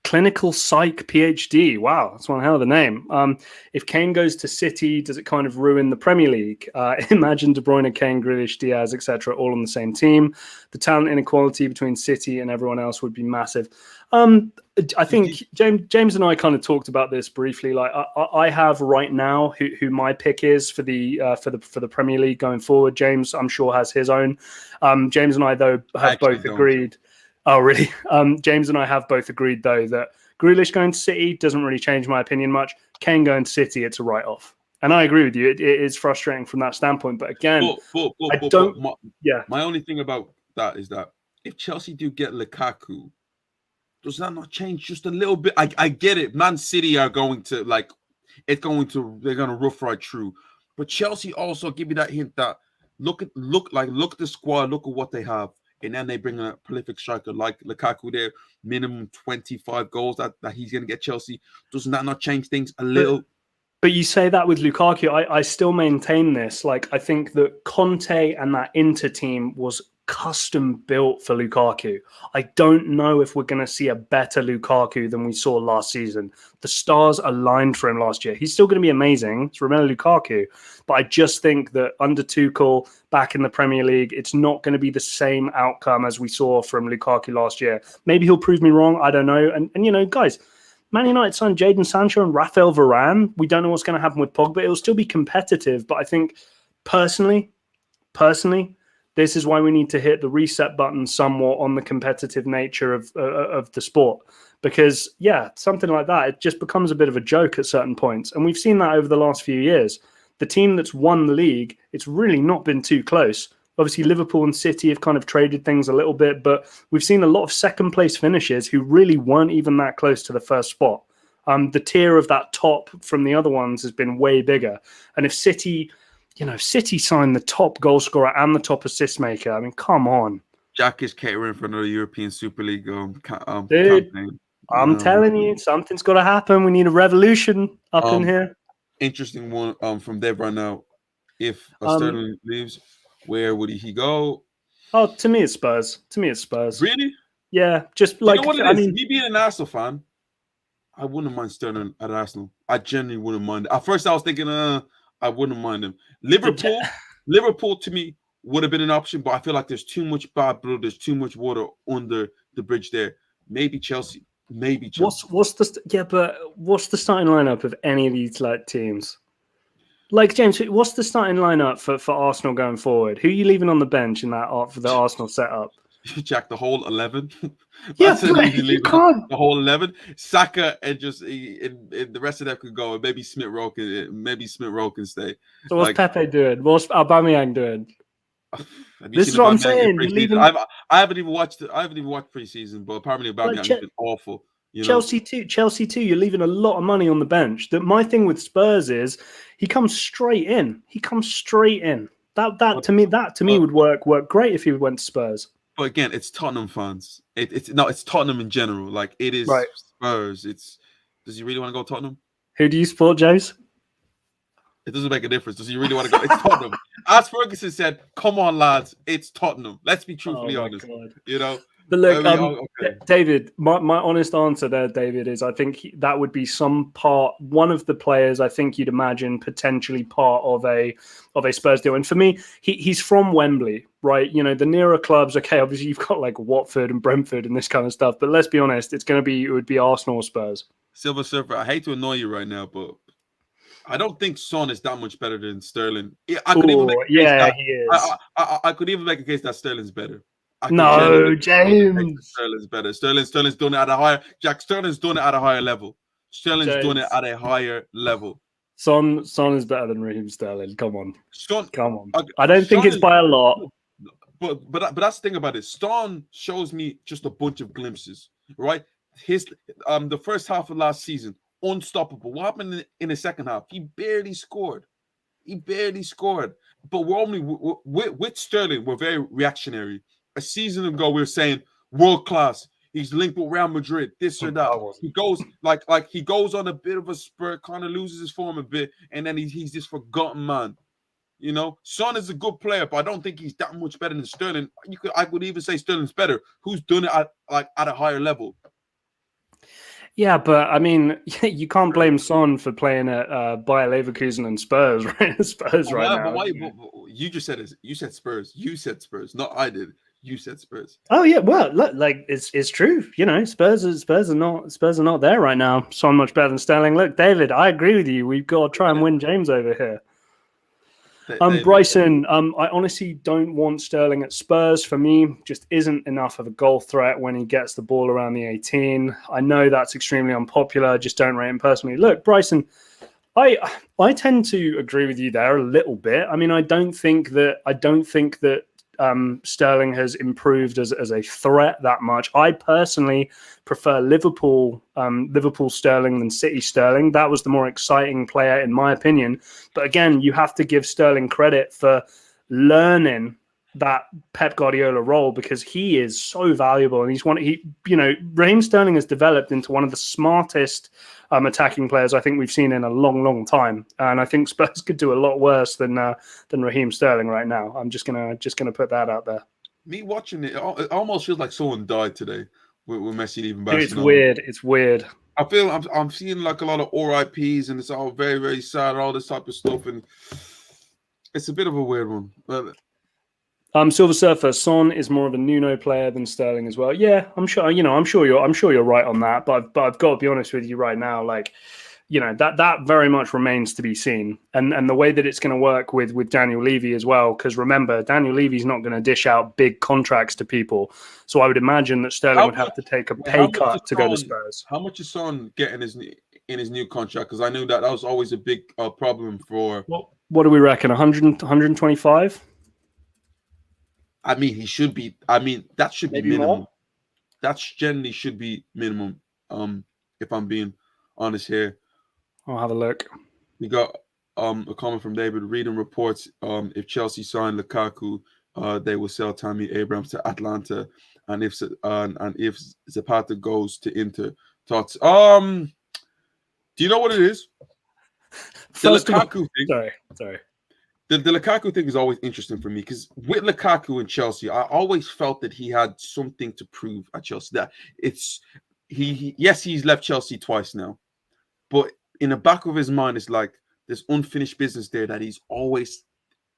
Clinical Psych PhD. Wow, that's one hell of a name. If Kane goes to City, does it kind of ruin the Premier League? Imagine De Bruyne, Kane, Grealish, Diaz, etc., all on the same team. The talent inequality between City and everyone else would be massive. I think James and I kind of talked about this briefly. Like I have right now who my pick is for the Premier League going forward. James, I'm sure, has his own. James and I though have both agreed. Oh, really? James and I have both agreed, though, that Grealish going to City doesn't really change my opinion much. Kane going to City, it's a write-off. And I agree with you. It is frustrating from that standpoint. But again, my only thing about that is that if Chelsea do get Lukaku, does that not change just a little bit? I get it. Man City are going to, they're going to rough right through. But Chelsea also give you that hint that look at the squad, look at what they have. And then they bring a prolific striker like Lukaku there, minimum 25 goals that he's going to get Chelsea. Doesn't that not change things a little? But you say that with Lukaku, I still maintain this. Like, I think that Conte and that Inter team was custom built for Lukaku. I don't know if we're going to see a better Lukaku than we saw last season. The stars aligned for him last year. He's still going to be amazing. It's Romelu Lukaku. But I just think that under Tuchel, back in the Premier League, it's not going to be the same outcome as we saw from Lukaku last year. Maybe he'll prove me wrong. I don't know. And guys, Man United signed Jadon Sancho and Rafael Varane. We don't know what's going to happen with Pogba. It'll still be competitive. But I think personally, this is why we need to hit the reset button somewhat on the competitive nature of the sport. Because, something like that, it just becomes a bit of a joke at certain points. And we've seen that over the last few years. The team that's won the league, it's really not been too close. Obviously, Liverpool and City have kind of traded things a little bit, but we've seen a lot of second-place finishes who really weren't even that close to the first spot. The tier of that top from the other ones has been way bigger. And if City signed the top goal scorer and the top assist maker. I mean, come on. Jack is catering for another European Super League Dude, campaign. I'm telling you, something's got to happen. We need a revolution up in here. Interesting one from Dev right now. If Sterling leaves, where would he go? Oh, to me, it's Spurs. Really? Yeah, just like... You know what it is? Me being an Arsenal fan, I wouldn't mind Sterling at Arsenal. I genuinely wouldn't mind. At first, I was thinking, I wouldn't mind him. Liverpool to me would have been an option, but I feel like there's too much bad blood. There's too much water under the bridge there. Maybe Chelsea. What's the starting lineup of any of these teams? Like, James, what's the starting lineup for Arsenal going forward? Who are you leaving on the bench in that for the Arsenal setup? Jack, the whole 11. Yeah, you can't. The whole 11. Saka and just the rest of them could go. And maybe Smith Rowe can stay. So what's Pepe doing? What's Aubameyang doing? This is what I'm saying. I haven't even watched preseason, but apparently Aubameyang has been awful. Chelsea too. You're leaving a lot of money on the bench. My thing with Spurs is he comes straight in. That to me would work great if he went to Spurs. But again, it's Tottenham fans. It's Tottenham in general. Like, it is right. Spurs. Does he really want to go to Tottenham? Who do you support, James? It doesn't make a difference. Does he really want to go? It's Tottenham. As Ferguson said, come on, lads, it's Tottenham. Let's be truthfully honest. God. But look, okay. David, my honest answer there, David, is I think that would be one of the players I think you'd imagine potentially part of a Spurs deal. And for me, he's from Wembley, right? You know, the nearer clubs, okay, obviously you've got like Watford and Brentford and this kind of stuff, but let's be honest, it would be Arsenal or Spurs. Silver Surfer, I hate to annoy you right now, but I don't think Son is that much better than Sterling. I could even make a case that he is. I could even make a case that Sterling's better. No, James. Sterling's better. Sterling's done it at a higher. Jack Sterling's done it at a higher level. Sterling's done it at a higher level. Son is better than Raheem Sterling. Come on. Come on. I don't think it's by a lot. But that's the thing about it. Son shows me just a bunch of glimpses, right? His the first half of last season, unstoppable. What happened in the second half? He barely scored. But we're only with Sterling, we're very reactionary. A season ago, we were saying world class. He's linked with Real Madrid, this or that. He goes he goes on a bit of a spurt, kind of loses his form a bit, and then he's this forgotten man. You know, Son is a good player, but I don't think he's that much better than Sterling. I could even say Sterling's better. Who's done it at a higher level? Yeah, but I mean, you can't blame Son for playing at Bayer Leverkusen and Spurs, right? Spurs right now. But you just said it. You said Spurs. You said Spurs. Not I did. You said Spurs. Oh yeah, well, look, like it's true. You know, Spurs are not there right now. Son much better than Sterling. Look, David, I agree with you. We've got to try and win James over here. Bryson, I honestly don't want Sterling at Spurs. For me, just isn't enough of a goal threat when he gets the ball around the 18. I know that's extremely unpopular. I just don't rate him personally. Look, Bryson, I tend to agree with you there a little bit. I mean, I don't think that Sterling has improved as a threat that much. I personally prefer Liverpool Sterling than City Sterling. That was the more exciting player in my opinion. But again, you have to give Sterling credit for learning that Pep Guardiola role because he is so valuable and Raheem Sterling has developed into one of the smartest attacking players I think we've seen in a long, long time. And I think Spurs could do a lot worse than Raheem Sterling right now. I'm just gonna put that out there. Me watching it almost feels like someone died today with Messi leaving Barcelona. It's weird. I feel I'm seeing like a lot of RIPs and it's all very, very sad, all this type of stuff, and it's a bit of a weird one. But Silver Surfer, Son is more of a Nuno player than Sterling as well. Yeah, I'm sure you're right on that. But I've got to be honest with you right now, like, you know, that very much remains to be seen. And the way that it's going to work with Daniel Levy as well, because remember, Daniel Levy's not going to dish out big contracts to people. So I would imagine that Sterling would have to take a pay cut to go to Spurs. How much is Son getting in his new contract? Because I knew that was always a big problem for. What do we reckon? 125? I mean, he should be. I mean, that should be minimum. More? That generally should be minimum. If I'm being honest here, I'll have a look. We got a comment from David. Reading reports, if Chelsea sign Lukaku, they will sell Tammy Abrams to Atlanta, and if Zapata goes to Inter, thoughts. Do you know what it is? The Lukaku thing. Sorry. The Lukaku thing is always interesting for me because with Lukaku and Chelsea, I always felt that he had something to prove at Chelsea. That he's left Chelsea twice now, but in the back of his mind, it's like there's unfinished business there that he's always,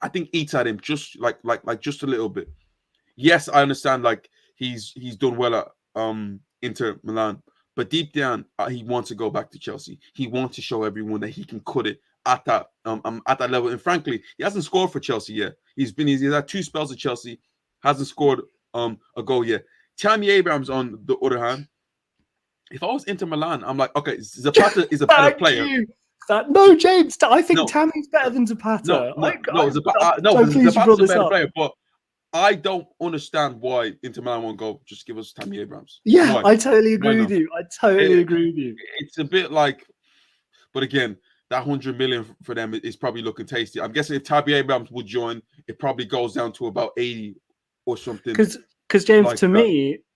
I think, eats at him just like just a little bit. Yes, I understand. Like he's done well at Inter Milan, but deep down, he wants to go back to Chelsea. He wants to show everyone that he can cut it at that level. And frankly, he hasn't scored for Chelsea yet. He's had 2 spells at Chelsea, hasn't scored a goal yet. Tammy Abrams, on the other hand, if I was Inter Milan, I'm like, okay, Zapata is a better player. No, James, I think Tammy's better than Zapata. Zapata's a better player, but I don't understand why Inter Milan won't go, just give us Tammy Abrams. Yeah, why? I totally agree with you. It's a bit like, but again, that 100 million for them is probably looking tasty. I'm guessing if Tammy Abrams would join, it probably goes down to about 80 or something. Because James, like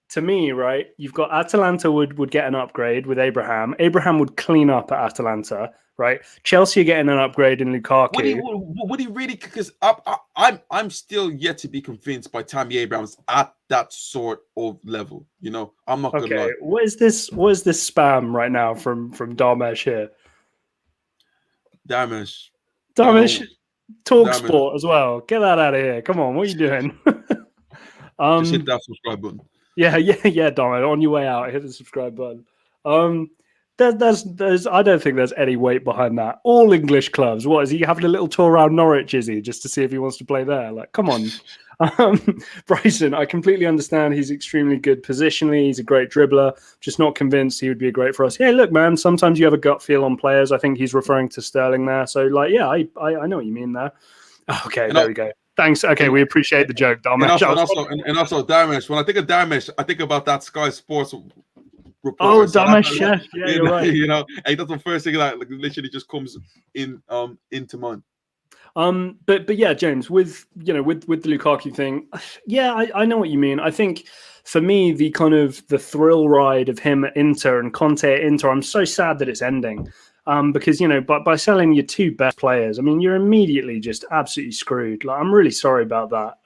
to to me, right, you've got Atalanta would get an upgrade with Abraham. Abraham would clean up at Atalanta, right? Chelsea are getting an upgrade in Lukaku. Would he really? Because I'm still yet to be convinced by Tammy Abrams at that sort of level. You know, I'm not gonna lie. What is this spam right now from Darmesh here? Darmesh, Talk Sport as well. Get that out of here. Come on, what are you doing? Just hit that subscribe button. Yeah, Darmesh, on your way out, hit the subscribe button. There's I don't think there's any weight behind that. All English clubs. What is he having a little tour around Norwich? Is he just to see if he wants to play there? Like, come on, Bryson. I completely understand. He's extremely good positionally. He's a great dribbler. Just not convinced he would be great for us. Yeah, look, man. Sometimes you have a gut feel on players. I think he's referring to Sterling there. So, like, yeah, I know what you mean there. Okay, there we go. Thanks. Okay, we appreciate the joke, Darmesh. And also, Darmesh. When I think of Darmesh, I think about that Sky Sports report. Oh, Darmesh, yeah, you're right. You know, hey, that's the first thing that literally just comes into mind. But yeah, James, with the Lukaku thing, yeah, I know what you mean. I think for me, the kind of the thrill ride of him at Inter and Conte at Inter, I'm so sad that it's ending. Because, you know, by selling your two best players, I mean, you're immediately just absolutely screwed. Like, I'm really sorry about that.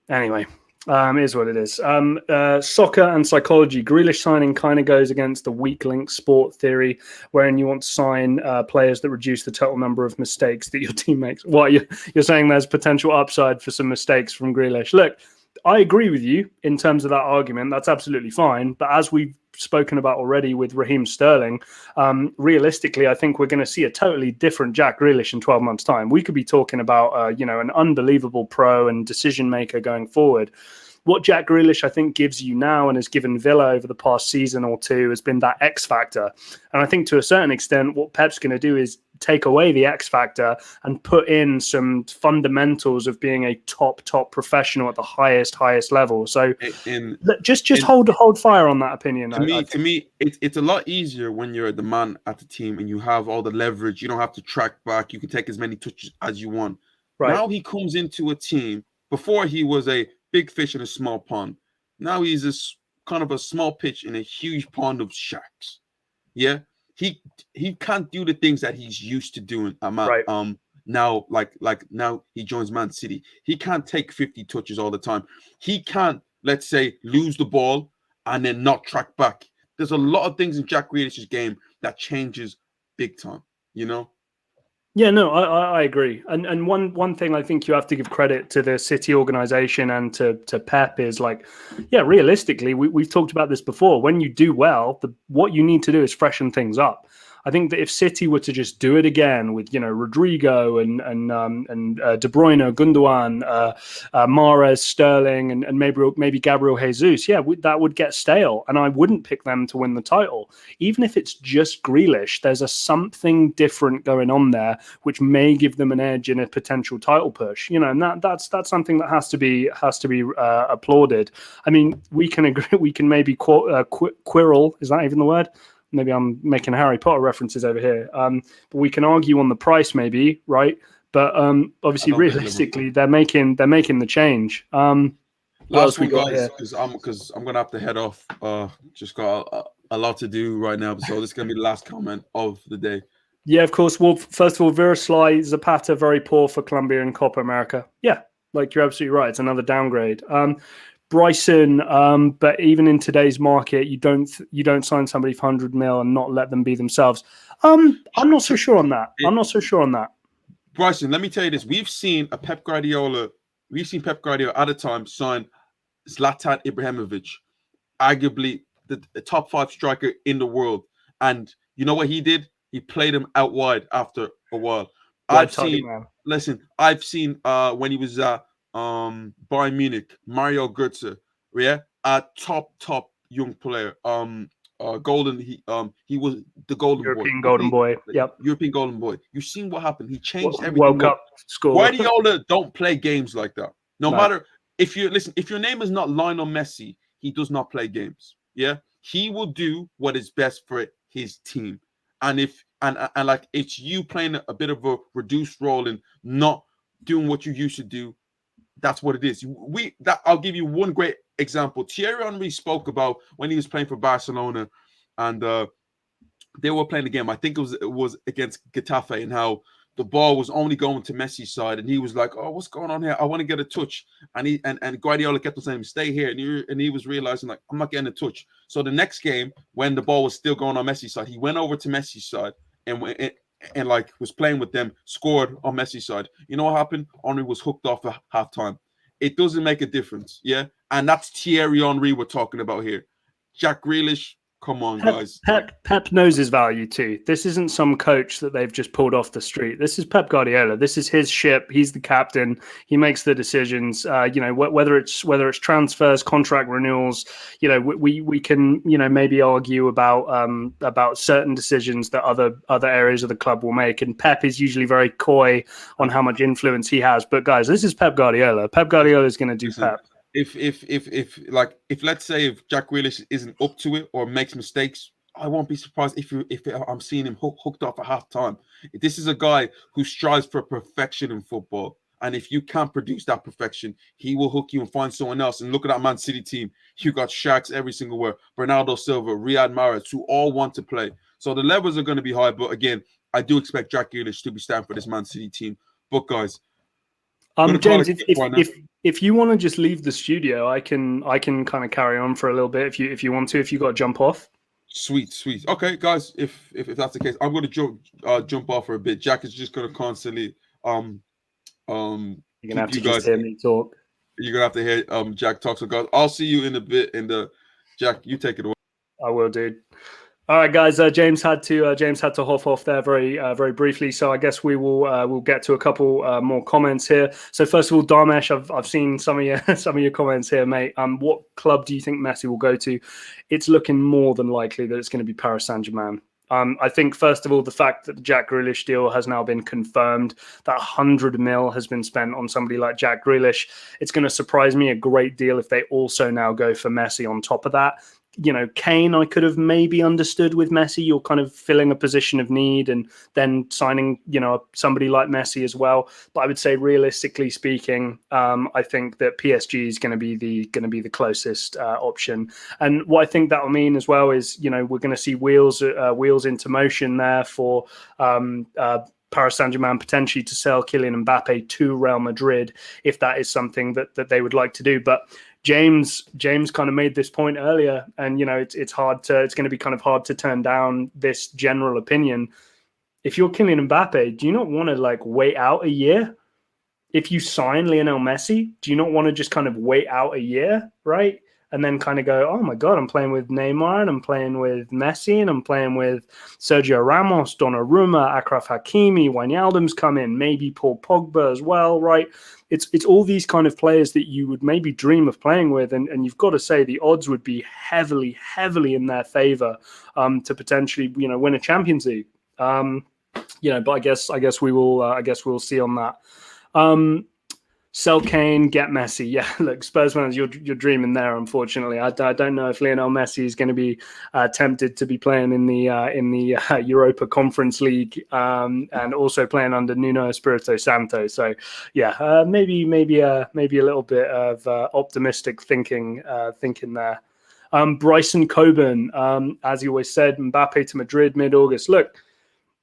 Anyway, it is what it is. Soccer and psychology. Grealish signing kind of goes against the weak link sport theory, wherein you want to sign players that reduce the total number of mistakes that your team makes. What, you're saying there's potential upside for some mistakes from Grealish? Look, I agree with you in terms of that argument. That's absolutely fine. But as we've spoken about already with Raheem Sterling, realistically, I think we're going to see a totally different Jack Grealish in 12 months' time. We could be talking about, an unbelievable pro and decision maker going forward. What Jack Grealish, I think, gives you now and has given Villa over the past season or two has been that X factor. And I think to a certain extent, what Pep's going to do is take away the X factor and put in some fundamentals of being a top professional at the highest level. So just hold fire on that opinion. To me, it's a lot easier when you're the man at the team and you have all the leverage. You don't have to track back. You can take as many touches as you want. Right. Now he comes into a team. Before he was a big fish in a small pond. Now he's kind of a small pitch in a huge pond of sharks. Yeah, he can't do the things that he's used to doing. Now now he joins Man City. He can't take 50 touches all the time. He can't, let's say, lose the ball and then not track back. There's a lot of things in Jack Grealish's game that changes big time. You know. Yeah, no, I agree. And one thing I think you have to give credit to the City organization and to Pep is realistically, we've talked about this before. When you do well, what you need to do is freshen things up. I think that if City were to just do it again with, Rodrigo and De Bruyne, Gundogan, Mahrez, Sterling, and maybe Gabriel Jesus, that would get stale. And I wouldn't pick them to win the title. Even if it's just Grealish, there's something different going on there, which may give them an edge in a potential title push. And that's something that has to be applauded. I mean, we can agree. We can maybe quirrell. Is that even the word? Maybe I'm making Harry Potter references over here. But we can argue on the price, maybe, right? But obviously, realistically, they're making the change. Last one, guys, because I'm gonna have to head off. Just got a lot to do right now, so this is gonna be the last comment of the day. Yeah, of course. Well, first of all, Viruslai Zapata very poor for Colombia and Copa America. Yeah, you're absolutely right. It's another downgrade. Bryson, but even in today's market, you don't sign somebody for 100 mil and not let them be themselves. I'm not so sure on that. Bryson, let me tell you this: we've seen Pep Guardiola at a time sign Zlatan Ibrahimovic, arguably the top 5 striker in the world, and you know what he did? He played him out wide after a while. I've seen when he was Bayern Munich, Mario Götze, a top young player. He was the European golden boy. Yep. European golden boy. You've seen what happened. He changed everything. World Cup score. Guardiola don't play games like that. No matter if your name is not Lionel Messi, he does not play games. Yeah, he will do what is best for his team. And if it's you playing a bit of a reduced role and not doing what you used to do, that's what it is. I'll give you one great example. Thierry Henry spoke about when he was playing for Barcelona, and they were playing the game. I think it was against Getafe, and how the ball was only going to Messi's side, and he was like, "Oh, what's going on here? I want to get a touch." And Guardiola kept on saying, "Stay here," and he was realizing like, "I'm not getting a touch." So the next game, when the ball was still going on Messi's side, he went over to Messi's side and like was playing with them, scored on Messi's side. You know what happened? Henry was hooked off at halftime. It doesn't make a difference, yeah. And that's Thierry Henry we're talking about here. Jack Grealish. Come on, guys. Pep knows his value too. This isn't some coach that they've just pulled off the street. This is Pep Guardiola. This is his ship. He's the captain. He makes the decisions. Whether it's transfers, contract renewals. We can maybe argue about certain decisions that other areas of the club will make. And Pep is usually very coy on how much influence he has. But guys, this is Pep Guardiola. Pep Guardiola is going to do Pep. If let's say if Jack Grealish isn't up to it or makes mistakes, I won't be surprised if I'm seeing him hooked off at halftime. This is a guy who strives for perfection in football, and if you can't produce that perfection, he will hook you and find someone else. And look at that Man City team; you got sharks every single where. Bernardo Silva, Riyad Mahrez, who all want to play. So the levels are going to be high. But again, I do expect Jack Grealish to be starting for this Man City team. But guys. James, if you want to just leave the studio, I can kind of carry on for a little bit if you want to. If you got to jump off. Sweet. Okay, guys. If that's the case, I'm going to jump off for a bit. Jack is just going to constantly You're gonna have to just hear me talk. You're gonna have to hear Jack talk. So guys, I'll see you in a bit. Jack, you take it away. I will, dude. All right, guys. James had to hop off there very briefly. So I guess we'll get to a couple more comments here. So first of all, Darmesh, I've seen some of your comments here, mate. What club do you think Messi will go to? It's looking more than likely that it's going to be Paris Saint-Germain. I think, first of all, the fact that the Jack Grealish deal has now been confirmed, that 100 mil has been spent on somebody like Jack Grealish. It's going to surprise me a great deal if they also now go for Messi on top of that. Kane, I could have maybe understood with Messi. You're kind of filling a position of need and then signing, somebody like Messi as well. But I would say, realistically speaking, I think that PSG is going to be the closest option. And what I think that will mean as well is, we're going to see wheels into motion there for Paris Saint-Germain potentially to sell Kylian Mbappe to Real Madrid if that is something that they would like to do. But James kind of made this point earlier, and it's going to be kind of hard to turn down this general opinion. If you're Kylian Mbappe, do you not want to wait out a year? If you sign Lionel Messi, do you not want to just kind of wait out a year, right? And then kind of go, oh my God, I'm playing with Neymar and I'm playing with Messi and I'm playing with Sergio Ramos, Donnarumma, Achraf Hakimi, Wijnaldum's come in, maybe Paul Pogba as well, right? It's all these kind of players that you would maybe dream of playing with, and you've got to say the odds would be heavily in their favor to potentially win a Champions League. But I guess we'll see on that. Sell Kane, get Messi. Yeah, look, Spurs fans, you're dreaming there. Unfortunately, I don't know if Lionel Messi is going to be tempted to be playing in the Europa Conference League and also playing under Nuno Espirito Santo. So, yeah, maybe a little bit of optimistic thinking there. Bryson Coburn, as he always said, Mbappe to Madrid mid-August. Look.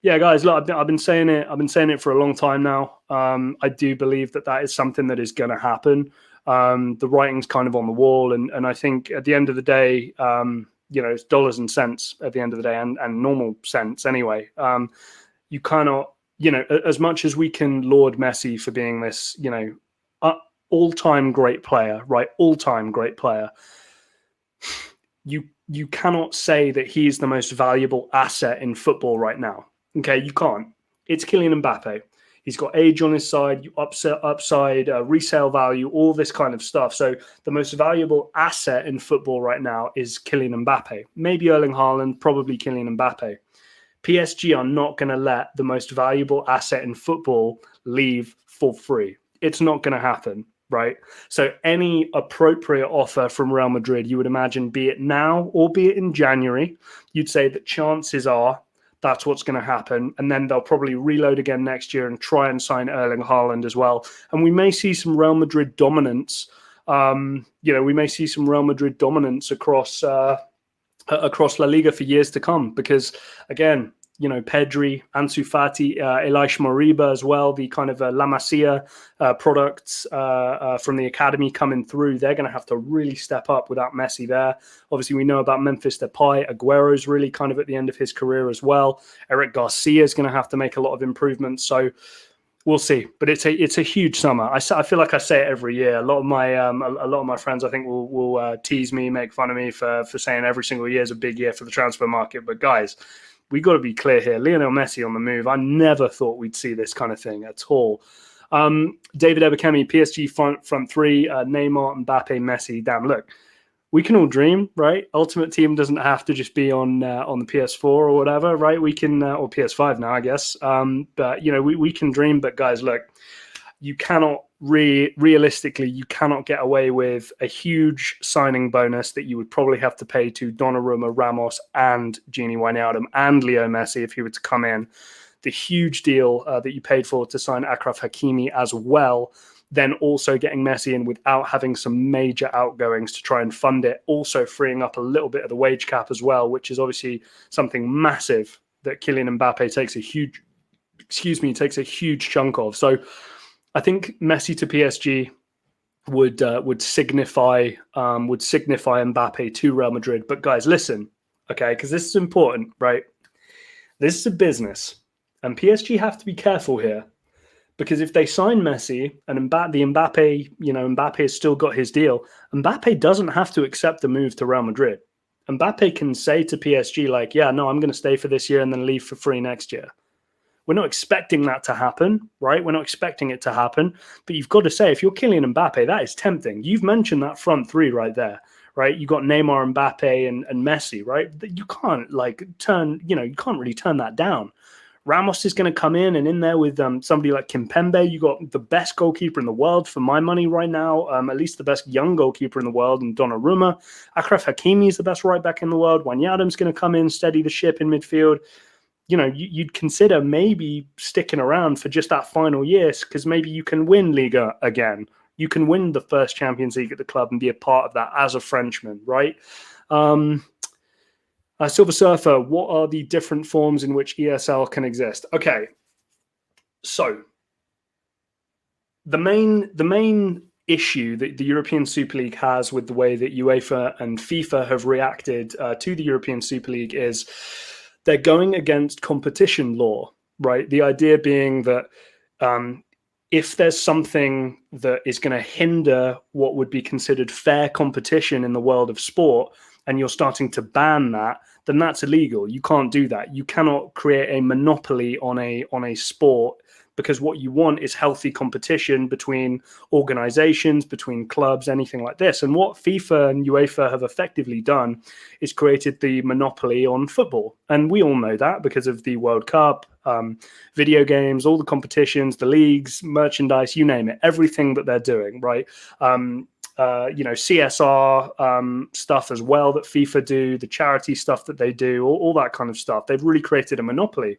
Yeah, guys, look, I've been saying it for a long time now. I do believe that is something that is going to happen. The writing's kind of on the wall, and I think at the end of the day, it's dollars and cents at the end of the day, and normal sense anyway. You cannot, as much as we can laud Messi for being this, all-time great player, right? All-time great player. You cannot say that he's the most valuable asset in football right now. Okay, you can't. It's Kylian Mbappe. He's got age on his side, upside, resale value, all this kind of stuff. So the most valuable asset in football right now is Kylian Mbappe. Maybe Erling Haaland, probably Kylian Mbappe. PSG are not going to let the most valuable asset in football leave for free. It's not going to happen, right? So any appropriate offer from Real Madrid, you would imagine, be it now or be it in January, you'd say that chances are that's what's going to happen. And then they'll probably reload again next year and try and sign Erling Haaland as well. And we may see some Real Madrid dominance We may see some Real Madrid dominance across La Liga for years to come, because again, Pedri, Ansu Fati, Elish Moriba as well, the kind of La Masia products from the academy coming through, they're going to have to really step up without Messi there. Obviously, we know about Memphis Depay. Aguero's really kind of at the end of his career as well. Eric Garcia is going to have to make a lot of improvements. So we'll see, but it's a huge summer. I feel like I say it every year. A lot of my friends, I think, will tease me, make fun of me for saying every single year is a big year for the transfer market. But guys, we got to be clear here. Lionel Messi on the move. I never thought we'd see this kind of thing at all. David Ebekemi, PSG front three, Neymar, Mbappe, Messi. Damn, look, we can all dream, right? Ultimate Team doesn't have to just be on the PS4 or whatever, right? We can, or PS5 now, I guess. But we can dream. But guys, look, you cannot realistically, you cannot get away with a huge signing bonus that you would probably have to pay to Donnarumma, Ramos, and Gini Wijnaldum and Leo Messi if he were to come in. The huge deal that you paid for to sign Achraf Hakimi as well. Then also getting Messi in without having some major outgoings to try and fund it, also freeing up a little bit of the wage cap as well, which is obviously something massive that Kylian Mbappe takes a huge chunk of. So I think Messi to PSG would signify Mbappe to Real Madrid. But guys, listen, okay, because this is important, right? This is a business, and PSG have to be careful here. Because if they sign Messi and Mbappe has still got his deal, Mbappe doesn't have to accept the move to Real Madrid. Mbappe can say to PSG, like, yeah, no, I'm going to stay for this year and then leave for free next year. We're not expecting that to happen, right? We're not expecting it to happen. But you've got to say, if you're Kylian Mbappe, that is tempting. You've mentioned that front three right there, right? You got Neymar, Mbappe, and Messi, right? You can't you can't really turn that down. Ramos is going to come in there with somebody like Kimpembe. You got the best goalkeeper in the world for my money right now, at least the best young goalkeeper in the world, and Donnarumma. Achraf Hakimi is the best right back in the world. Wijnaldum's going to come in, steady the ship in midfield. You'd consider maybe sticking around for just that final year, because maybe you can win Liga again. You can win the first Champions League at the club and be a part of that as a Frenchman, right? Silver Surfer, what are the different forms in which ESL can exist? Okay, so the main issue that the European Super League has with the way that UEFA and FIFA have reacted to the European Super League is they're going against competition law, right? The idea being that if there's something that is going to hinder what would be considered fair competition in the world of sport, and you're starting to ban that, then that's illegal. You can't do that. You cannot create a monopoly on a sport, because what you want is healthy competition between organizations, between clubs, anything like this. And what FIFA and UEFA have effectively done is created the monopoly on football. And we all know that because of the World Cup, video games, all the competitions, the leagues, merchandise, you name it, everything that they're doing, right? CSR stuff as well that FIFA do, the charity stuff that they do, all that kind of stuff. They've really created a monopoly.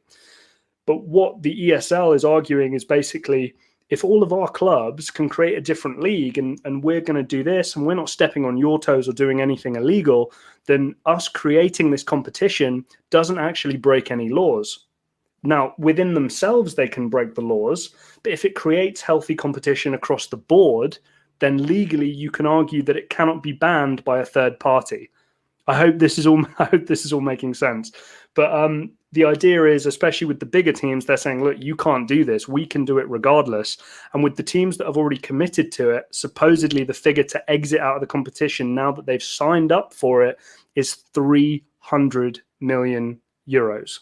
But what the ESL is arguing is basically, if all of our clubs can create a different league and we're going to do this and we're not stepping on your toes or doing anything illegal, then us creating this competition doesn't actually break any laws. Now, within themselves, they can break the laws, but if it creates healthy competition across the board, then legally you can argue that it cannot be banned by a third party. I hope this is all making sense. But the idea is, especially with the bigger teams, they're saying, look, you can't do this. We can do it regardless. And with the teams that have already committed to it, supposedly the figure to exit out of the competition now that they've signed up for it is 300 million euros.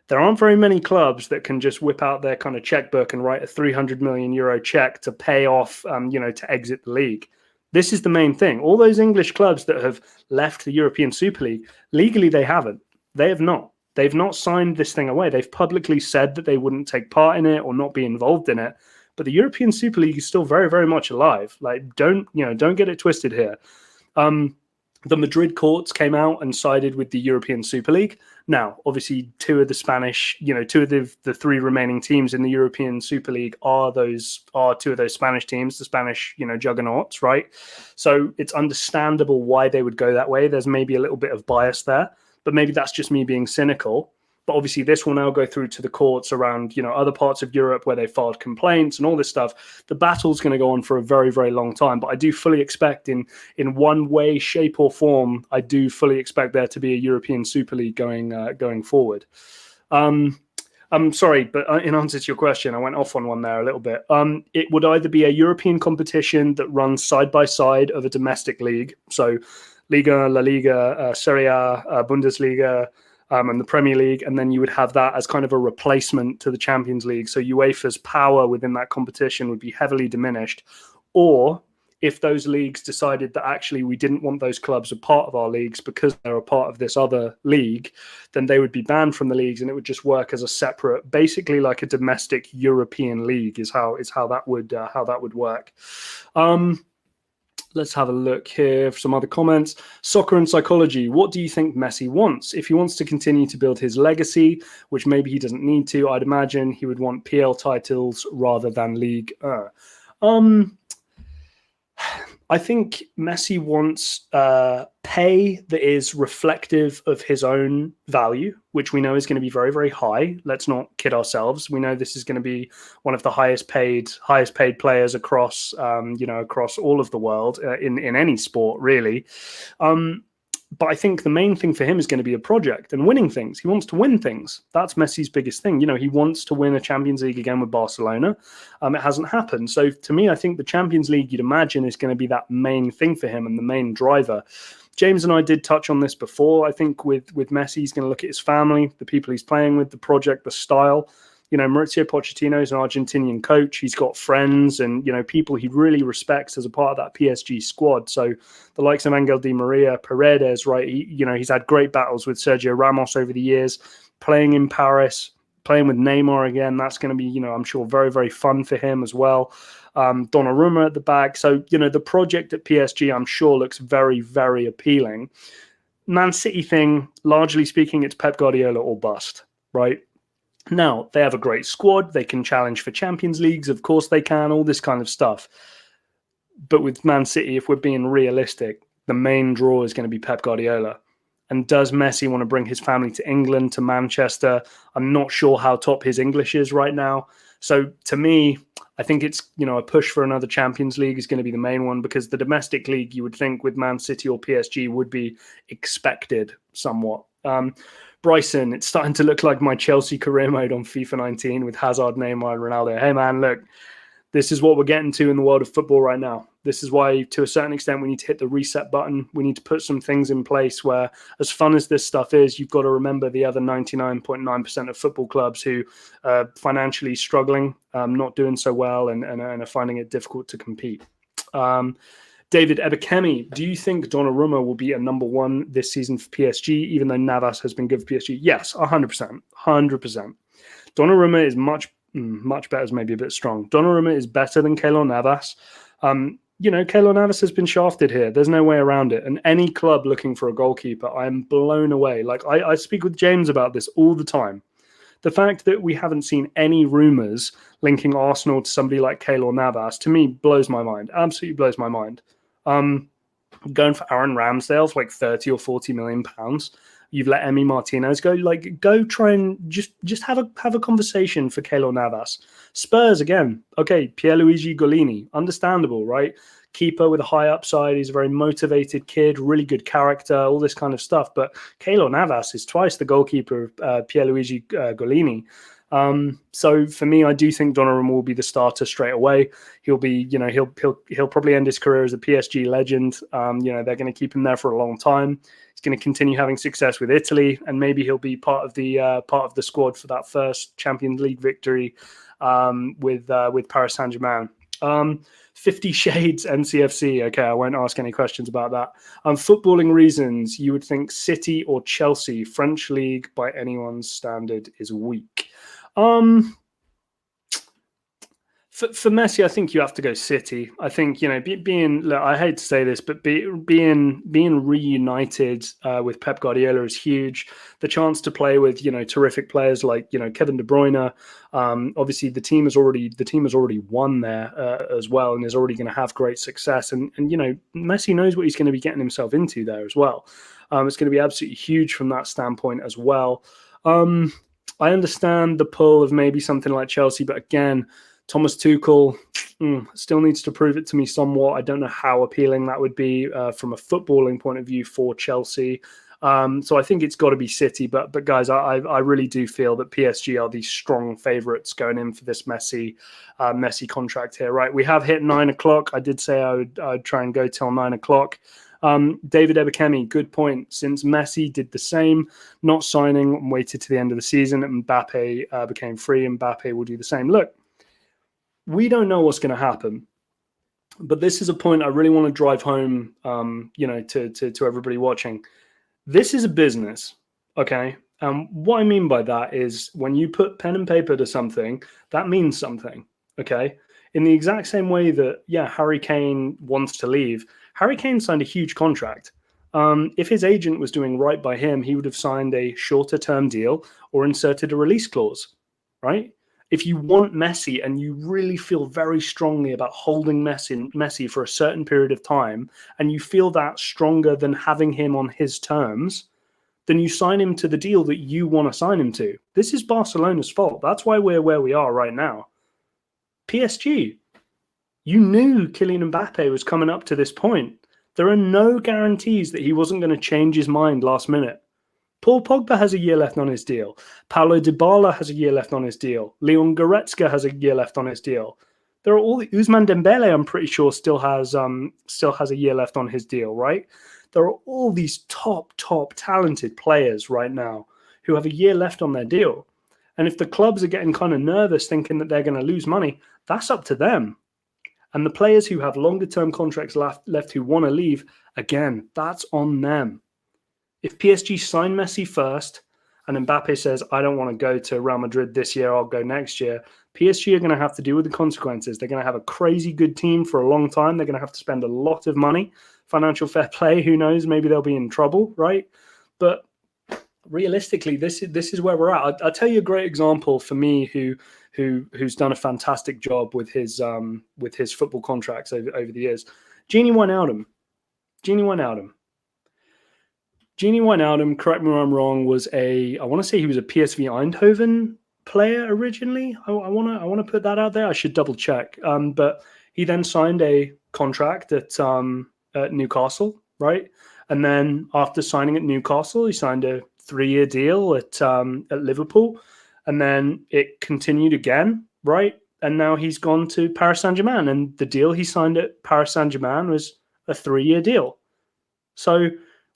There aren't very many clubs that can just whip out their kind of checkbook and write a 300 million euro check to pay off, to exit the league. This is the main thing. All those English clubs that have left the European Super League, legally they haven't. They have not. They've not signed this thing away. They've publicly said that they wouldn't take part in it or not be involved in it. But the European Super League is still very, very much alive. Like, don't get it twisted here. The Madrid courts came out and sided with the European Super League. Now, obviously, two of the three remaining teams in the European Super League are two of those Spanish teams, the Spanish, juggernauts, right? So it's understandable why they would go that way. There's maybe a little bit of bias there, but maybe that's just me being cynical. But obviously, this will now go through to the courts around, other parts of Europe where they filed complaints and all this stuff. The battle's going to go on for a very, very long time. But I do fully expect in one way, shape, or form, I do fully expect there to be a European Super League going forward. I'm sorry, but in answer to your question, I went off on one there a little bit. It would either be a European competition that runs side by side of a domestic league, so Liga, La Liga, Serie A, Bundesliga, and the Premier League, and then you would have that as kind of a replacement to the Champions League. So UEFA's power within that competition would be heavily diminished. Or if those leagues decided that actually we didn't want those clubs a part of our leagues because they're a part of this other league, then they would be banned from the leagues, and it would just work as a separate, basically like a domestic European league is how that would work. Let's have a look here for some other comments. Soccer and psychology. What do you think Messi wants? If he wants to continue to build his legacy, which maybe he doesn't need to, I'd imagine he would want PL titles rather than League. I think Messi wants pay that is reflective of his own value, which we know is going to be very, very high. Let's not kid ourselves. We know this is going to be one of the highest paid players across, across all of the world in any sport, really. But I think the main thing for him is going to be a project and winning things. He wants to win things. That's Messi's biggest thing. He wants to win a Champions League again with Barcelona. It hasn't happened. So to me, I think the Champions League, you'd imagine, is going to be that main thing for him and the main driver. James and I did touch on this before. I think with Messi, he's going to look at his family, the people he's playing with, the project, the style. Mauricio Pochettino is an Argentinian coach. He's got friends and, people he really respects as a part of that PSG squad. So the likes of Angel Di Maria, Paredes, right? He's had great battles with Sergio Ramos over the years, playing in Paris, playing with Neymar again. That's going to be, I'm sure, very, very fun for him as well. Donnarumma at the back. So, the project at PSG, I'm sure, looks very, very appealing. Man City thing, largely speaking, it's Pep Guardiola or bust, right? Now, they have a great squad. They can challenge for Champions Leagues. Of course they can, all this kind of stuff. But with Man City, if we're being realistic, the main draw is going to be Pep Guardiola. And does Messi want to bring his family to England, to Manchester? I'm not sure how top his English is right now. So to me, I think it's, a push for another Champions League is going to be the main one, because the domestic league, you would think with Man City or PSG, would be expected somewhat. Bryson, it's starting to look like my Chelsea career mode on FIFA 19 with Hazard, Neymar, and Ronaldo. Hey, man, look, this is what we're getting to in the world of football right now. This is why, to a certain extent, we need to hit the reset button. We need to put some things in place where, as fun as this stuff is, you've got to remember the other 99.9% of football clubs who are financially struggling, not doing so well, and are finding it difficult to compete. David Ebekemi, do you think Donnarumma will be a number one this season for PSG, even though Navas has been good for PSG? Yes, 100%. 100%. Donnarumma is much better, is maybe a bit strong. Donnarumma is better than Keylor Navas. Keylor Navas has been shafted here. There's no way around it. And any club looking for a goalkeeper, I'm blown away. Like, I speak with James about this all the time. The fact that we haven't seen any rumours linking Arsenal to somebody like Keylor Navas, to me, blows my mind. Absolutely blows my mind. Going for Aaron Ramsdale for like 30 or 40 million pounds. You've let Emi Martinez go. Like, go try and just have a conversation for Keylor Navas. Spurs again. Okay, Pierluigi Golini. Understandable, right? Keeper with a high upside. He's a very motivated kid, really good character, all this kind of stuff. But Keylor Navas is twice the goalkeeper of Pierluigi Golini. So for me, I do think Donnarumma will be the starter straight away. He'll be, he'll probably end his career as a PSG legend. They're going to keep him there for a long time. He's going to continue having success with Italy, and maybe he'll be part of the squad for that first Champions League victory with Paris Saint-Germain. 50 Shades NCFC. Okay, I won't ask any questions about that. Footballing reasons, you would think City or Chelsea. French league, by anyone's standard, is weak. For Messi, I think you have to go City. I think, being, look, I hate to say this, but being reunited with Pep Guardiola is huge. The chance to play with, terrific players like, Kevin De Bruyne. Obviously, the team has already won there as well, and is already going to have great success. And Messi knows what he's going to be getting himself into there as well. It's going to be absolutely huge from that standpoint as well. I understand the pull of maybe something like Chelsea, but again, Thomas Tuchel still needs to prove it to me somewhat. I don't know how appealing that would be from a footballing point of view for Chelsea. So I think it's got to be City. But guys, I really do feel that PSG are the strong favourites going in for this Messi contract here. Right, we have hit 9 o'clock. I did say I'd try and go till 9 o'clock. David Ebekemi, good point. Since Messi did the same, not signing and waited to the end of the season, and Mbappe became free, Mbappe will do the same. Look, we don't know what's going to happen, but this is a point I really want to drive home, to everybody watching. This is a business, okay? What I mean by that is when you put pen and paper to something, that means something, okay? In the exact same way that, Harry Kane wants to leave. Harry Kane signed a huge contract. If his agent was doing right by him, he would have signed a shorter-term deal or inserted a release clause, right? If you want Messi and you really feel very strongly about holding Messi for a certain period of time, and you feel that stronger than having him on his terms, then you sign him to the deal that you want to sign him to. This is Barcelona's fault. That's why we're where we are right now. PSG, you knew Kylian Mbappe was coming up to this point. There are no guarantees that he wasn't going to change his mind last minute. Paul Pogba has a year left on his deal. Paulo Dybala has a year left on his deal. Leon Goretzka has a year left on his deal. There are all Ousmane Dembele, I'm pretty sure, still has a year left on his deal, right? There are all these top talented players right now who have a year left on their deal. And if the clubs are getting kind of nervous thinking that they're going to lose money, that's up to them. And the players who have longer term contracts left who want to leave, again, that's on them. If PSG sign Messi first and Mbappe says, I don't want to go to Real Madrid this year, I'll go next year, PSG are going to have to deal with the consequences. They're going to have a crazy good team for a long time. They're going to have to spend a lot of money. Financial fair play, who knows? Maybe they'll be in trouble, right? But realistically, this is where we're at. I'll tell you a great example for me who's done a fantastic job with his football contracts over the years. Gini Wijnaldum. Gini Wijnaldum, correct me if I'm wrong, I want to say he was a PSV Eindhoven player originally. I want to put that out there. I should double check. But he then signed a contract at Newcastle, right? And then after signing at Newcastle, he signed a 3-year deal at Liverpool, and then it continued again, right? And now he's gone to Paris Saint-Germain, and the deal he signed at Paris Saint-Germain was a 3-year deal. So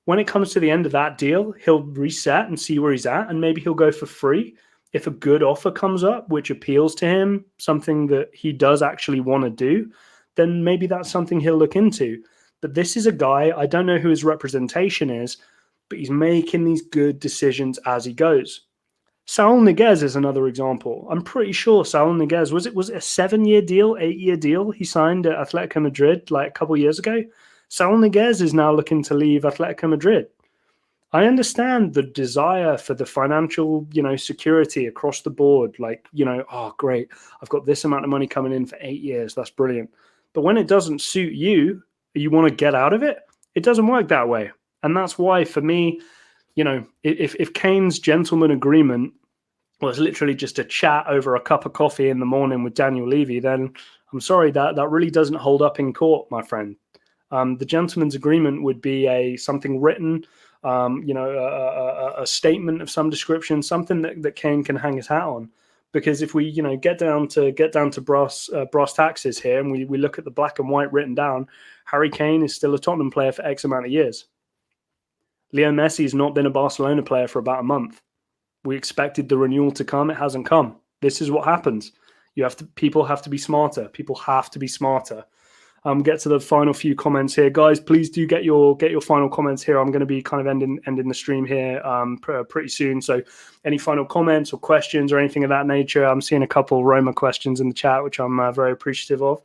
when it comes to the end of that deal, he'll reset and see where he's at, and maybe he'll go for free. If a good offer comes up, which appeals to him, something that he does actually want to do, then maybe that's something he'll look into. But this is a guy, I don't know who his representation is, but he's making these good decisions as he goes. Saul Niguez is another example. I'm pretty sure Saul Niguez, was it a 7-year deal, 8-year deal he signed at Atletico Madrid like a couple of years ago? Saul Niguez is now looking to leave Atletico Madrid. I understand the desire for the financial, security across the board. Like, oh, great, I've got this amount of money coming in for 8 years. That's brilliant. But when it doesn't suit you, you want to get out of it, it doesn't work that way. And that's why, for me, if Kane's gentleman agreement was literally just a chat over a cup of coffee in the morning with Daniel Levy, then I'm sorry, that really doesn't hold up in court, my friend. The gentleman's agreement would be something written, a statement of some description, something that Kane can hang his hat on. Because if we, get down to brass taxes here, and we look at the black and white written down, Harry Kane is still a Tottenham player for X amount of years. Leo Messi has not been a Barcelona player for about a month. We expected the renewal to come. It hasn't come. This is what happens. People have to be smarter. People have to be smarter. get to the final few comments here, guys. Please do get your final comments here. I'm going to be kind of ending the stream here pretty soon. So, any final comments or questions or anything of that nature? I'm seeing a couple Roma questions in the chat, which I'm very appreciative of.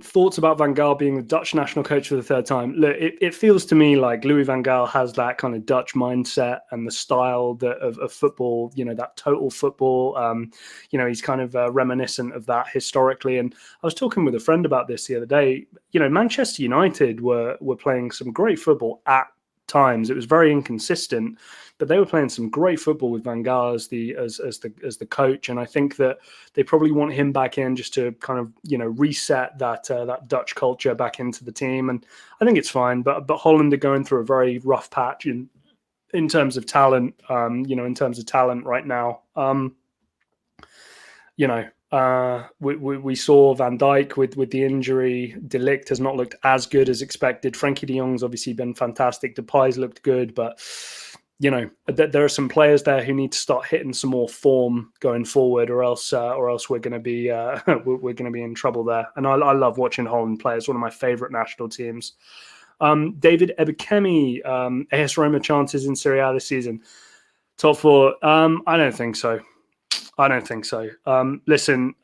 Thoughts about Van Gaal being the Dutch national coach for the third time? Look, it feels to me like Louis Van Gaal has that kind of Dutch mindset and the style of football, that total football. He's kind of reminiscent of that historically. And I was talking with a friend about this the other day. Manchester United were playing some great football at times. It was very inconsistent, but they were playing some great football with Van Gaal as the coach, and I think that they probably want him back in just to kind of reset that Dutch culture back into the team, and I think it's fine. But Holland are going through a very rough patch in terms of talent, in terms of talent right now. We saw Van Dijk with the injury. De Ligt has not looked as good as expected. Frankie de Jong's obviously been fantastic. Depay's looked good, but there are some players there who need to start hitting some more form going forward, or else we're going to be we're going to be in trouble there. And I love watching Holland play. It's one of my favorite national teams. David Ebekemi, AS Roma chances in Serie A this season. Top four? I don't think so. Listen,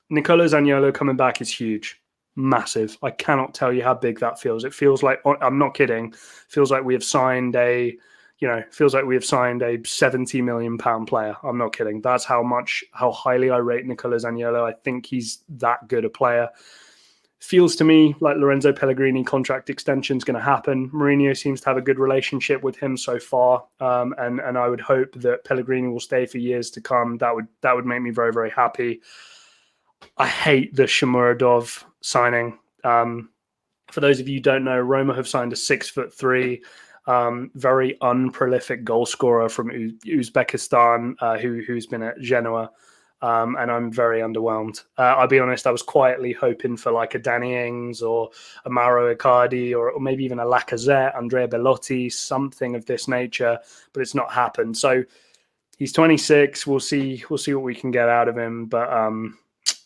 Nicolo Zaniolo coming back is huge, massive. I cannot tell you how big that feels. It feels like, I'm not kidding, feels like we have signed a 70 million pound player. I'm not kidding. That's how highly I rate Nicolo Zaniolo. I think he's that good a player. Feels to me like Lorenzo Pellegrini contract extension is going to happen. Mourinho seems to have a good relationship with him so far, and I would hope that Pellegrini will stay for years to come. That would make me very, very happy. I hate the Shomurodov signing. For those of you who don't know, Roma have signed a 6'3", very unprolific goal scorer from Uzbekistan, who's been at Genoa. And I'm very underwhelmed. I'll be honest, I was quietly hoping for like a Danny Ings or a Mauro Icardi or maybe even a Lacazette, Andrea Bellotti, something of this nature, but it's not happened. So he's 26. We'll see what we can get out of him, but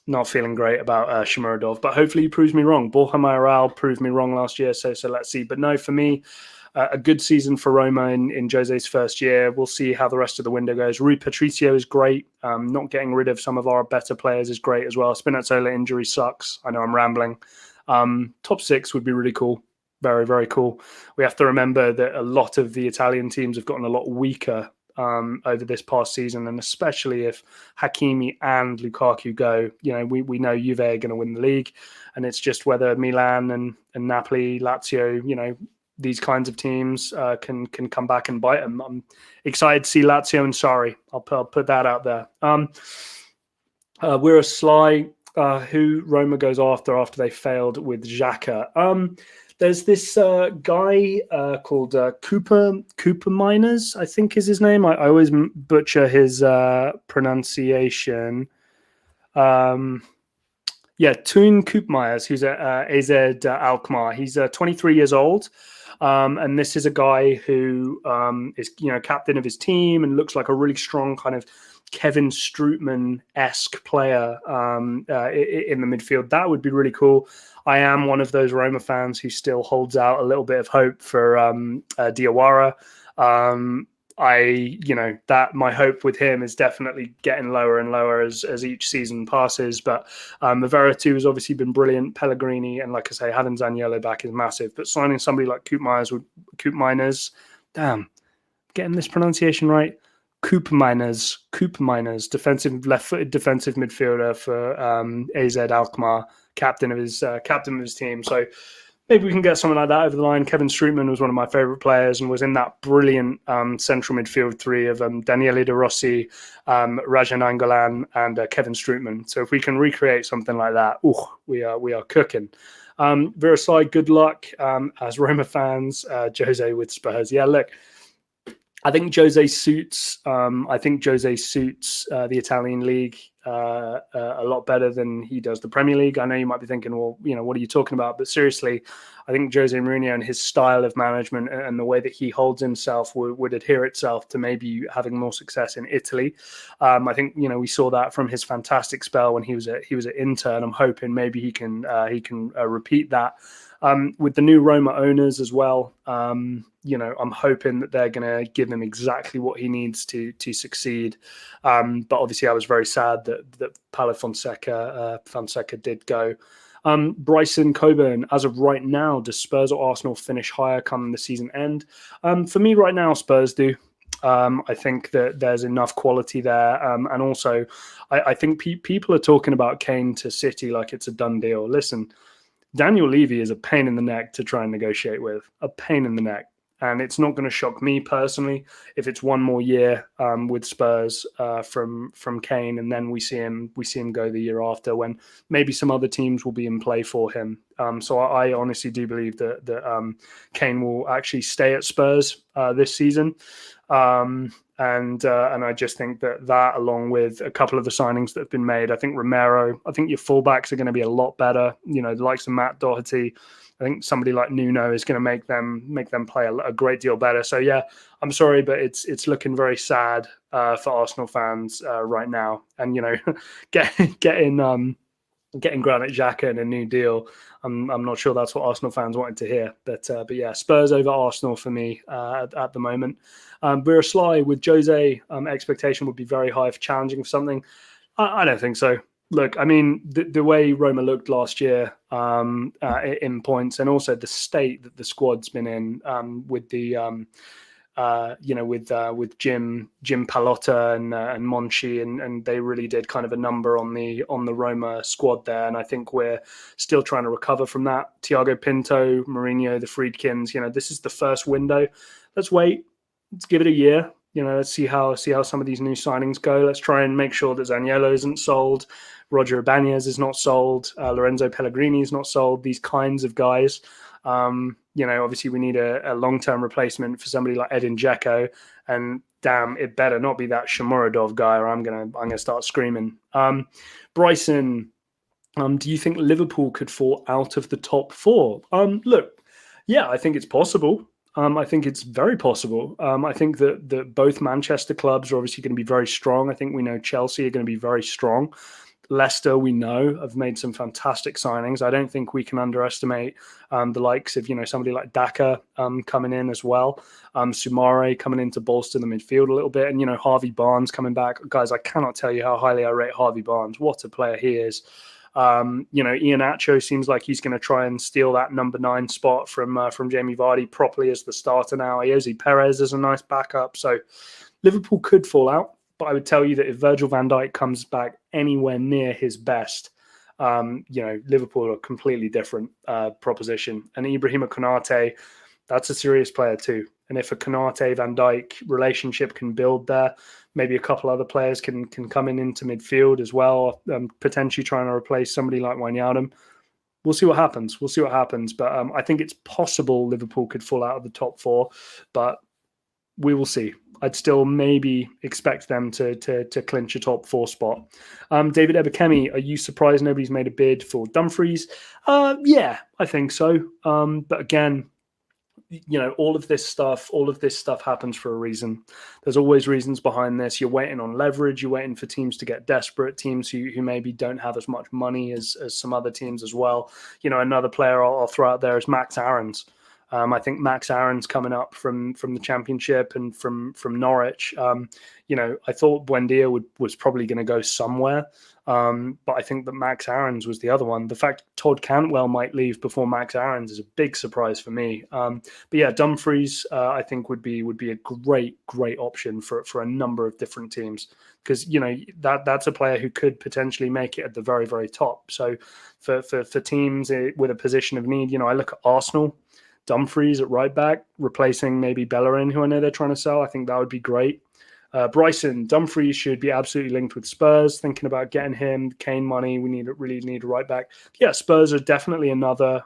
not feeling great about Shomurodov. But hopefully he proves me wrong. Borja Mayoral proved me wrong last year, so let's see. But no, for me, a good season for Roma in Jose's first year. We'll see how the rest of the window goes. Rui Patricio is great. Not getting rid of some of our better players is great as well. Spinazzola injury sucks. I know I'm rambling. Top 6 would be really cool. Very, very cool. We have to remember that a lot of the Italian teams have gotten a lot weaker over this past season, and especially if Hakimi and Lukaku go, we know Juve are going to win the league, and it's just whether Milan and Napoli, Lazio, these kinds of teams can come back and bite them. I'm excited to see Lazio and Sarri. I'll put that out there. We're a Sly who Roma goes after they failed with Xhaka. There's this guy called Cooper Miners, I think is his name. I always butcher his pronunciation. Toon Koopmeyers, who's at AZ Alkmaar. He's 23 years old. And this is a guy who is, captain of his team and looks like a really strong kind of Kevin Strootman-esque player in the midfield. That would be really cool. I am one of those Roma fans who still holds out a little bit of hope for Diawara. My hope with him is definitely getting lower and lower as each season passes. But Veratu has obviously been brilliant. Pellegrini, and like I say, having Zaniolo back is massive. But signing somebody like Koopmeiners, damn, getting this pronunciation right. Koopmeiners, left-footed defensive midfielder for AZ Alkmaar, captain of his team. So maybe we can get something like that over the line. Kevin Strootman was one of my favourite players and was in that brilliant central midfield three of Daniele De Rossi, Rajan Angolan, and Kevin Strootman. So if we can recreate something like that, we are cooking. Virasai, good luck as Roma fans. Jose with Spurs. Yeah, look, I think Jose suits the Italian league. a lot better than he does the Premier League. I know you might be thinking, well, what are you talking about? But seriously, I think Jose Mourinho and his style of management and the way that he holds himself would adhere itself to maybe having more success in Italy. I think we saw that from his fantastic spell when he was at Inter, and I'm hoping maybe he can repeat that. With the new Roma owners as well, I'm hoping that they're going to give him exactly what he needs to succeed. But obviously, I was very sad that Paulo Fonseca did go. Bryson Coburn, as of right now, does Spurs or Arsenal finish higher come the season end? For me, right now, Spurs do. I think that there's enough quality there. And also, I think people are talking about Kane to City like it's a done deal. Listen, Daniel Levy is a pain in the neck to try and negotiate with, a pain in the neck. And it's not going to shock me personally if it's one more year with Spurs from Kane, and then we see him go the year after when maybe some other teams will be in play for him. So I honestly do believe that Kane will actually stay at Spurs this season. And I just think that along with a couple of the signings that have been made, I think Romero, I think your fullbacks are going to be a lot better. The likes of Matt Doherty. I think somebody like Nuno is going to make them play a great deal better. So yeah, I'm sorry, but it's looking very sad for Arsenal fans right now. And getting Granit Xhaka in a new deal, I'm not sure that's what Arsenal fans wanted to hear. But yeah, Spurs over Arsenal for me at the moment. Burislai with Jose, expectation would be very high for challenging for something. I don't think so. Look, I mean, the way Roma looked last year in points, and also the state that the squad's been in with the with Jim Pallotta and Monchi, and they really did kind of a number on the Roma squad there. And I think we're still trying to recover from that. Thiago Pinto, Mourinho, the Friedkins, this is the first window. Let's wait. Let's give it a year. Let's see how some of these new signings go. Let's try and make sure that Zaniolo isn't sold, Roger Ibanez is not sold, Lorenzo Pellegrini is not sold. These kinds of guys. Obviously we need a long-term replacement for somebody like Edin Dzeko, and damn, it better not be that Shomurodov guy, or I'm gonna start screaming. Bryson, do you think Liverpool could fall out of the top four? Look, yeah, I think it's possible. I think it's very possible. I think that both Manchester clubs are obviously going to be very strong. I think we know Chelsea are going to be very strong. Leicester, we know, have made some fantastic signings. I don't think we can underestimate the likes of, somebody like Daka coming in as well. Sumare coming in to bolster the midfield a little bit. And, Harvey Barnes coming back. Guys, I cannot tell you how highly I rate Harvey Barnes. What a player he is. Iheanacho seems like he's going to try and steal that number 9 spot from Jamie Vardy properly as the starter now. Jose Perez is a nice backup. So Liverpool could fall out. But I would tell you that if Virgil van Dijk comes back anywhere near his best, Liverpool are a completely different proposition. And Ibrahima Konate, that's a serious player too. And if a Konate-Van Dijk relationship can build there, maybe a couple other players can come into midfield as well, potentially trying to replace somebody like Wijnaldum. We'll see what happens. But I think it's possible Liverpool could fall out of the top 4, but we will see. I'd still maybe expect them to clinch a top 4 spot. David Ebekemi, are you surprised nobody's made a bid for Dumfries? Yeah, I think so. But again, all of this stuff happens for a reason. There's always reasons behind this. You're waiting on leverage. You're waiting for teams to get desperate, teams who maybe don't have as much money as some other teams as well. Another player I'll throw out there is Max Aarons. I think Max Aarons coming up from the Championship and from Norwich. I thought Buendia was probably going to go somewhere, but I think that Max Aarons was the other one. The fact Todd Cantwell might leave before Max Aarons is a big surprise for me. But yeah, Dumfries I think would be a great option for a number of different teams, because that's a player who could potentially make it at the very, very top. So for teams with a position of need, I look at Arsenal. Dumfries at right back, replacing maybe Bellerin, who I know they're trying to sell. I think that would be great. Bryson, Dumfries should be absolutely linked with Spurs. Thinking about getting him, Kane money. We really need a right back. Yeah, Spurs are definitely another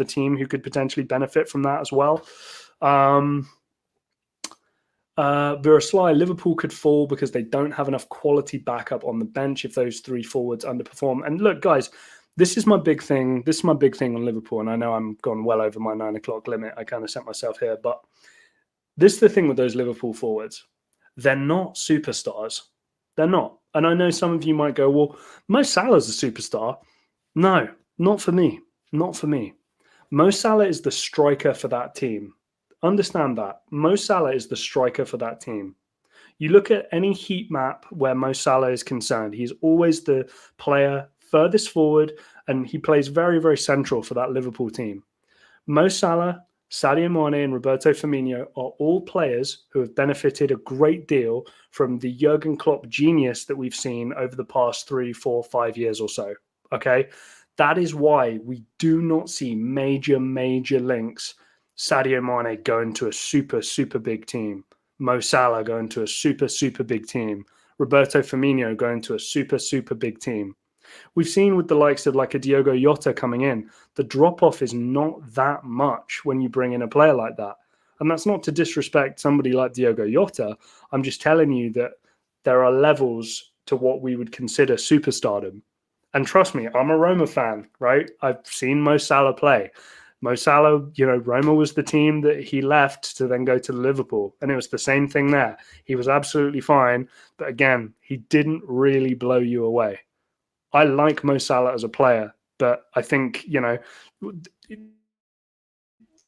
team who could potentially benefit from that as well. Virasly, Liverpool could fall because they don't have enough quality backup on the bench if those three forwards underperform. And look, guys, this is my big thing. This is my big thing on Liverpool. And I know I'm gone well over my 9 o'clock limit. I kind of set myself here. But this is the thing with those Liverpool forwards. They're not superstars. They're not. And I know some of you might go, well, Mo Salah's a superstar. No, not for me. Not for me. Mo Salah is the striker for that team. Understand that. Mo Salah is the striker for that team. You look at any heat map where Mo Salah is concerned, he's always the player furthest forward, and he plays very, very central for that Liverpool team. Mo Salah, Sadio Mane, and Roberto Firmino are all players who have benefited a great deal from the Jurgen Klopp genius that we've seen over the past 3, 4, 5 years or so. Okay? That is why we do not see major links. Sadio Mane going to a super, super big team. Mo Salah going to a super, super big team. Roberto Firmino going to a super, super big team. We've seen with the likes of like a Diogo Jota coming in, the drop-off is not that much when you bring in a player like that. And that's not to disrespect somebody like Diogo Jota. I'm just telling you that there are levels to what we would consider superstardom. And trust me, I'm a Roma fan, right? I've seen Mo Salah play. Mo Salah, Roma was the team that he left to then go to Liverpool. And it was the same thing there. He was absolutely fine. But again, he didn't really blow you away. I like Mo Salah as a player, but I think,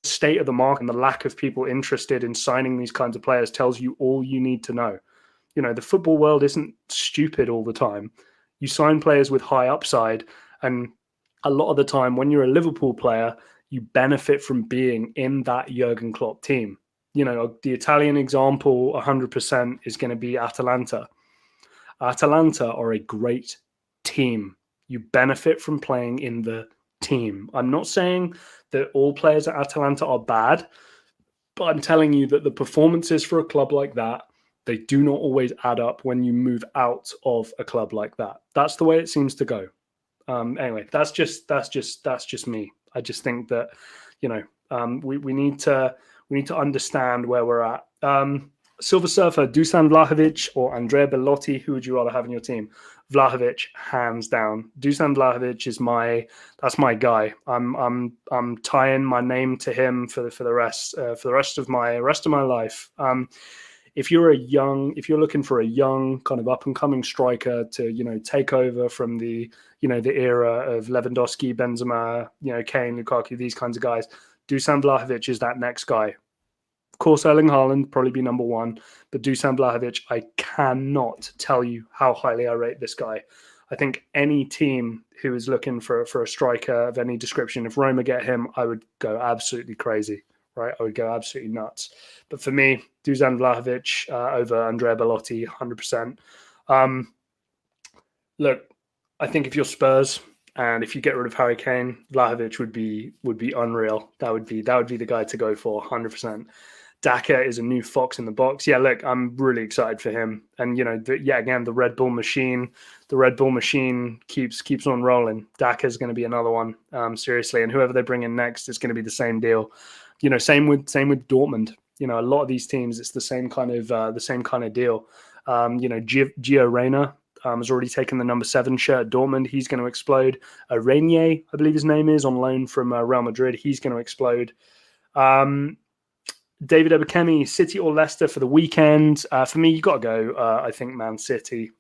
state of the market and the lack of people interested in signing these kinds of players tells you all you need to know. The football world isn't stupid all the time. You sign players with high upside, and a lot of the time when you're a Liverpool player, you benefit from being in that Jurgen Klopp team. The Italian example 100% is going to be Atalanta. Atalanta are a great team. You benefit from playing in the team. I'm not saying that all players at Atalanta are bad, but I'm telling you that the performances for a club like that, they do not always add up when you move out of a club like that. That's the way it seems to go. Anyway, that's just me. I just think that we need to understand where we're at. Silver Surfer, Dusan Vlahovic or Andrea Bellotti, who would you rather have in your team? Vlahovic, hands down. Dusan Vlahovic is that's my guy. I'm tying my name to him for the rest of my life. If you're looking for a young kind of up and coming striker to take over from the the era of Lewandowski, Benzema, Kane, Lukaku, these kinds of guys, Dusan Vlahovic is that next guy. Of course, Erling Haaland probably be number one, but Dusan Vlahovic, I cannot tell you how highly I rate this guy. I think any team who is looking for a striker of any description, if Roma get him, I would go absolutely crazy. Right, I would go absolutely nuts. But for me, Dusan Vlahovic over Andrea Bellotti, 100%. Look, I think if you're Spurs and if you get rid of Harry Kane, Vlahovic would be unreal. That would be the guy to go for, 100%. Daka is a new fox in the box. Yeah, look, I'm really excited for him. And the Red Bull machine. The Red Bull machine keeps on rolling. Daka is going to be another one, seriously. And whoever they bring in next is going to be the same deal. Same with Dortmund. A lot of these teams, it's the same kind of deal. Gio Reyna has already taken the number 7 shirt at Dortmund. He's going to explode. Renier, I believe his name is, on loan from Real Madrid. He's going to explode. David Ebakemi, City or Leicester for the weekend. For me, you got to go. I think Man City.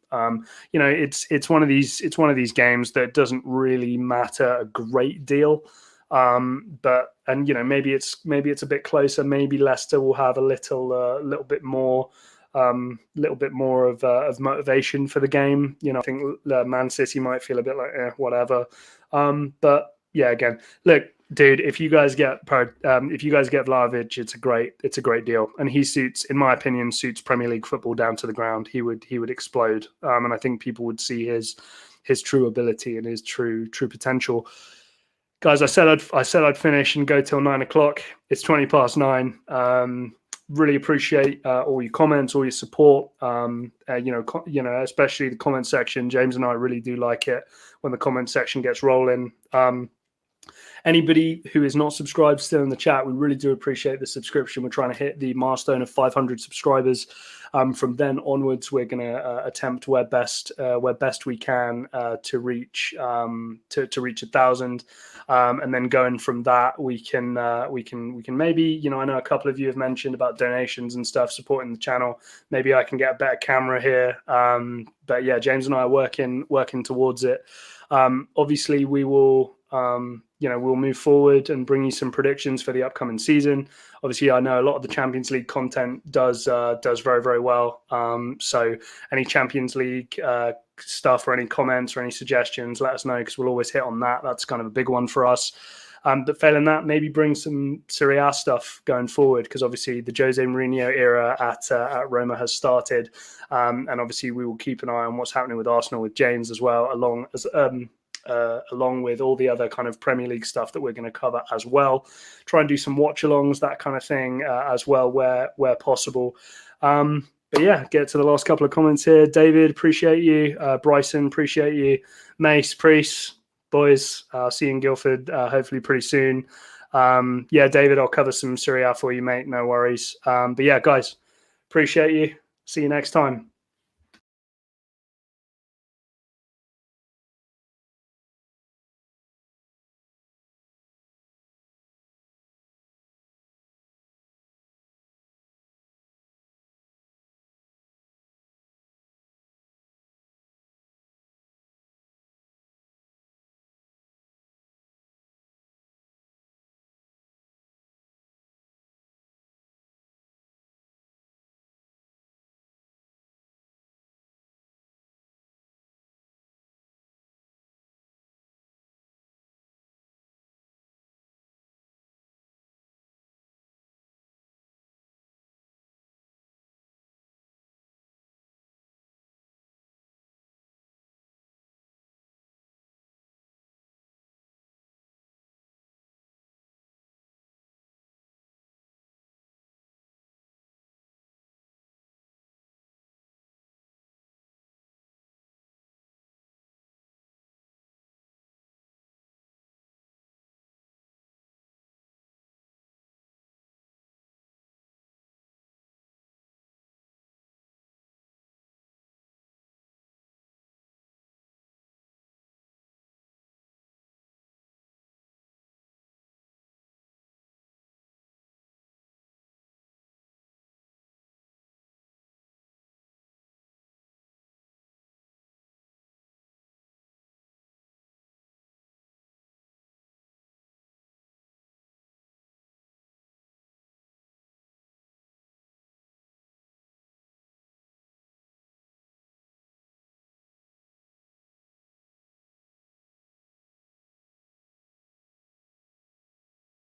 It's one of these games that doesn't really matter a great deal. But maybe it's a bit closer. Maybe Leicester will have a little bit more of motivation for the game. I think Man City might feel a bit like whatever. But yeah, again, look, dude, if you guys get Vlahovic, it's a great deal, and he in my opinion, suits Premier League football down to the ground. He would explode, and I think people would see his true ability and his true potential. Guys, I said I'd finish and go till 9 o'clock. It's 20 past 9. Really appreciate all your comments, all your support. Especially the comment section. James and I really do like it when the comment section gets rolling. Anybody who is not subscribed still in the chat, we really do appreciate the subscription. We're trying to hit the milestone of 500 subscribers. From then onwards, we're going to attempt where best we can to reach 1,000, and then going from that, we can maybe, I know a couple of you have mentioned about donations and stuff supporting the channel. Maybe I can get a better camera here, but yeah, James and I are working towards it. Obviously, we will. We'll move forward and bring you some predictions for the upcoming season. Obviously, I know a lot of the Champions League content does very, very well. So any Champions League stuff or any comments or any suggestions, let us know, because we'll always hit on that. That's kind of a big one for us. But failing that, maybe bring some Serie A stuff going forward, because obviously the Jose Mourinho era at Roma has started. And obviously we will keep an eye on what's happening with Arsenal, with James as well, along with all the other kind of Premier League stuff that we're going to cover as well. Try and do some watch-alongs, that kind of thing as well, where possible. But yeah, get to the last couple of comments here. David, appreciate you. Bryson, appreciate you. Mace, Priest, boys, I'll see you in Guildford hopefully pretty soon. Yeah, David, I'll cover some Serie A for you, mate. No worries. But yeah, guys, appreciate you. See you next time.